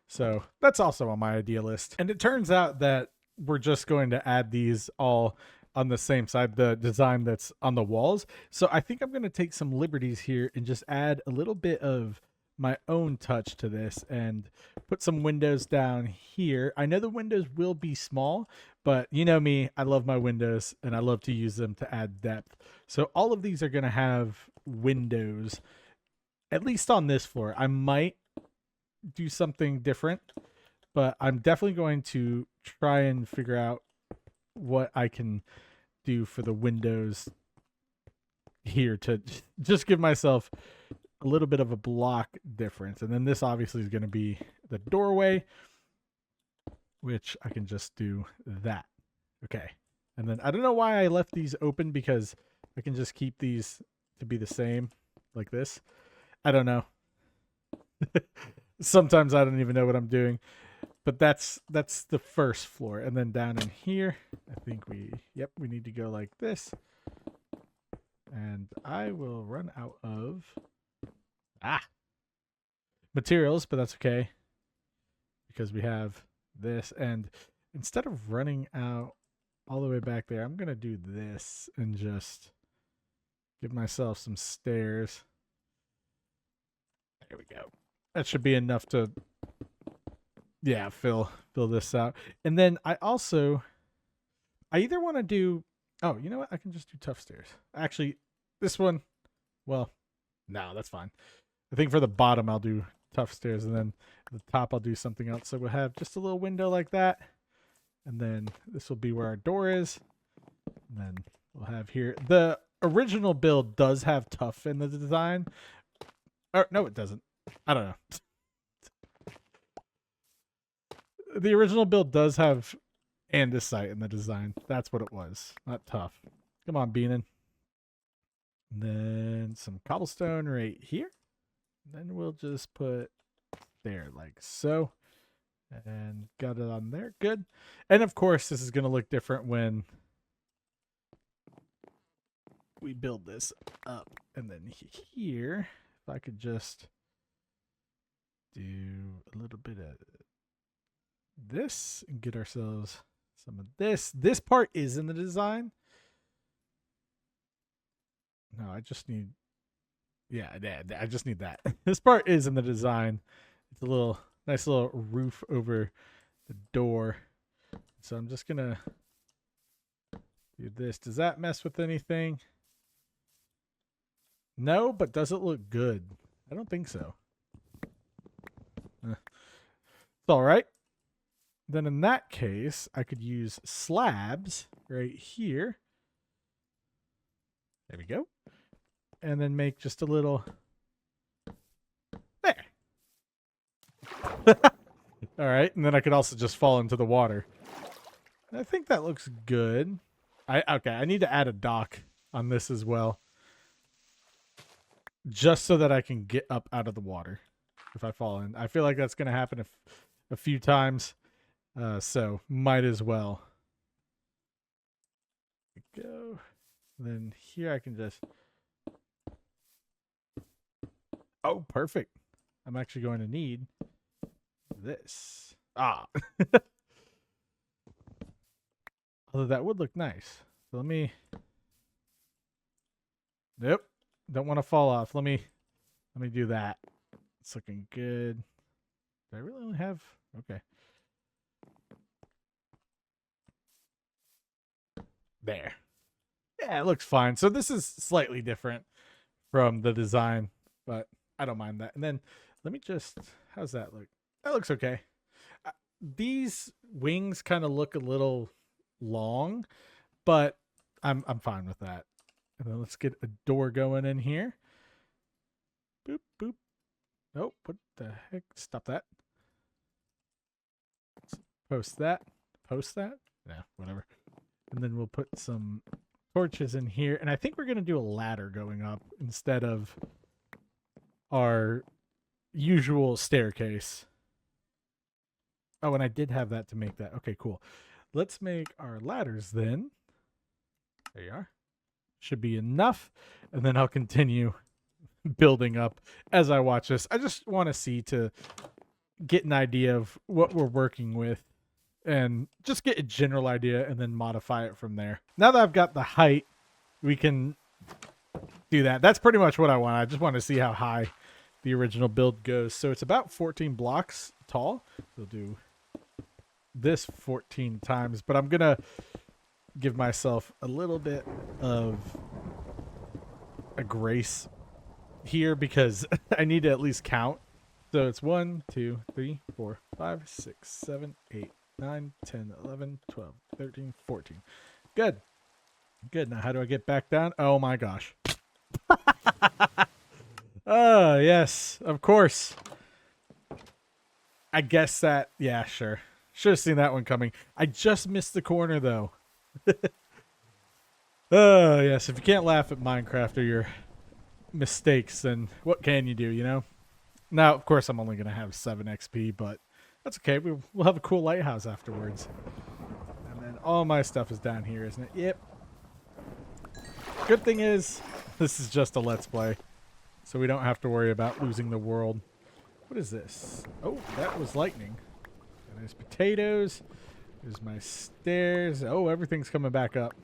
So that's also on my idea list. And it turns out that we're just going to add these all on the same side, the design that's on the walls. So I think I'm going to take some liberties here and just add a little bit of my own touch to this and put some windows down here. I know the windows will be small, but you know me, I love my windows and I love to use them to add depth. So all of these are going to have windows, at least on this floor. I might do something different, but I'm definitely going to try and figure out what I can do for the windows here to just give myself a little bit of a block difference. And then this obviously is going to be the doorway, which I can just do that. Okay. And then I don't know why I left these open, because I can just keep these to be the same like this. I don't know. Sometimes I don't even know what I'm doing. But that's the first floor. And then down in here, I think we need to go like this. And I will run out of materials, but that's okay, because we have this. And instead of running out all the way back there, I'm going to do this and just give myself some stairs. There we go. That should be enough to, yeah, fill this out. And then I either want to do, oh, you know what? I can just do tough stairs. Actually, this one, well, no, that's fine. I think for the bottom, I'll do tough stairs, and then the top, I'll do something else. So we'll have just a little window like that. And then this will be where our door is. And then we'll have here. The original build does have tough in the design. Or no, it doesn't. I don't know. The original build does have andesite in the design. That's what it was. Not tough. Come on, Beanin. And then some cobblestone right here. Then we'll just put there like so. And got it on there. Good. And of course, this is going to look different when we build this up. And then here, if I could just do a little bit of this and get ourselves some of this. This part is in the design. No, I just need... Yeah, I just need that. This part is in the design. It's a little... nice little roof over the door. So I'm just going to do this. Does that mess with anything? No, but does it look good? I don't think so. It's all right. Then in that case, I could use slabs right here. There we go. And then make just a little... There. All right, and then I could also just fall into the water. I think that looks good. Okay, I need to add a dock on this as well, just so that I can get up out of the water if I fall in. I feel like that's going to happen a few times, so might as well. There we go. Then here I can just... Oh, perfect. I'm actually going to need this. Although that would look nice. So let me... Nope. Don't want to fall off. Let me do that. It's looking good. Do I really only have... Okay. There. Yeah, it looks fine. So this is slightly different from the design, but I don't mind that. And then let me just... How's that look? That looks okay. These wings kind of look a little long, but I'm fine with that. And then let's get a door going in here. Boop, boop. Oh, what the heck? Stop that. Let's post that. Post that? Yeah, whatever. And then we'll put some torches in here. And I think we're going to do a ladder going up instead of our usual staircase. Oh, and I did have that to make that. Okay, cool. Let's make our ladders then. There you are. Should be enough. And then I'll continue building up as I watch this. I just want to see to get an idea of what we're working with and just get a general idea and then modify it from there. Now that I've got the height, we can do that. That's pretty much what I want. I just want to see how high the original build goes. So it's about 14 blocks tall. We'll do this 14 times, but I'm gonna give myself a little bit of a grace here because I need to at least count. So it's 1, 2, 3, 4, 5, 6, 7, 8, 9, 10, 11, 12, 13, 14. Good. Good. Now how do I get back down? Oh my gosh. Oh, yes, of course. I guess that, yeah, sure. Should have seen that one coming. I just missed the corner, though. Oh, yes, if you can't laugh at Minecraft or your mistakes, then what can you do, you know? Now, of course, I'm only going to have 7 XP, but that's okay. We'll have a cool lighthouse afterwards. And then all my stuff is down here, isn't it? Yep. Good thing is, this is just a Let's Play, so we don't have to worry about losing the world. What is this? Oh, that was lightning. And there's potatoes. There's my stairs. Oh, everything's coming back up,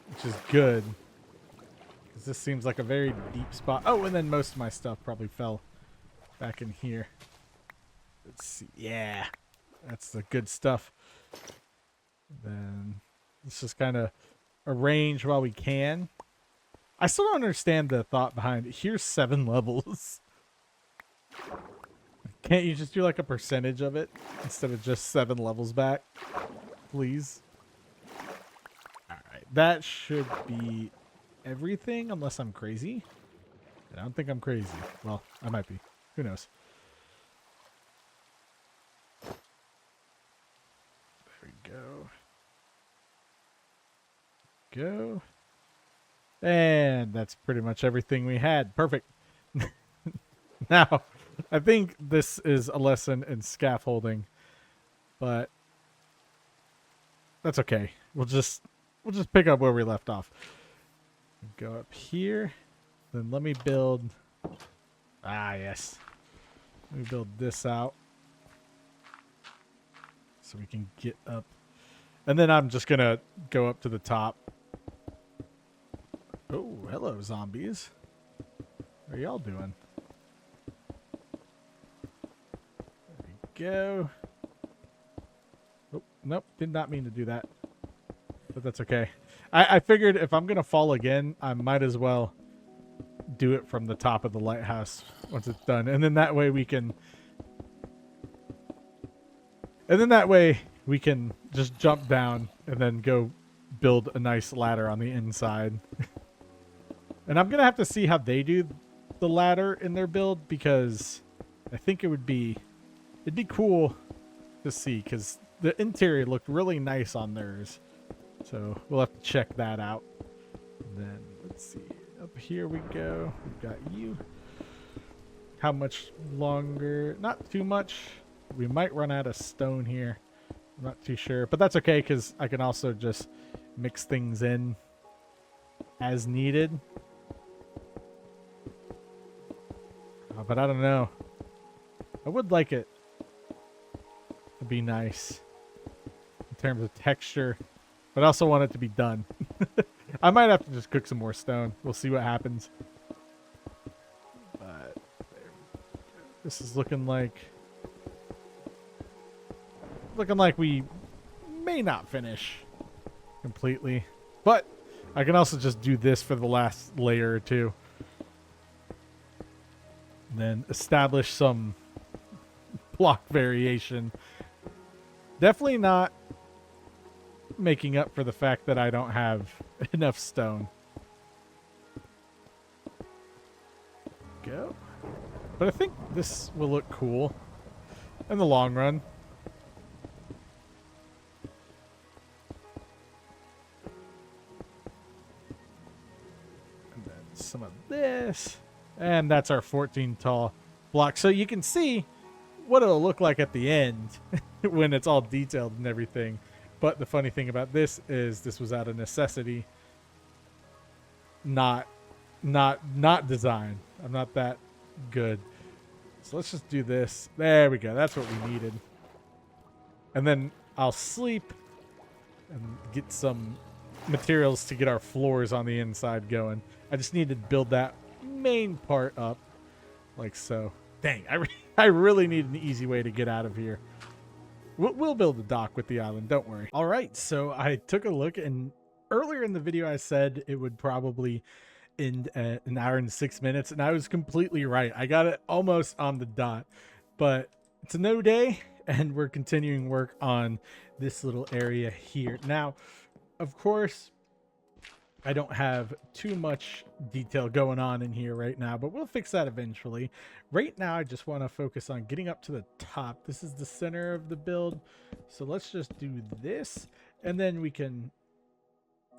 which is good. Because this seems like a very deep spot. Oh, and then most of my stuff probably fell back in here. Let's see. Yeah, that's the good stuff. Then let's just kind of arrange while we can. I still don't understand the thought behind it. Here's 7 levels. Can't you just do like a percentage of it instead of just 7 levels back? Please. Alright, that should be everything unless I'm crazy. I don't think I'm crazy. Well, I might be. Who knows? There we go. Go. And that's pretty much everything we had. Perfect. Now, I think this is a lesson in scaffolding, but that's okay. We'll just pick up where we left off. Go up here. Then let me build. Ah, yes. Let me build this out so we can get up. And then I'm just going to go up to the top. Oh, hello, zombies. What are y'all doing? There we go. Oh, nope. Did not mean to do that. But that's okay. I figured if I'm going to fall again, I might as well do it from the top of the lighthouse once it's done. And then that way we can... And then that way we can just jump down and then go build a nice ladder on the inside. And I'm going to have to see how they do the ladder in their build, because I think it'd be cool to see, because the interior looked really nice on theirs. So we'll have to check that out. And then let's see. Up here we go. We've got you. How much longer? Not too much. We might run out of stone here. I'm not too sure. But that's okay, because I can also just mix things in as needed. But I don't know. I would like it to be nice in terms of texture. But I also want it to be done. I might have to just cook some more stone. We'll see what happens. But this is looking like we may not finish completely. But I can also just do this for the last layer or two. And then establish some block variation. Definitely not making up for the fact that I don't have enough stone. Go. But I think this will look cool in the long run. And then some of this. And that's our 14 tall block. So you can see what it'll look like at the end when it's all detailed and everything. But the funny thing about this is this was out of necessity, not design. I'm not that good. So let's just do this. There we go. That's what we needed. And then I'll sleep and get some materials to get our floors on the inside going. I just need to build that main part up like so. Dang, I really need an easy way to get out of here. We'll build a dock with the island, don't worry. All right, so I took a look, and earlier in the video I said it would probably end at 1 hour and 6 minutes, and I was completely right. I got it almost on the dot, but it's a new day, and we're continuing work on this little area here. Now, of course, I don't have too much detail going on in here right now, but we'll fix that eventually. Right now, I just want to focus on getting up to the top. This is the center of the build. So let's just do this, and then we can...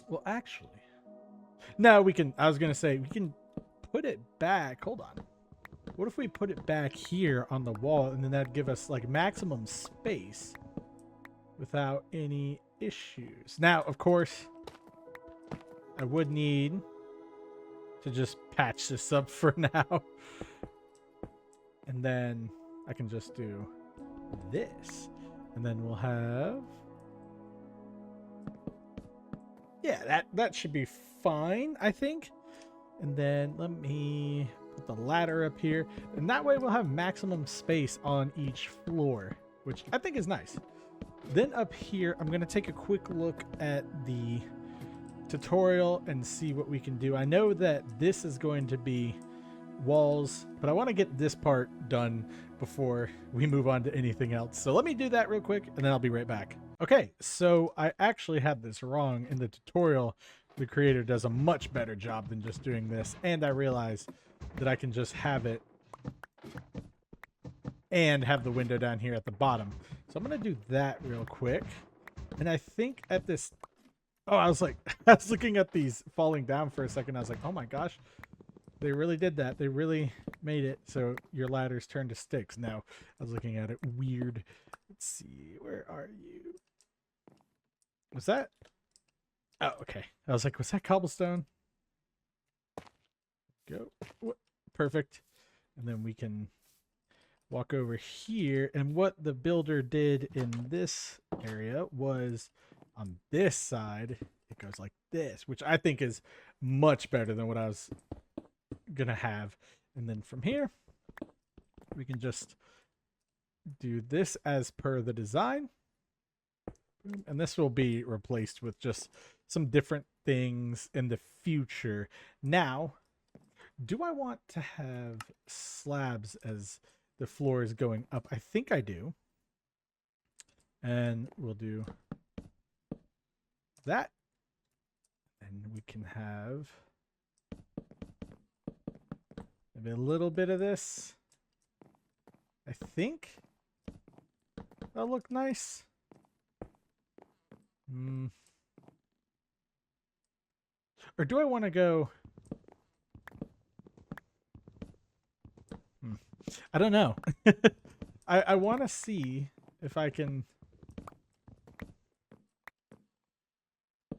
Well, actually... No, we can... I was going to say, we can put it back. Hold on. What if we put it back here on the wall, and then that'd give us, like, maximum space without any issues. Now, of course... I would need to just patch this up for now. And then I can just do this. And then we'll have... Yeah, that should be fine, I think. And then let me put the ladder up here. And that way we'll have maximum space on each floor, which I think is nice. Then up here, I'm going to take a quick look at the tutorial and see what we can do. I know that this is going to be walls, but I want to get this part done before we move on to anything else. So let me do that real quick, and then I'll be right back. Okay, so I actually had this wrong in the tutorial. The creator does a much better job than just doing this, and I realized that I can just have it and have the window down here at the bottom. So I'm going to do that real quick. And I think at this... Oh, I was like, I was looking at these falling down for a second. I was like, oh my gosh, they really did that. They really made it so your ladders turn to sticks. No, I was looking at it weird. Let's see, where are you? Was that? Oh, okay. I was like, was that cobblestone? Go. What? Perfect. And then we can walk over here. And what the builder did in this area was on this side, it goes like this, which I think is much better than what I was going to have. And then from here, we can just do this as per the design. And this will be replaced with just some different things in the future. Now, do I want to have slabs as the floor is going up? I think I do. And we'll do that. And we can have maybe a little bit of this. I think that'll look nice. Or do I want to go... I don't know. I want to see if I can...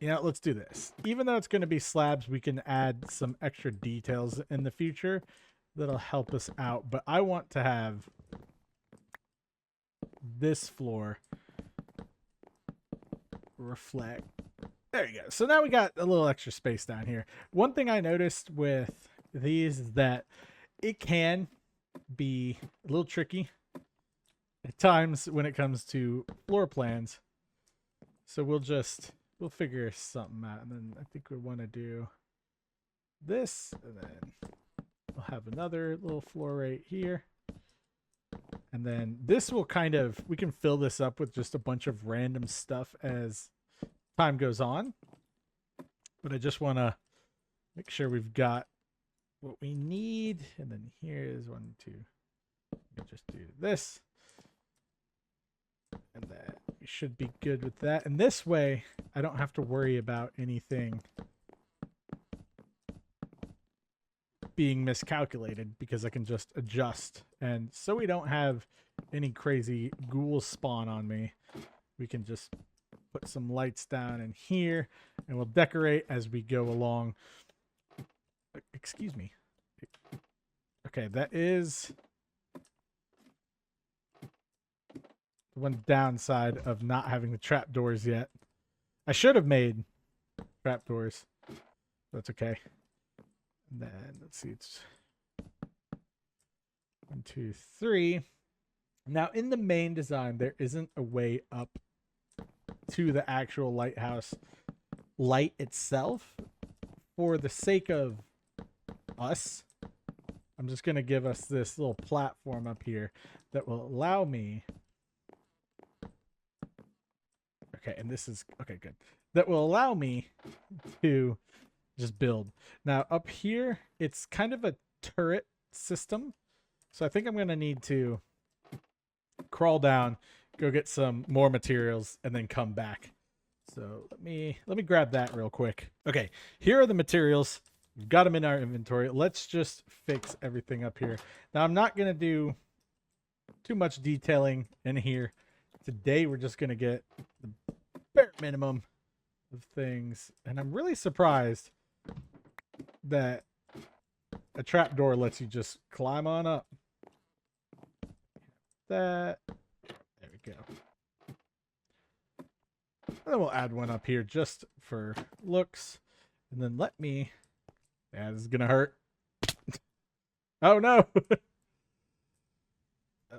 You know, let's do this. Even though it's going to be slabs, we can add some extra details in the future that'll help us out. But I want to have this floor reflect. There you go. So now we got a little extra space down here. One thing I noticed with these is that it can be a little tricky at times when it comes to floor plans. So we'll figure something out. And then I think we want to do this, and then we'll have another little floor right here. And then this will kind of, we can fill this up with just a bunch of random stuff as time goes on. But I just want to make sure we've got what we need. And then here's 1, 2. We'll just do this. And then we should be good with that. And this way, I don't have to worry about anything being miscalculated because I can just adjust. And so we don't have any crazy ghouls spawn on me, we can just put some lights down in here and we'll decorate as we go along. Excuse me. Okay, that is the one downside of not having the trapdoors yet. I should have made trapdoors. That's okay. And then let's see, it's 1, 2, 3. Now in the main design, there isn't a way up to the actual lighthouse light itself. For the sake of us, I'm just going to give us this little platform up here that will allow me. Okay, and this is okay, good. That will allow me to just build. Now up here, it's kind of a turret system. So I think I'm going to need to crawl down, go get some more materials, and then come back. So let me grab that real quick. Okay, here are the materials. We've got them in our inventory. Let's just fix everything up here. Now I'm not going to do too much detailing in here. Today we're just going to get the bare minimum of things. And I'm really surprised that a trapdoor lets you just climb on up. There we go. And then we'll add one up here just for looks. And then yeah, this is gonna hurt. Oh no.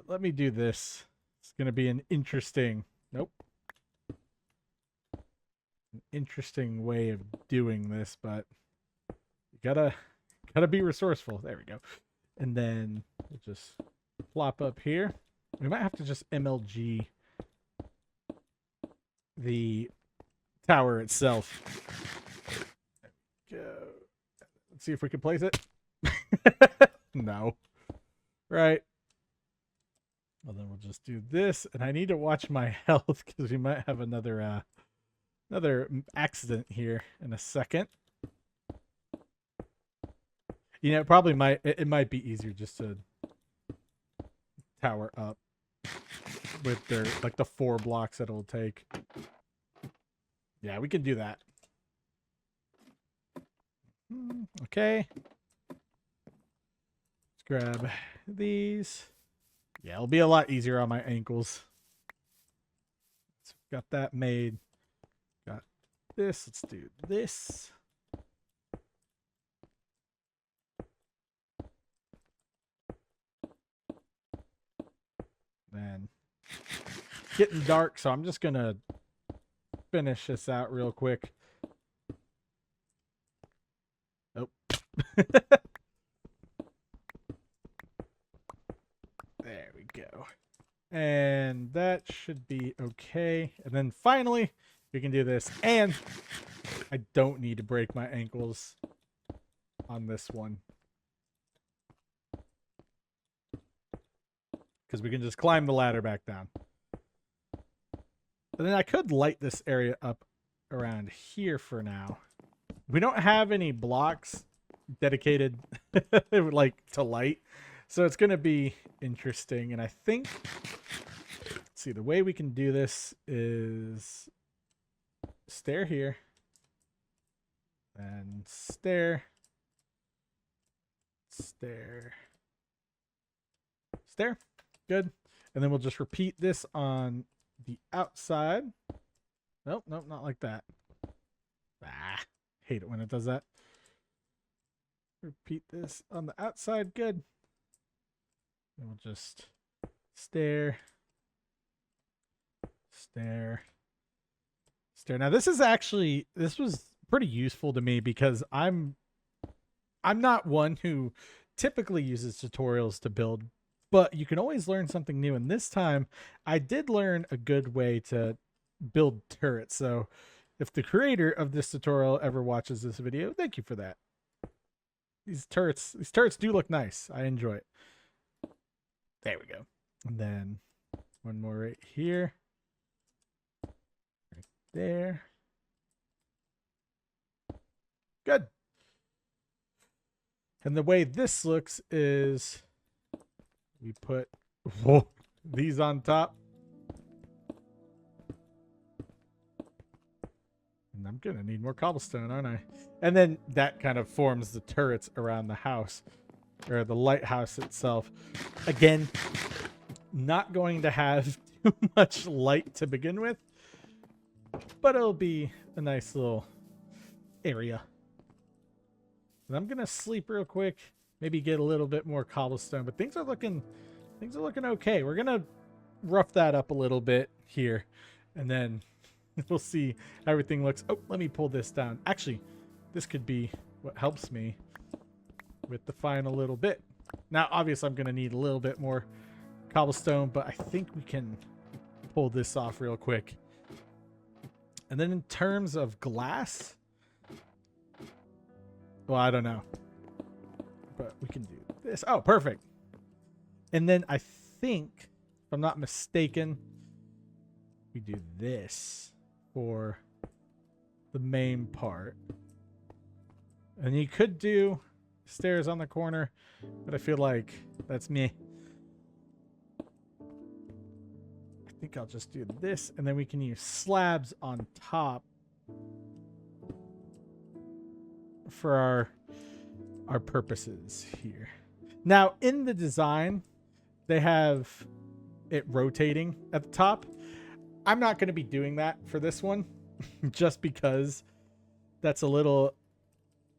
Let me do this. It's gonna be an interesting, nope. An interesting way of doing this, but you gotta be resourceful. There we go. And then we'll just plop up here. We might have to just MLG the tower itself. Go. Let's see if we can place it. No. Right. Well, then we'll just do this, and I need to watch my health because we might have another accident here in a second. You know, it probably might. It might be easier just to tower up with their like the 4 blocks that it'll take. Yeah, we can do that. Okay. Let's grab these. Yeah, it'll be a lot easier on my ankles. So got that made. Got this. Let's do this. Then getting dark, so I'm just gonna finish this out real quick. Oh. There we go. And that should be okay. And then finally, we can do this. And I don't need to break my ankles on this one, because we can just climb the ladder back down. And then I could light this area up around here for now. We don't have any blocks dedicated like to light, so it's going to be interesting. And I think, let's see, the way we can do this is stair here and stair, stair, stair. Good. And then we'll just repeat this on the outside. Nope, nope, not like that. Ah, hate it when it does that. Repeat this on the outside. Good. And we'll just stair, stair, stair. Now this was pretty useful to me because I'm not one who typically uses tutorials to build, but you can always learn something new. And this time I did learn a good way to build turrets. So if the creator of this tutorial ever watches this video, thank you for that. These turrets do look nice. I enjoy it. There we go. And then one more right here. Right there. Good. And the way this looks is we put these on top. And I'm going to need more cobblestone, aren't I? And then that kind of forms the turrets around the house, or the lighthouse itself. Again, not going to have too much light to begin with, but it'll be a nice little area. And I'm going to sleep real quick, maybe get a little bit more cobblestone, but things are looking okay. We're going to rough that up a little bit here, and then we'll see how everything looks. Oh, let me pull this down. Actually, this could be what helps me with the final little bit. Now, obviously, I'm going to need a little bit more cobblestone, but I think we can pull this off real quick. And then in terms of glass, well, I don't know, but we can do this. Oh, perfect. And then I think, if I'm not mistaken, we do this for the main part. And you could do stairs on the corner, but I feel like that's me. I think I'll just do this, and then we can use slabs on top for our purposes here. Now, in the design, they have it rotating at the top. I'm not going to be doing that for this one, just because that's a little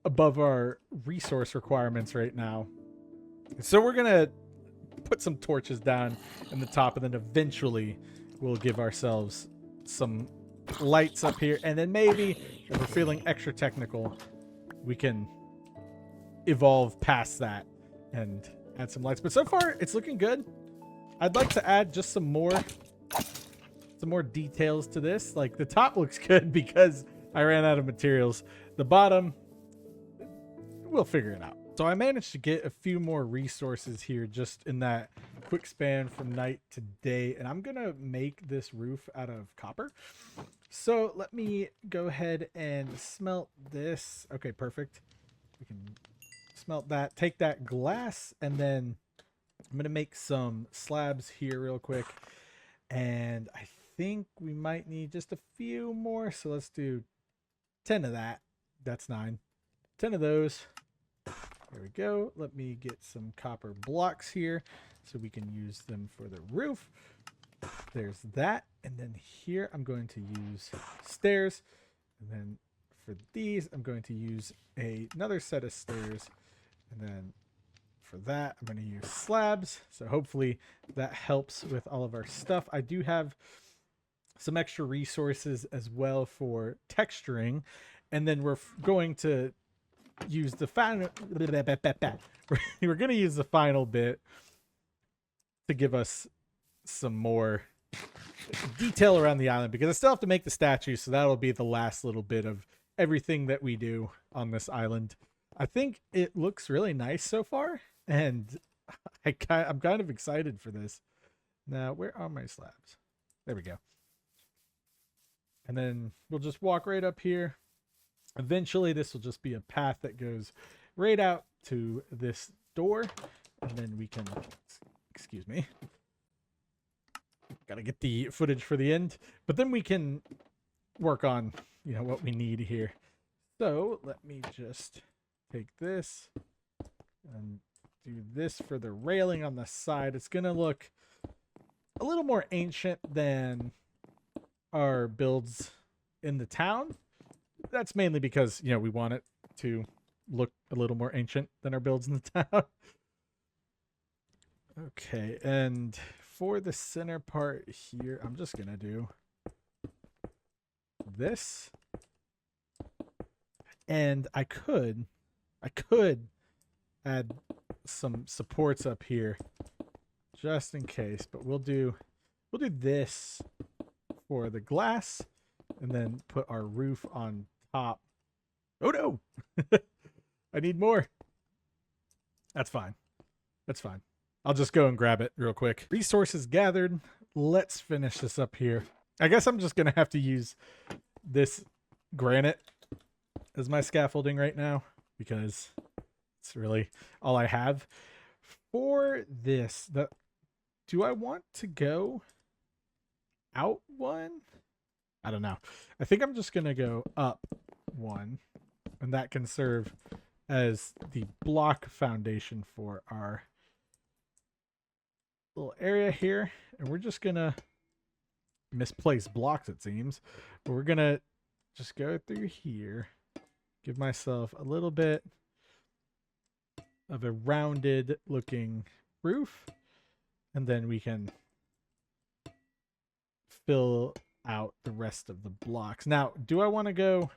above our resource requirements right now. So we're going to put some torches down in the top, and then eventually we'll give ourselves some lights up here. And then maybe if we're feeling extra technical, we can evolve past that and add some lights. But so far, it's looking good. I'd like to add just some more details to this. Like the top looks good because I ran out of materials. The bottom, we'll figure it out. So I managed to get a few more resources here just in that quick span from night to day. And I'm going to make this roof out of copper. So let me go ahead and smelt this. Okay, perfect. We can smelt that, take that glass, and then I'm going to make some slabs here real quick. And I think we might need just a few more. So let's do 10 of that. That's 9. 10 of those. There we go. Let me get some copper blocks here so we can use them for the roof. There's that. And then here I'm going to use stairs. And then for these, I'm going to use another set of stairs. And then for that, I'm going to use slabs. So hopefully that helps with all of our stuff. I do have some extra resources as well for texturing. And then we're going to use the final we're going to use the final bit to give us some more detail around the island, because I still have to make the statue, so that'll be the last little bit of everything that we do on this island. I think it looks really nice so far, and I'm kind of excited for this. Now, where are my slabs? There we go. And then we'll just walk right up here. Eventually, this will just be a path that goes right out to this door. And then we can, excuse me, gotta get the footage for the end. But then we can work on, what we need here. So let me just take this and do this for the railing on the side. It's gonna look a little more ancient than our builds in the town. That's mainly because, we want it to look a little more ancient than our builds in the town. Okay, and for the center part here, I'm just going to do this. And I could add some supports up here just in case, but we'll do this for the glass and then put our roof on top. Oh no. I need more. That's fine. That's fine. I'll just go and grab it real quick. Resources gathered. Let's finish this up here. I guess I'm just going to have to use this granite as my scaffolding right now, because it's really all I have. For this, do I want to go out one? I don't know. I think I'm just going to go up one, and that can serve as the block foundation for our little area here. And we're just going to misplace blocks, it seems. But we're going to just go through here, give myself a little bit of a rounded looking roof, and then we can fill out the rest of the blocks. Now, do I want to go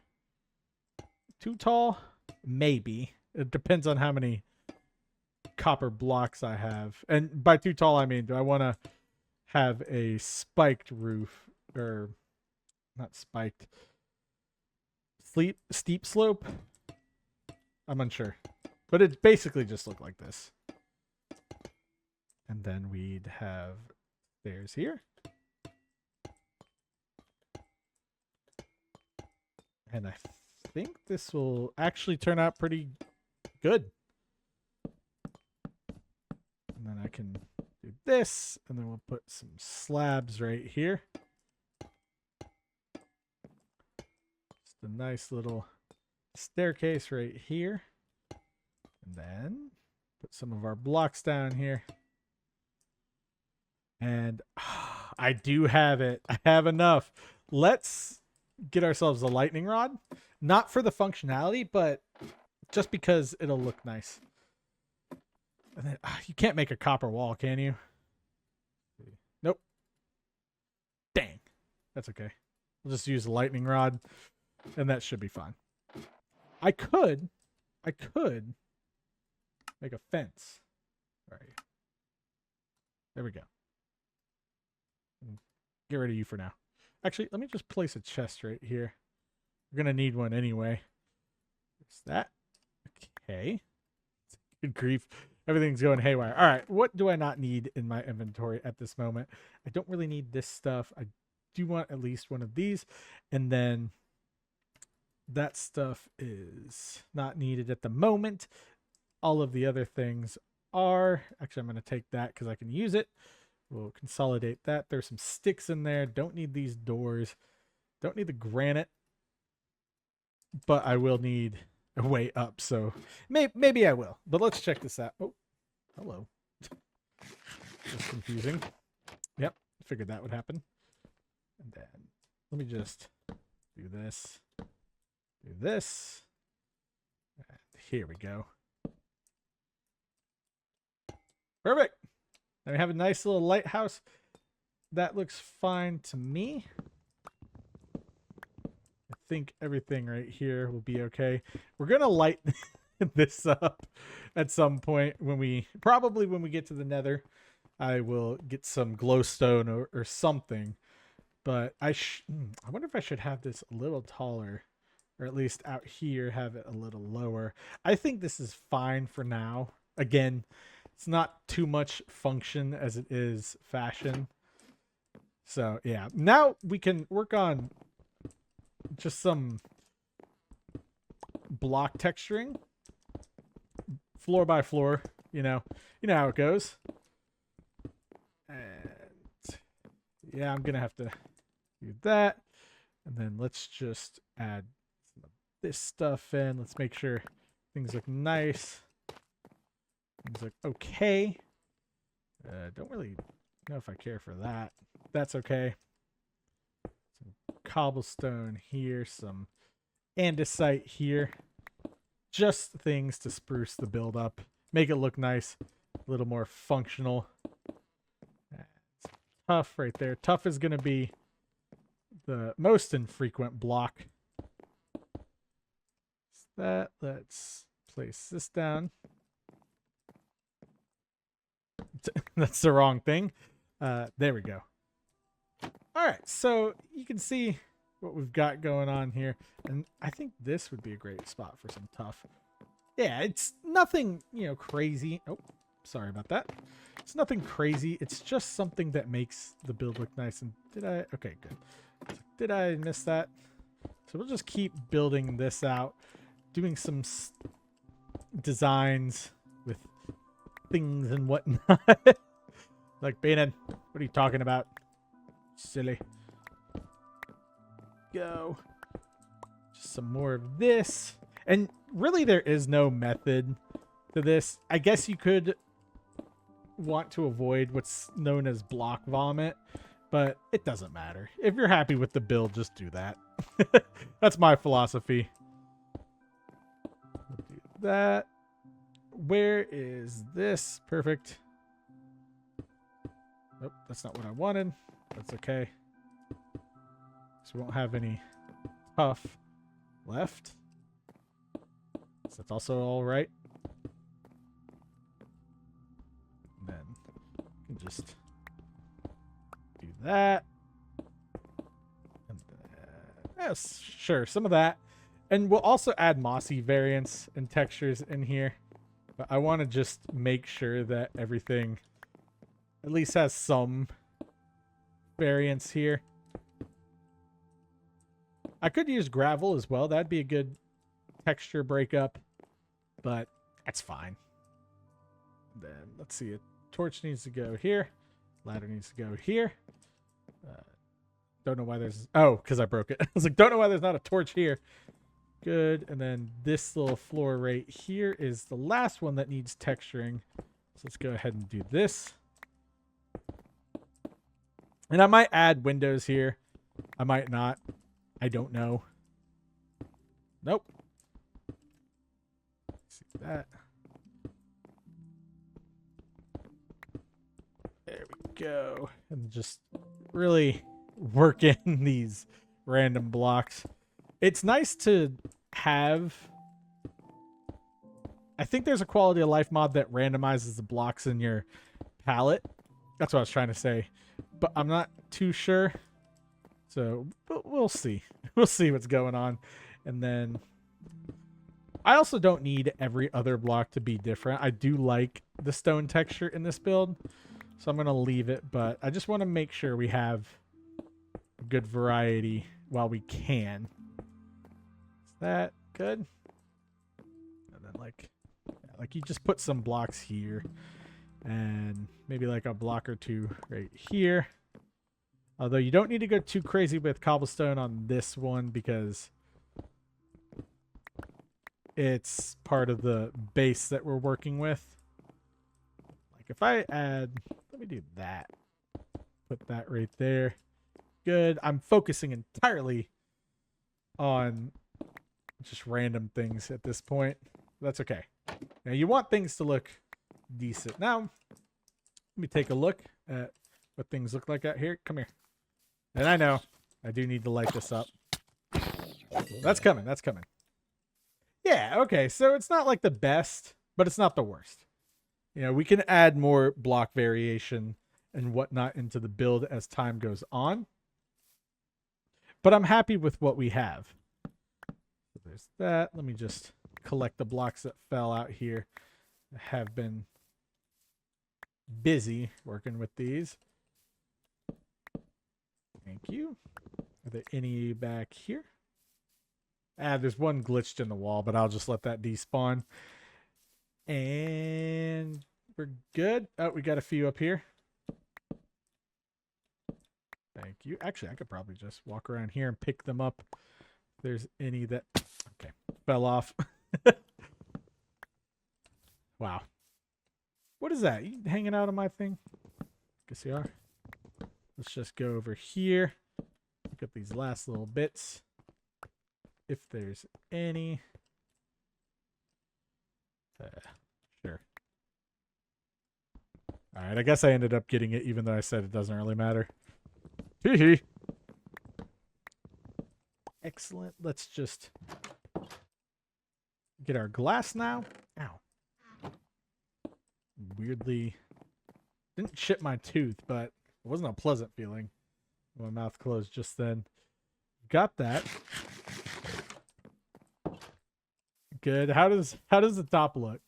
too tall? Maybe. It depends on how many copper blocks I have. And by too tall, I mean, do I want to have a spiked roof, or not spiked, steep slope? I'm unsure. But it basically just looked like this. And then we'd have stairs here. And I think this will actually turn out pretty good. And then I can do this, and then we'll put some slabs right here. Just a nice little staircase right here. And then put some of our blocks down here. And I do have it. I have enough. Let's get ourselves a lightning rod. Not for the functionality, but just because it'll look nice. And then, you can't make a copper wall, can you? Nope. Dang. That's okay. We'll just use a lightning rod, and that should be fine. I could make a fence There we go. Get rid of you for now. Actually, let me just place a chest right here. We're going to need one anyway. What's that? Okay. Good grief. Everything's going haywire. All right. What do I not need in my inventory at this moment? I don't really need this stuff. I do want at least one of these. And then that stuff is not needed at the moment. All of the other things are. Actually, I'm going to take that because I can use it. We'll consolidate that. There's some sticks in there. Don't need these doors. Don't need the granite. But I will need a way up, so maybe I will. But let's check this out. Oh, hello. Just confusing. Yep, figured that would happen. And then let me just do this. Do this. And here we go. Perfect. Now we have a nice little lighthouse. That looks fine to me. I think everything right here will be okay. We're going to light this up at some point when we get to the nether. I will get some glowstone or something. But I wonder if I should have this a little taller, or at least out here have it a little lower. I think this is fine for now. Again, it's not too much function as it is fashion. So yeah, now we can work on just some block texturing, floor by floor. You know how it goes. And yeah, I'm gonna have to do that, and then let's just add some of this stuff in. Let's make sure things look nice. Things look okay. Don't really know if I care for that. That's okay. Some cobblestone here, some andesite here. Just things to spruce the build up, make it look nice, a little more functional. Tough right there. Tough is going to be the most infrequent block. Let's place this down. That's the wrong thing. There we go. All right, so you can see what we've got going on here, and I think this would be a great spot for some tough. Yeah, it's nothing, crazy. Oh, sorry about that. It's nothing crazy. It's just something that makes the build look nice. And okay, good. Did I miss that? So we'll just keep building this out, doing some designs with things and whatnot. Like, Banan, what are you talking about? Silly. Go. Just some more of this. And really, there is no method to this. I guess you could want to avoid what's known as block vomit, but it doesn't matter. If you're happy with the build, just do that. That's my philosophy. We'll do that. Where is this? Perfect. Nope, that's not what I wanted. That's okay. So we won't have any tough left. So that's also all right. And then you can just do that. And yes, sure, some of that. And we'll also add mossy variants and textures in here. But I want to just make sure that everything at least has some variants here. I could use gravel as well. That'd be a good texture breakup, but that's fine. Then let's see. A torch needs to go here. Ladder needs to go here. Don't know why there's... Oh, because I broke it. I was like, don't know why there's not a torch here. Good. And then this little floor right here is the last one that needs texturing. So let's go ahead and do this. And I might add windows here. I might not. I don't know. Nope. Let's see that. There we go. And just really work in these random blocks. It's nice to have... I think there's a quality of life mod that randomizes the blocks in your palette. That's what I was trying to say. But I'm not too sure. So but we'll see. We'll see what's going on. And then I also don't need every other block to be different. I do like the stone texture in this build. So I'm going to leave it. But I just want to make sure we have a good variety while we can. Is that good? And then like you just put some blocks here. And maybe like a block or two right here. Although you don't need to go too crazy with cobblestone on this one because it's part of the base that we're working with. Like if I add, let me do that. Put that right there. Good. I'm focusing entirely on just random things at this point. That's okay. Now you want things to look decent. Now, let me take a look at what things look like out here. Come here. And I know I do need to light this up. That's coming. That's coming. Yeah, okay. So it's not like the best, but it's not the worst. You know, we can add more block variation and whatnot into the build as time goes on. But I'm happy with what we have. So there's that. Let me just collect the blocks that fell out here. I have been busy working with these. Thank you. Are there any back here? There's one glitched in the wall, but I'll just let that despawn. And we're good. Oh, we got a few up here. Thank you. Actually, I could probably just walk around here and pick them up. If there's any that... Okay, fell off. Wow. What is that? You hanging out on my thing? Guess you are. Let's just go over here. Look at these last little bits. If there's any. Sure. Alright, I guess I ended up getting it even though I said it doesn't really matter. Hee hee. Excellent. Let's just get our glass now. Ow. Weirdly didn't chip my tooth, but it wasn't a pleasant feeling. My mouth closed just then. Got that. Good. How does the top look?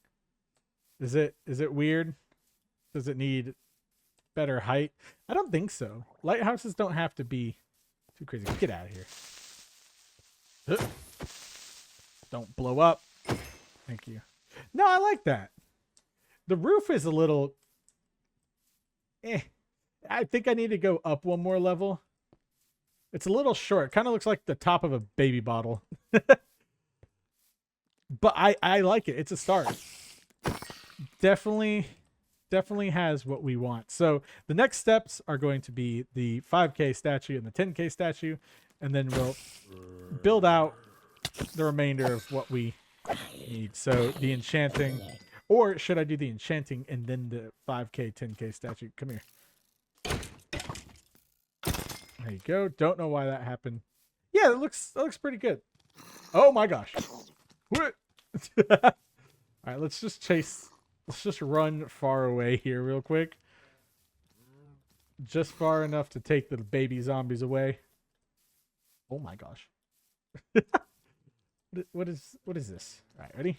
Is it weird? Does it need better height? I don't think so. Lighthouses don't have to be too crazy. Get out of here. Don't blow up. Thank you. No, I like that. The roof is a little... I think I need to go up one more level. It's a little short. Kind of looks like the top of a baby bottle. But I like it. It's a start. Definitely has what we want. So the next steps are going to be the 5K statue and the 10K statue. And then we'll build out the remainder of what we need. So the enchanting... Or should I do the enchanting and then the 5K, 10K statue? Come here. There you go. Don't know why that happened. Yeah, that looks pretty good. Oh my gosh. All right, let's just run far away here real quick. Just far enough to take the baby zombies away. Oh my gosh. What is this? All right, ready?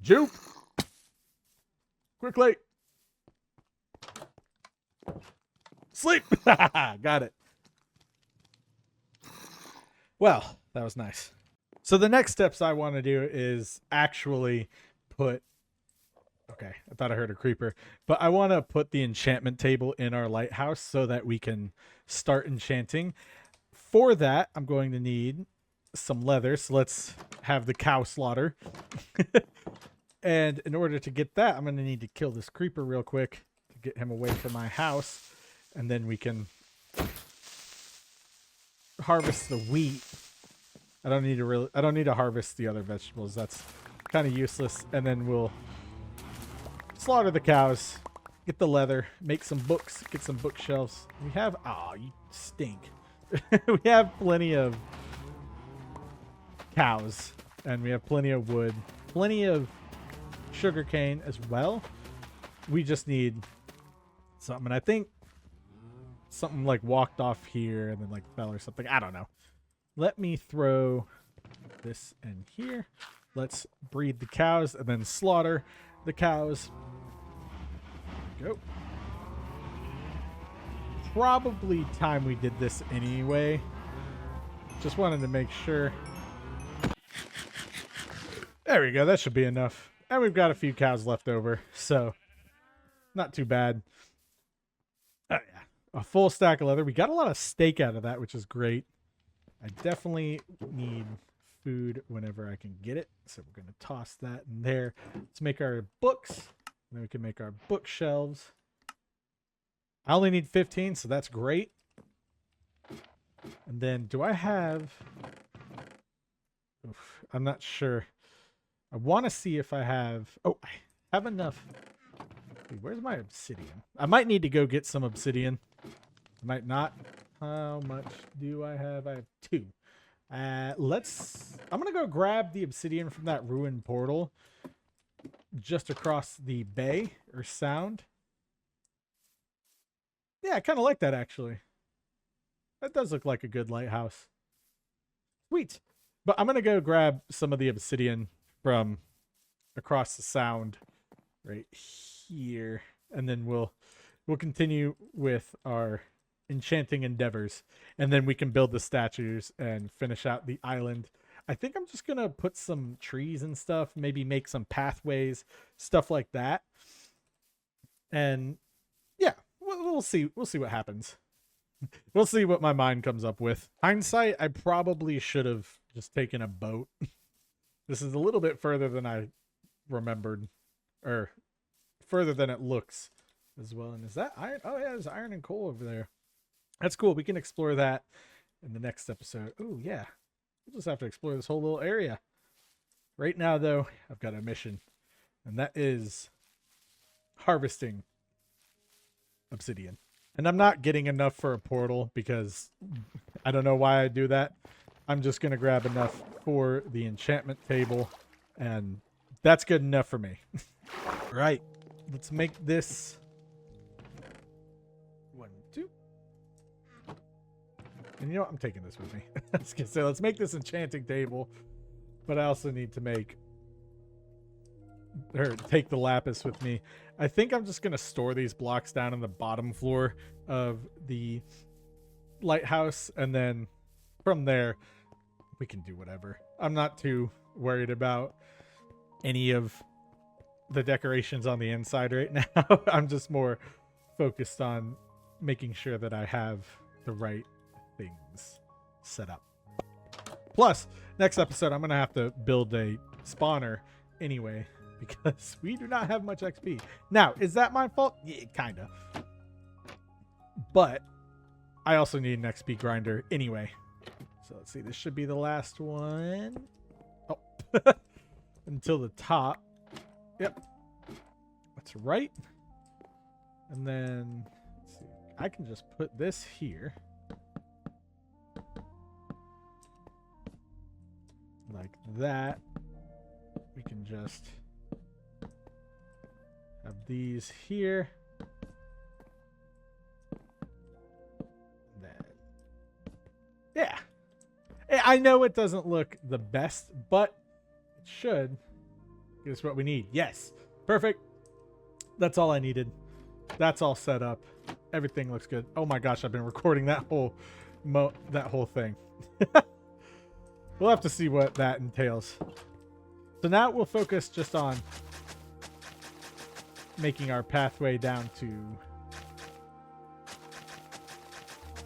Juke. Quickly. Sleep. Got it. Well, that was nice. So the next steps I want to do is actually put... Okay, I thought I heard a creeper. But I want to put the enchantment table in our lighthouse so that we can start enchanting. For that, I'm going to need some leather. So let's have the cow slaughter. And in order to get that, I'm going to need to kill this creeper real quick to get him away from my house. And then we can harvest the wheat. I don't need to harvest the other vegetables. That's kind of useless. And then we'll slaughter the cows, get the leather, make some books, get some bookshelves. We have... Oh, you stink. We have plenty of cows. And we have plenty of wood. Plenty of sugarcane as well. We just need something. And I think something like walked off here and then like fell or something. I don't know. Let me throw this in here. Let's breed the cows and then slaughter the cows. Go. Probably time we did this anyway. Just wanted to make sure. There we go. That should be enough. And we've got a few cows left over, so not too bad. Oh, yeah. A full stack of leather. We got a lot of steak out of that, which is great. I definitely need food whenever I can get it. So we're going to toss that in there. Let's make our books. And then we can make our bookshelves. I only need 15, so that's great. And then do I have... Oof, I'm not sure. I want to see if I have... Oh, I have enough. Wait, where's my obsidian? I might need to go get some obsidian. I might not. How much do I have? I have 2. I'm going to go grab the obsidian from that ruined portal just across the bay or sound. Yeah, I kind of like that, actually. That does look like a good lighthouse. Sweet. But I'm going to go grab some of the obsidian from across the sound right here. And then we'll continue with our enchanting endeavors. And then we can build the statues and finish out the island. I think I'm just going to put some trees and stuff. Maybe make some pathways. Stuff like that. And yeah, we'll see. We'll see what happens. We'll see what my mind comes up with. Hindsight, I probably should have just taken a boat. This is a little bit further than I remembered. Or further than it looks as well. And is that iron? Oh, yeah, there's iron and coal over there. That's cool. We can explore that in the next episode. Oh, yeah. We'll just have to explore this whole little area. Right now, though, I've got a mission. And that is harvesting obsidian. And I'm not getting enough for a portal because I don't know why I do that. I'm just going to grab enough for the enchantment table. And that's good enough for me. Right. Let's make this 1, 2. And you know what? I'm taking this with me. I was gonna say, let's make this enchanting table. But I also need to take the lapis with me. I think I'm just going to store these blocks down on the bottom floor of the lighthouse. And then from there, we can do whatever. I'm not too worried about any of the decorations on the inside right now. I'm just more focused on making sure that I have the right things set up. Plus, next episode, I'm going to have to build a spawner anyway, because we do not have much XP. Now, is that my fault? Yeah, kind of. But I also need an XP grinder anyway. So let's see. This should be the last one. Oh. Until the top. Yep. That's right. And then, let's see. I can just put this here. Like that. We can just have these here. Then, yeah. I know it doesn't look the best, but it should. Guess what we need? Yes. Perfect. That's all I needed. That's all set up. Everything looks good. Oh my gosh, I've been recording that whole thing. We'll have to see what that entails. So now we'll focus just on making our pathway down to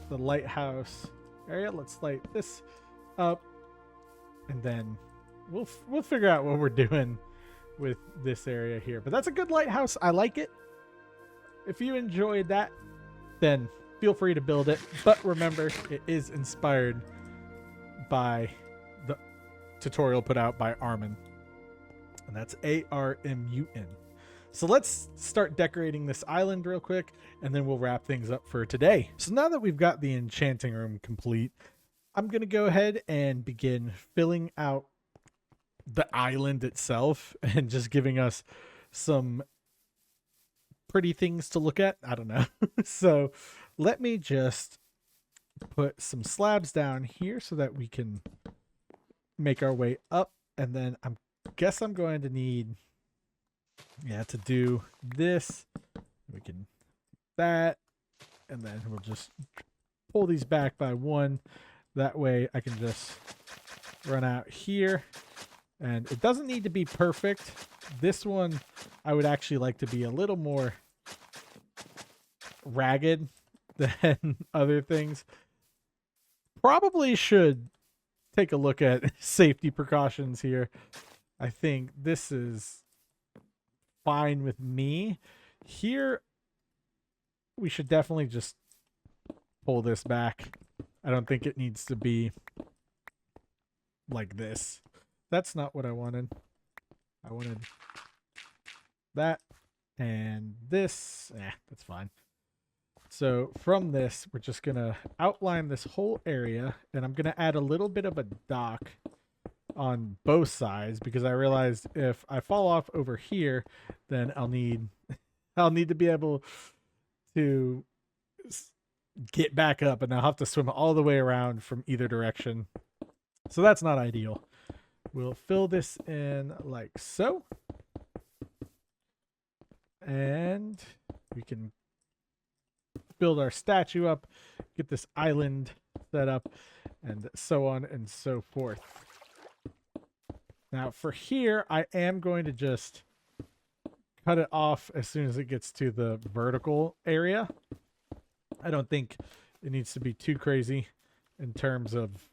the lighthouse area. Let's light this up, and then we'll figure out what we're doing with this area here. But that's a good lighthouse. I like it. If you enjoyed that, then feel free to build it. But remember, it is inspired by the tutorial put out by Armin. And that's ARMUN. So let's start decorating this island real quick, and then we'll wrap things up for today. So now that we've got the enchanting room complete, I'm going to go ahead and begin filling out the island itself and just giving us some pretty things to look at. I don't know. So let me just put some slabs down here so that we can make our way up. And then I guess I'm going to need, to do this. We can do that. And then we'll just pull these back by one. That way I can just run out here. And it doesn't need to be perfect. This one I would actually like to be a little more ragged than other things. Probably should take a look at safety precautions here. I think this is fine with me. Here, we should definitely just pull this back. I don't think it needs to be like this. That's not what I wanted. I wanted that and this. That's fine. So from this, we're just going to outline this whole area, and I'm going to add a little bit of a dock on both sides because I realized if I fall off over here, then I'll need to be able to get back up, and I'll have to swim all the way around from either direction. So that's not ideal. We'll fill this in like so. And we can build our statue up, get this island set up, and so on and so forth. Now for here, I am going to just cut it off as soon as it gets to the vertical area. I don't think it needs to be too crazy in terms of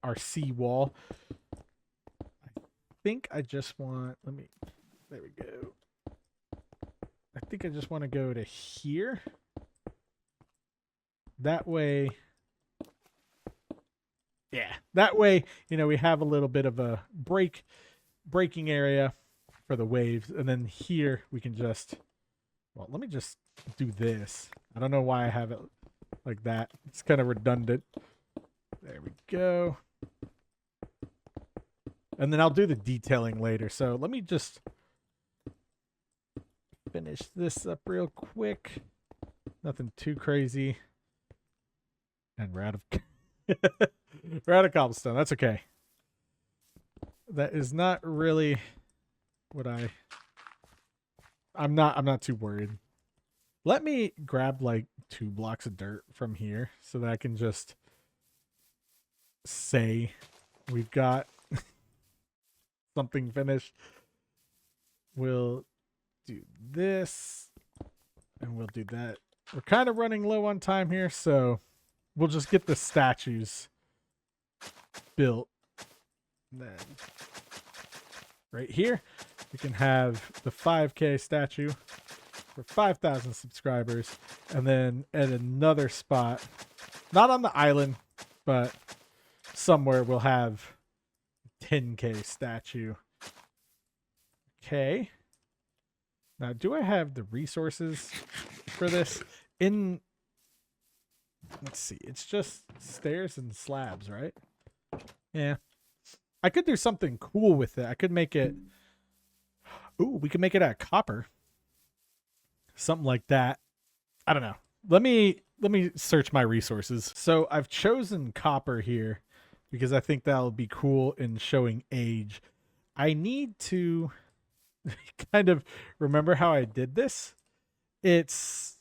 our seawall. I think I just want, there we go. I think I just want to go to here. That way, that way, we have a little bit of a breaking area for the waves. And then here we can just, let me just do this. I don't know why I have it like that. It's kind of redundant. There we go. And then I'll do the detailing later. So let me just finish this up real quick. Nothing too crazy. And we're out of cobblestone. That's okay. That is not really what I'm not too worried. Let me grab like 2 blocks of dirt from here so that I can just say we've got something finished. We'll do this and we'll do that. We're kind of running low on time here, so we'll just get the statues built. And then right here, we can have the 5K statue for 5,000 subscribers. And then at another spot, not on the island, but somewhere, we'll have 10K statue. Okay. Now, do I have the resources for this? Let's see. It's just stairs and slabs, right? Yeah. I could do something cool with it. I could make it... Ooh, we could make it out of copper. Something like that. I don't know. Let me search my resources. So I've chosen copper here because I think that'll be cool in showing age. I need to kind of remember how I did this. It's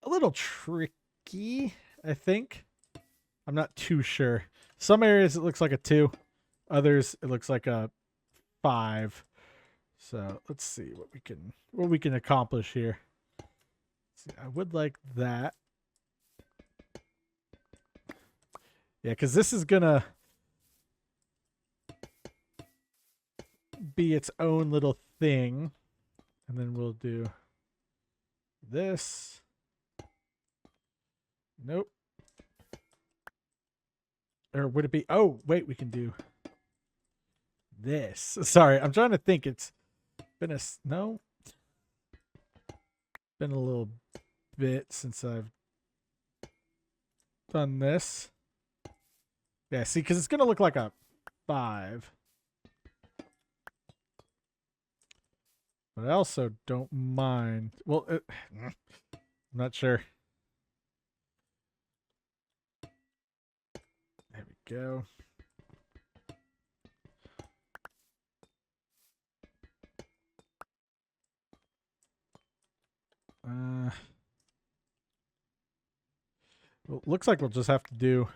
a little tricky, I think. I'm not too sure. Some areas it looks like a 2. Others it looks like a 5. So let's see what we can accomplish here. See, I would like that. Yeah, because this is gonna be its own little thing. And then we'll do this. Nope. Or would it be... Oh, wait, we can do this. Sorry, I'm trying to think. It's been no. Been a little bit since I've done this. Yeah, see, because it's going to look like a 5. But I also don't mind. Well, I'm not sure. There we go. Well, looks like we'll just have to do.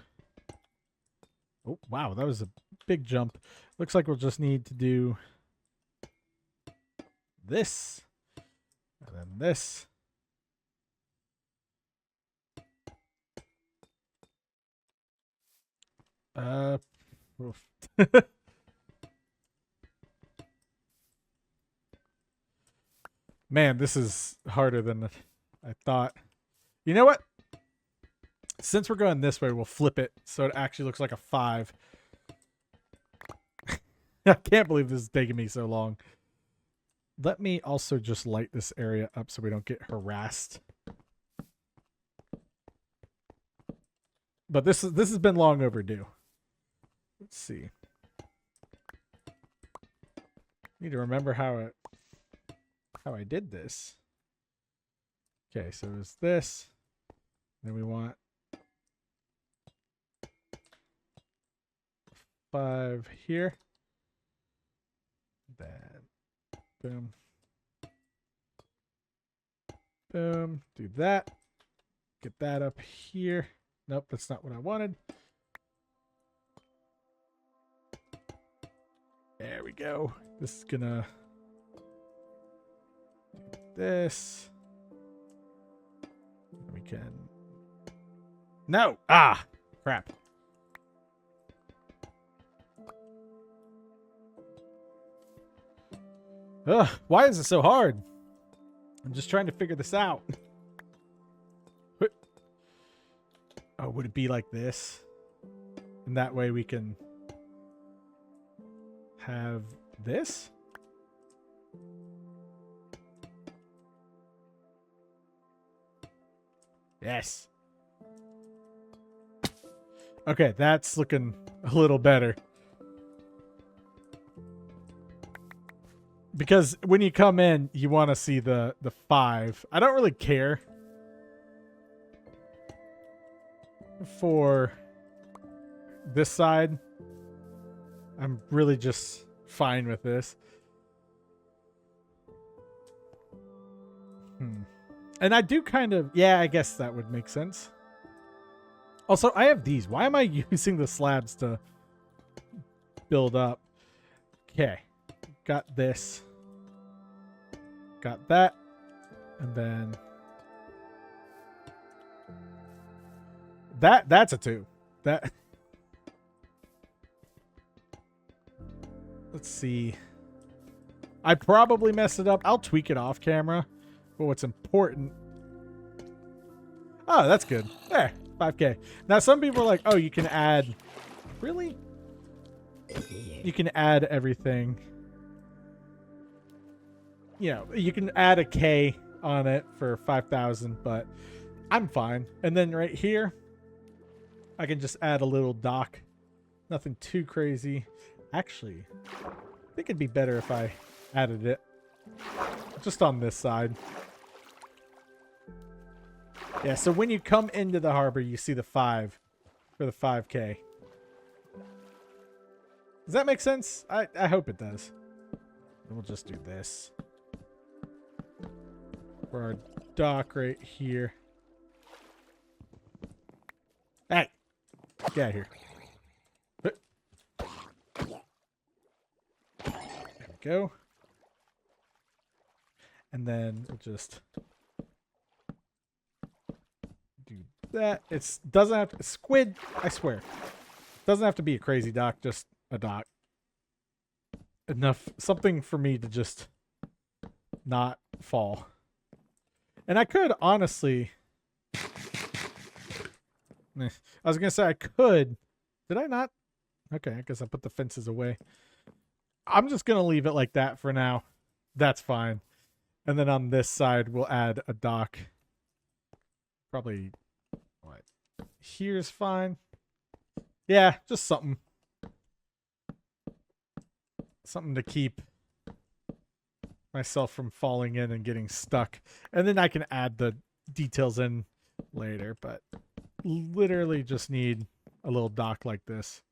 Oh, wow, that was a big jump. Looks like we'll just need to do this. And then this. Oof. Man, this is harder than I thought. You know what? Since we're going this way, we'll flip it so it actually looks like a 5. I can't believe this is taking me so long. Let me also just light this area up so we don't get harassed. But this has been long overdue. Let's see. Need to remember how I did this. Okay, so it was this. Then we want 5 here. Then boom. Boom. Do that. Get that up here. Nope, that's not what I wanted. There we go. This is gonna do this. We can. No! Ah! Crap. Ugh, why is it so hard? I'm just trying to figure this out. Oh, would it be like this? And that way we can have this? Yes. Okay, that's looking a little better. Because when you come in, you want to see the 5. I don't really care for this side. I'm really just fine with this. And I do kind of... Yeah, I guess that would make sense. Also, I have these. Why am I using the slabs to build up? Okay. Got this. Got that. And then... That's a 2. That... Let's see. I probably messed it up. I'll tweak it off camera. But what's important... Oh, that's good. There. 5K. Now, some people are like, oh, you can add... Really? You can add everything. You know, you can add a K on it for 5,000, but I'm fine. And then right here, I can just add a little dock. Nothing too crazy. Actually, I think it'd be better if I added it just on this side. Yeah, so when you come into the harbor, you see the 5 for the 5K. Does that make sense? I hope it does. And we'll just do this. For our dock right here. Hey! Get out of here. There we go. And then we'll just do that. It doesn't have to... Squid, I swear. Doesn't have to be a crazy dock, just a dock. Enough, something for me to just not fall. And I could, honestly... I was going to say I could. Did I not? Okay, I guess I put the fences away. I'm just going to leave it like that for now. That's fine. And then on this side, we'll add a dock. Probably, what? Here's fine. Yeah, just something. Something to keep myself from falling in and getting stuck. And then I can add the details in later, but literally just need a little dock like this.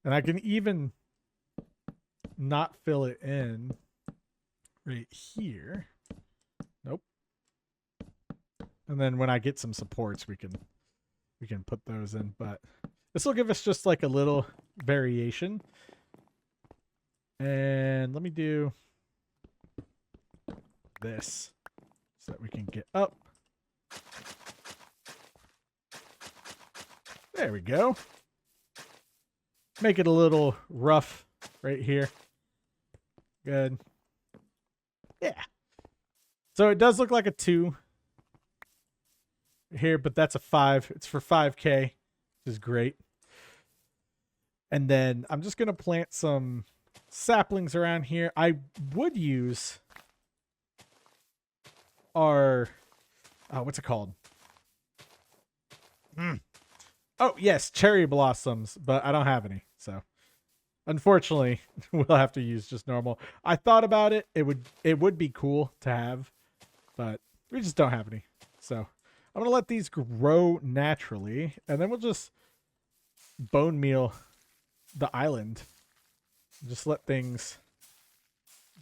And I can even not fill it in right here. Nope. And then when I get some supports, we can put those in, but this will give us just like a little variation. And let me do this so that we can get up. There we go. Make it a little rough right here. Good. Yeah. So it does look like a 2 here, but that's a 5. It's for 5K, which is great. And then I'm just going to plant some saplings around here. I would use our, what's it called? Oh, yes, cherry blossoms, but I don't have any. So unfortunately, we'll have to use just normal. I thought about it. It would be cool to have, but we just don't have any. So I'm going to let these grow naturally, and then we'll just bone meal the island. Just let things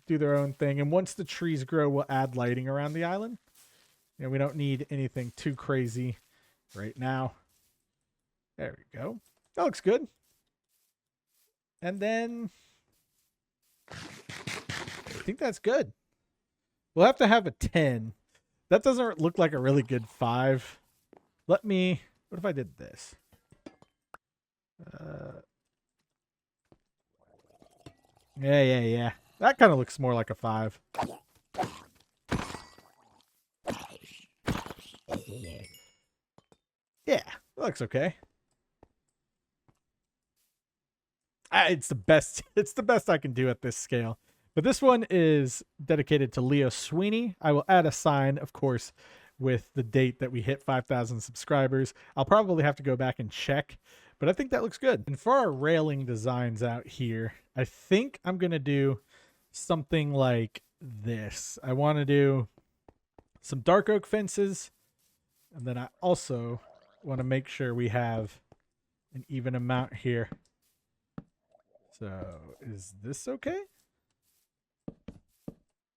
do their own thing. And once the trees grow, we'll add lighting around the island. And we don't need anything too crazy right now. There we go. That looks good. And then I think that's good. We'll have to have a 10. That doesn't look like a really good 5. Let me, what if I did this? Yeah. That kind of looks more like a 5. Yeah, that looks okay. It's the best. It's the best I can do at this scale. But this one is dedicated to Leo Sweeney. I will add a sign, of course, with the date that we hit 5,000 subscribers. I'll probably have to go back and check, but I think that looks good. And for our railing designs out here, I think I'm going to do something like this. I want to do some dark oak fences, and then I also want to make sure we have an even amount here. So is this okay?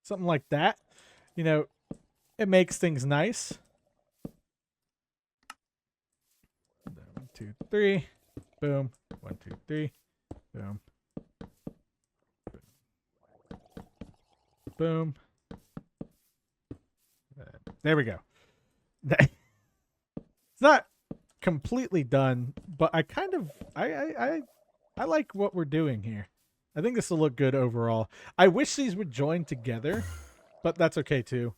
Something like that. You know, it makes things nice. 1, 2, 3. Boom. 1, 2, 3. Boom. Boom. There we go. It's not completely done, but I kind of I like what we're doing here. I think this will look good overall. I wish these would join together, but that's okay too.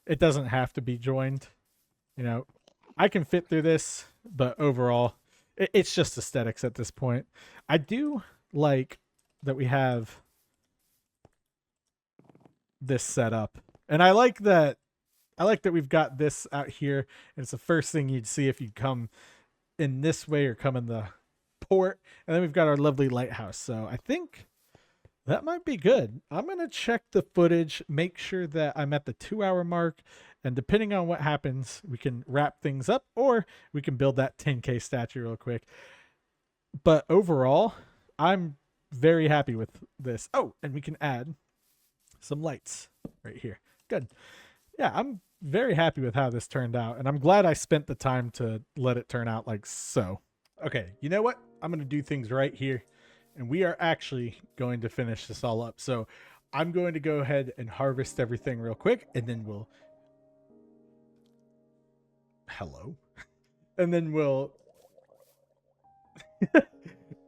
It doesn't have to be joined. You know, I can fit through this, but overall, it's just aesthetics at this point. I do like that we have this set up, and I like that we've got this out here, and it's the first thing you'd see if you come in this way or come in the port. And then we've got our lovely lighthouse. So I think that might be good. I'm going to check the footage, make sure that I'm at the 2-hour mark, and depending on what happens, we can wrap things up, or we can build that 10K statue real quick. But overall, I'm very happy with this. Oh, and we can add some lights right here. Good. Yeah, I'm very happy with how this turned out, and I'm glad I spent the time to let it turn out like so. Okay, you know what? I'm going to do things right here, and we are actually going to finish this all up. So I'm going to go ahead and harvest everything real quick, and then we'll... Hello? And then we'll...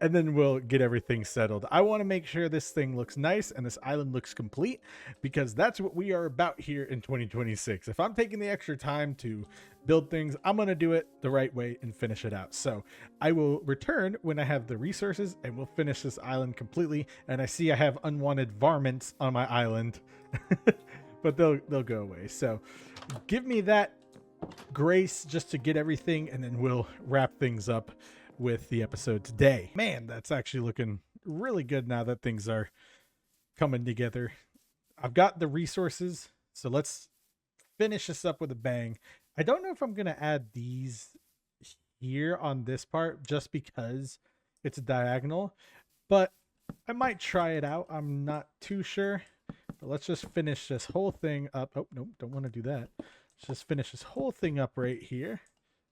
and then we'll get everything settled. I want to make sure this thing looks nice and this island looks complete, because that's what we are about here in 2026. If I'm taking the extra time to build things, I'm going to do it the right way and finish it out. So I will return when I have the resources, and we'll finish this island completely. And I see I have unwanted varmints on my island, but they'll go away. So give me that grace just to get everything, and then we'll wrap things up with the episode today. Man, that's actually looking really good now that things are coming together. I've got the resources, so let's finish this up with a bang. I don't know if I'm gonna add these here on this part just because it's a diagonal, but I might try it out. I'm not too sure. But let's just finish this whole thing up. Oh, nope, don't want to do that. Let's just finish this whole thing up right here.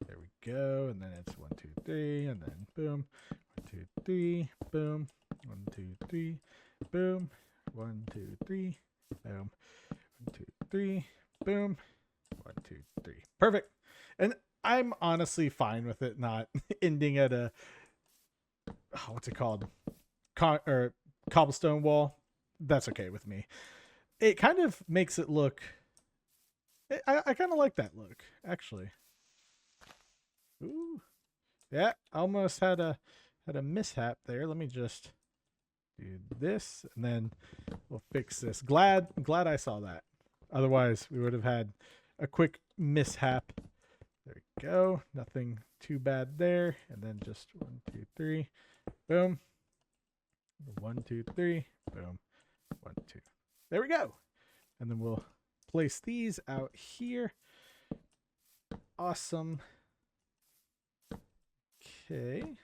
There we go. And then it's 1, 2, 3, and then boom. 1, 2, 3, boom. 1, 2, 3, boom. 1, 2, 3, boom. 1, 2, 3, boom. 1, 2, 3. Perfect. And I'm honestly fine with it not ending at a what's it called? Or cobblestone wall. That's okay with me. It kind of makes it look. I kind of like that look, actually. Ooh, yeah, almost had a mishap there. Let me just do this, and then we'll fix this. Glad I saw that. Otherwise, we would have had a quick mishap. There we go. Nothing too bad there. And then just 1, 2, 3, boom. 1, 2, 3, boom. 1, 2. There we go. And then we'll place these out here. Awesome. Okay.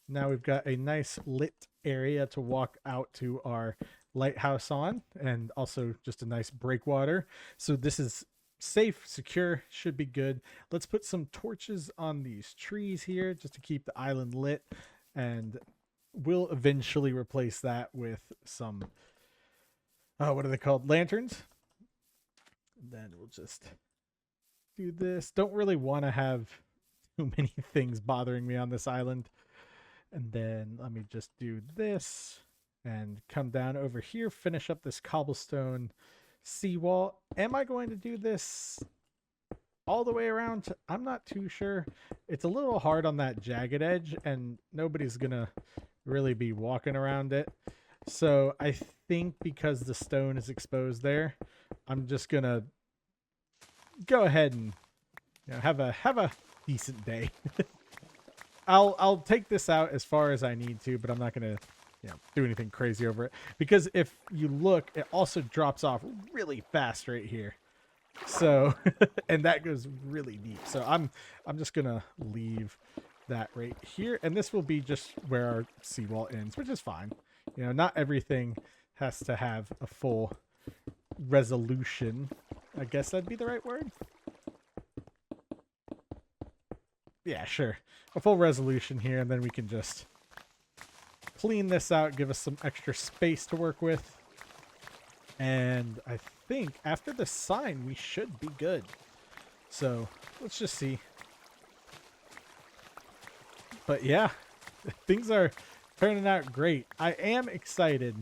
Now we've got a nice lit area to walk out to our lighthouse on, and also just a nice breakwater. So this is safe, secure, should be good. Let's put some torches on these trees here just to keep the island lit, and we'll eventually replace that with some what are they called? Lanterns. And then we'll just do this. Don't really want to have too many things bothering me on this island. And then let me just do this and come down over here, finish up this cobblestone seawall. Am I going to do this all the way around? I'm not too sure. It's a little hard on that jagged edge, and nobody's gonna really be walking around it. So I think because the stone is exposed there, I'm just gonna go ahead and have a decent day. I'll take this out as far as I need to, but I'm not gonna do anything crazy over it, because if you look, it also drops off really fast right here. So and that goes really deep. So I'm just gonna leave that right here, and this will be just where our seawall ends, which is fine. Not everything has to have a full resolution. I guess that'd be the right word. Yeah, sure. A full resolution here, and then we can just clean this out, give us some extra space to work with. And I think after the sign, we should be good. So let's just see. But yeah, things are turning out great. I am excited,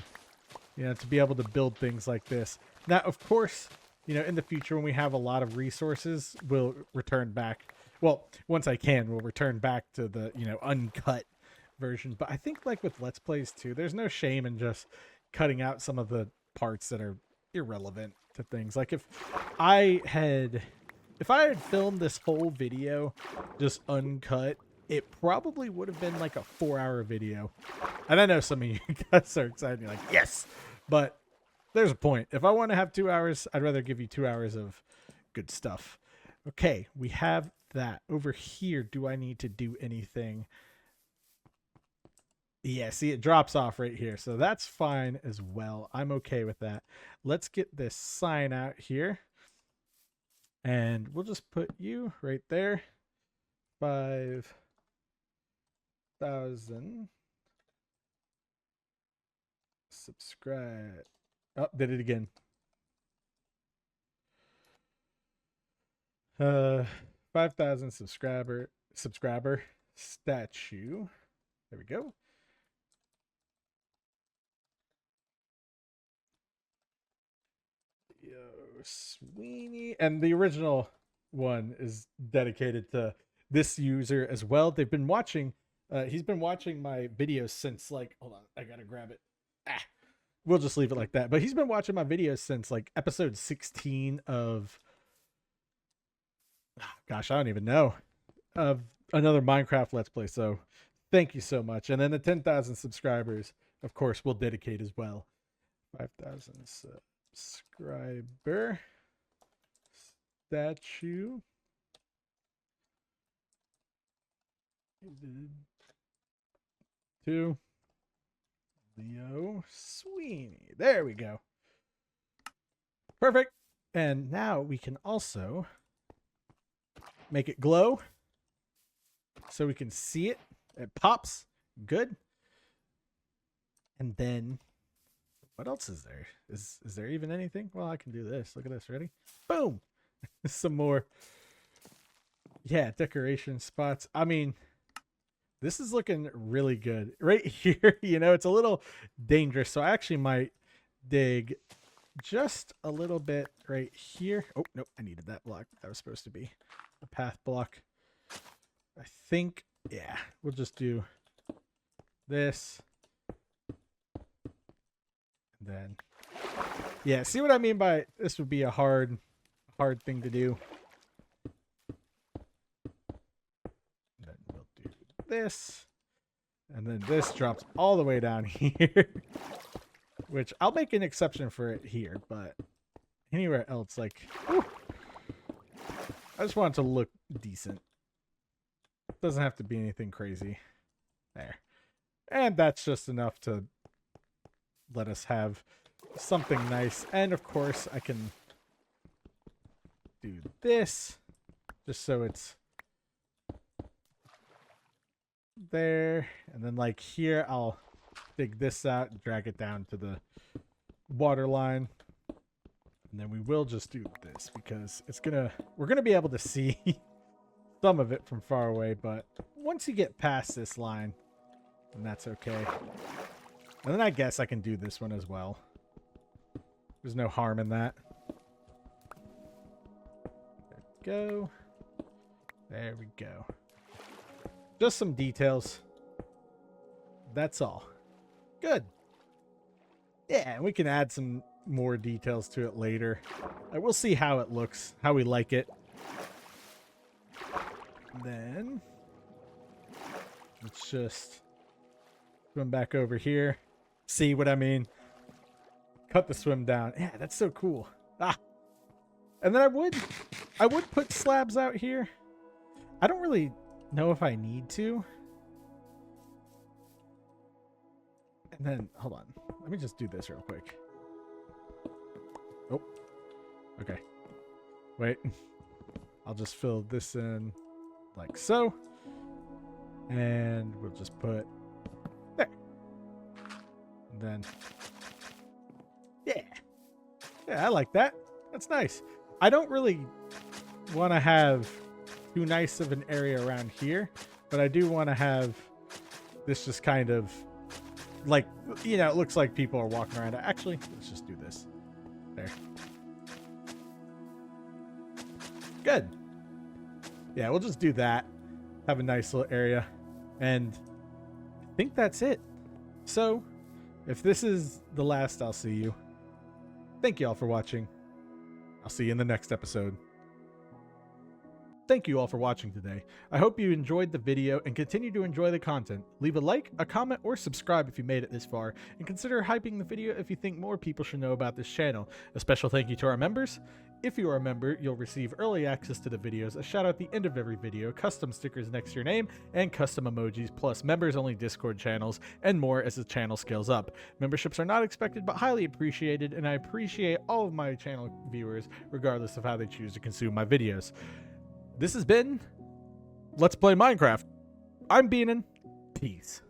to be able to build things like this. Now, of course, in the future when we have a lot of resources, we'll return back. Well, once I can, we'll return back to the, uncut version. But I think like with Let's Plays too, there's no shame in just cutting out some of the parts that are irrelevant to things. Like if I had filmed this whole video just uncut, it probably would have been like a 4-hour video. And I know some of you guys are excited. You're like, yes, but there's a point. If I want to have 2 hours, I'd rather give you 2 hours of good stuff. Okay, we have that. Over here, do I need to do anything? Yeah, see, it drops off right here. So that's fine as well. I'm okay with that. Let's get this sign out here. And we'll just put you right there. 5,000 subscribe. Oh, did it again. 5,000 subscriber statue. There we go. Yo, Sweeney. And the original one is dedicated to this user as well. They've been watching, he's been watching my videos since like, hold on, I gotta grab it. We'll just leave it like that. But he's been watching my videos since like episode 16 of, gosh, I don't even know, of another Minecraft Let's Play. So thank you so much. And then the 10,000 subscribers, of course, we'll dedicate as well. 5,000 subscriber statue. To Leo Sweeney. There we go. Perfect. And now we can also make it glow so we can see it. It pops. Good. And then what else is there? Is there even anything? Well, I can do this. Look at this. Ready? Boom. Some more. Yeah, decoration spots. I mean, this is looking really good right here. You know, it's a little dangerous, so I actually might dig just a little bit right here. Oh, nope, I needed that block. That was supposed to be a path block. I think, yeah, we'll just do this. And then, yeah, see what I mean by this would be a hard thing to do. This, and then this drops all the way down here, which I'll make an exception for it here, but anywhere else, like, whew, I just want it to look decent. Doesn't have to be anything crazy. There. And that's just enough to let us have something nice. And of course I can do this just so it's there, and then like here I'll dig this out and drag it down to the water line, and then we will just do this because we're gonna be able to see some of it from far away, but once you get past this line, then that's okay. And then I guess I can do this one as well. There's no harm in that. There we go. There we go. Just some details. That's all. Good. Yeah, we can add some more details to it later. We'll see how it looks, how we like it. Then let's just swim back over here. See what I mean? Cut the swim down. Yeah, that's so cool. Ah. And then I would put slabs out here. I don't really know if I need to. And then hold on, let me just do this real quick. Oh, okay, wait, I'll just fill this in like so, and we'll just put there, and then yeah, I like that. That's nice. I don't really want to have too nice of an area around here, but I do want to have this just kind of like, you know, it looks like people are walking around. Actually, let's just do this. There. Good. Yeah, we'll just do that. Have a nice little area. And I think that's it. So, if this is the last I'll see you, thank you all for watching. I'll see you in the next episode. Thank you all for watching today. I hope you enjoyed the video and continue to enjoy the content. Leave a like, a comment, or subscribe if you made it this far, and consider hyping the video if you think more people should know about this channel. A special thank you to our members. If you are a member, you'll receive early access to the videos, a shout out at the end of every video, custom stickers next to your name, and custom emojis, plus members-only Discord channels, and more as the channel scales up. Memberships are not expected but highly appreciated, and I appreciate all of my channel viewers, regardless of how they choose to consume my videos. This has been Let's Play Minecraft. I'm Beanin. Peace.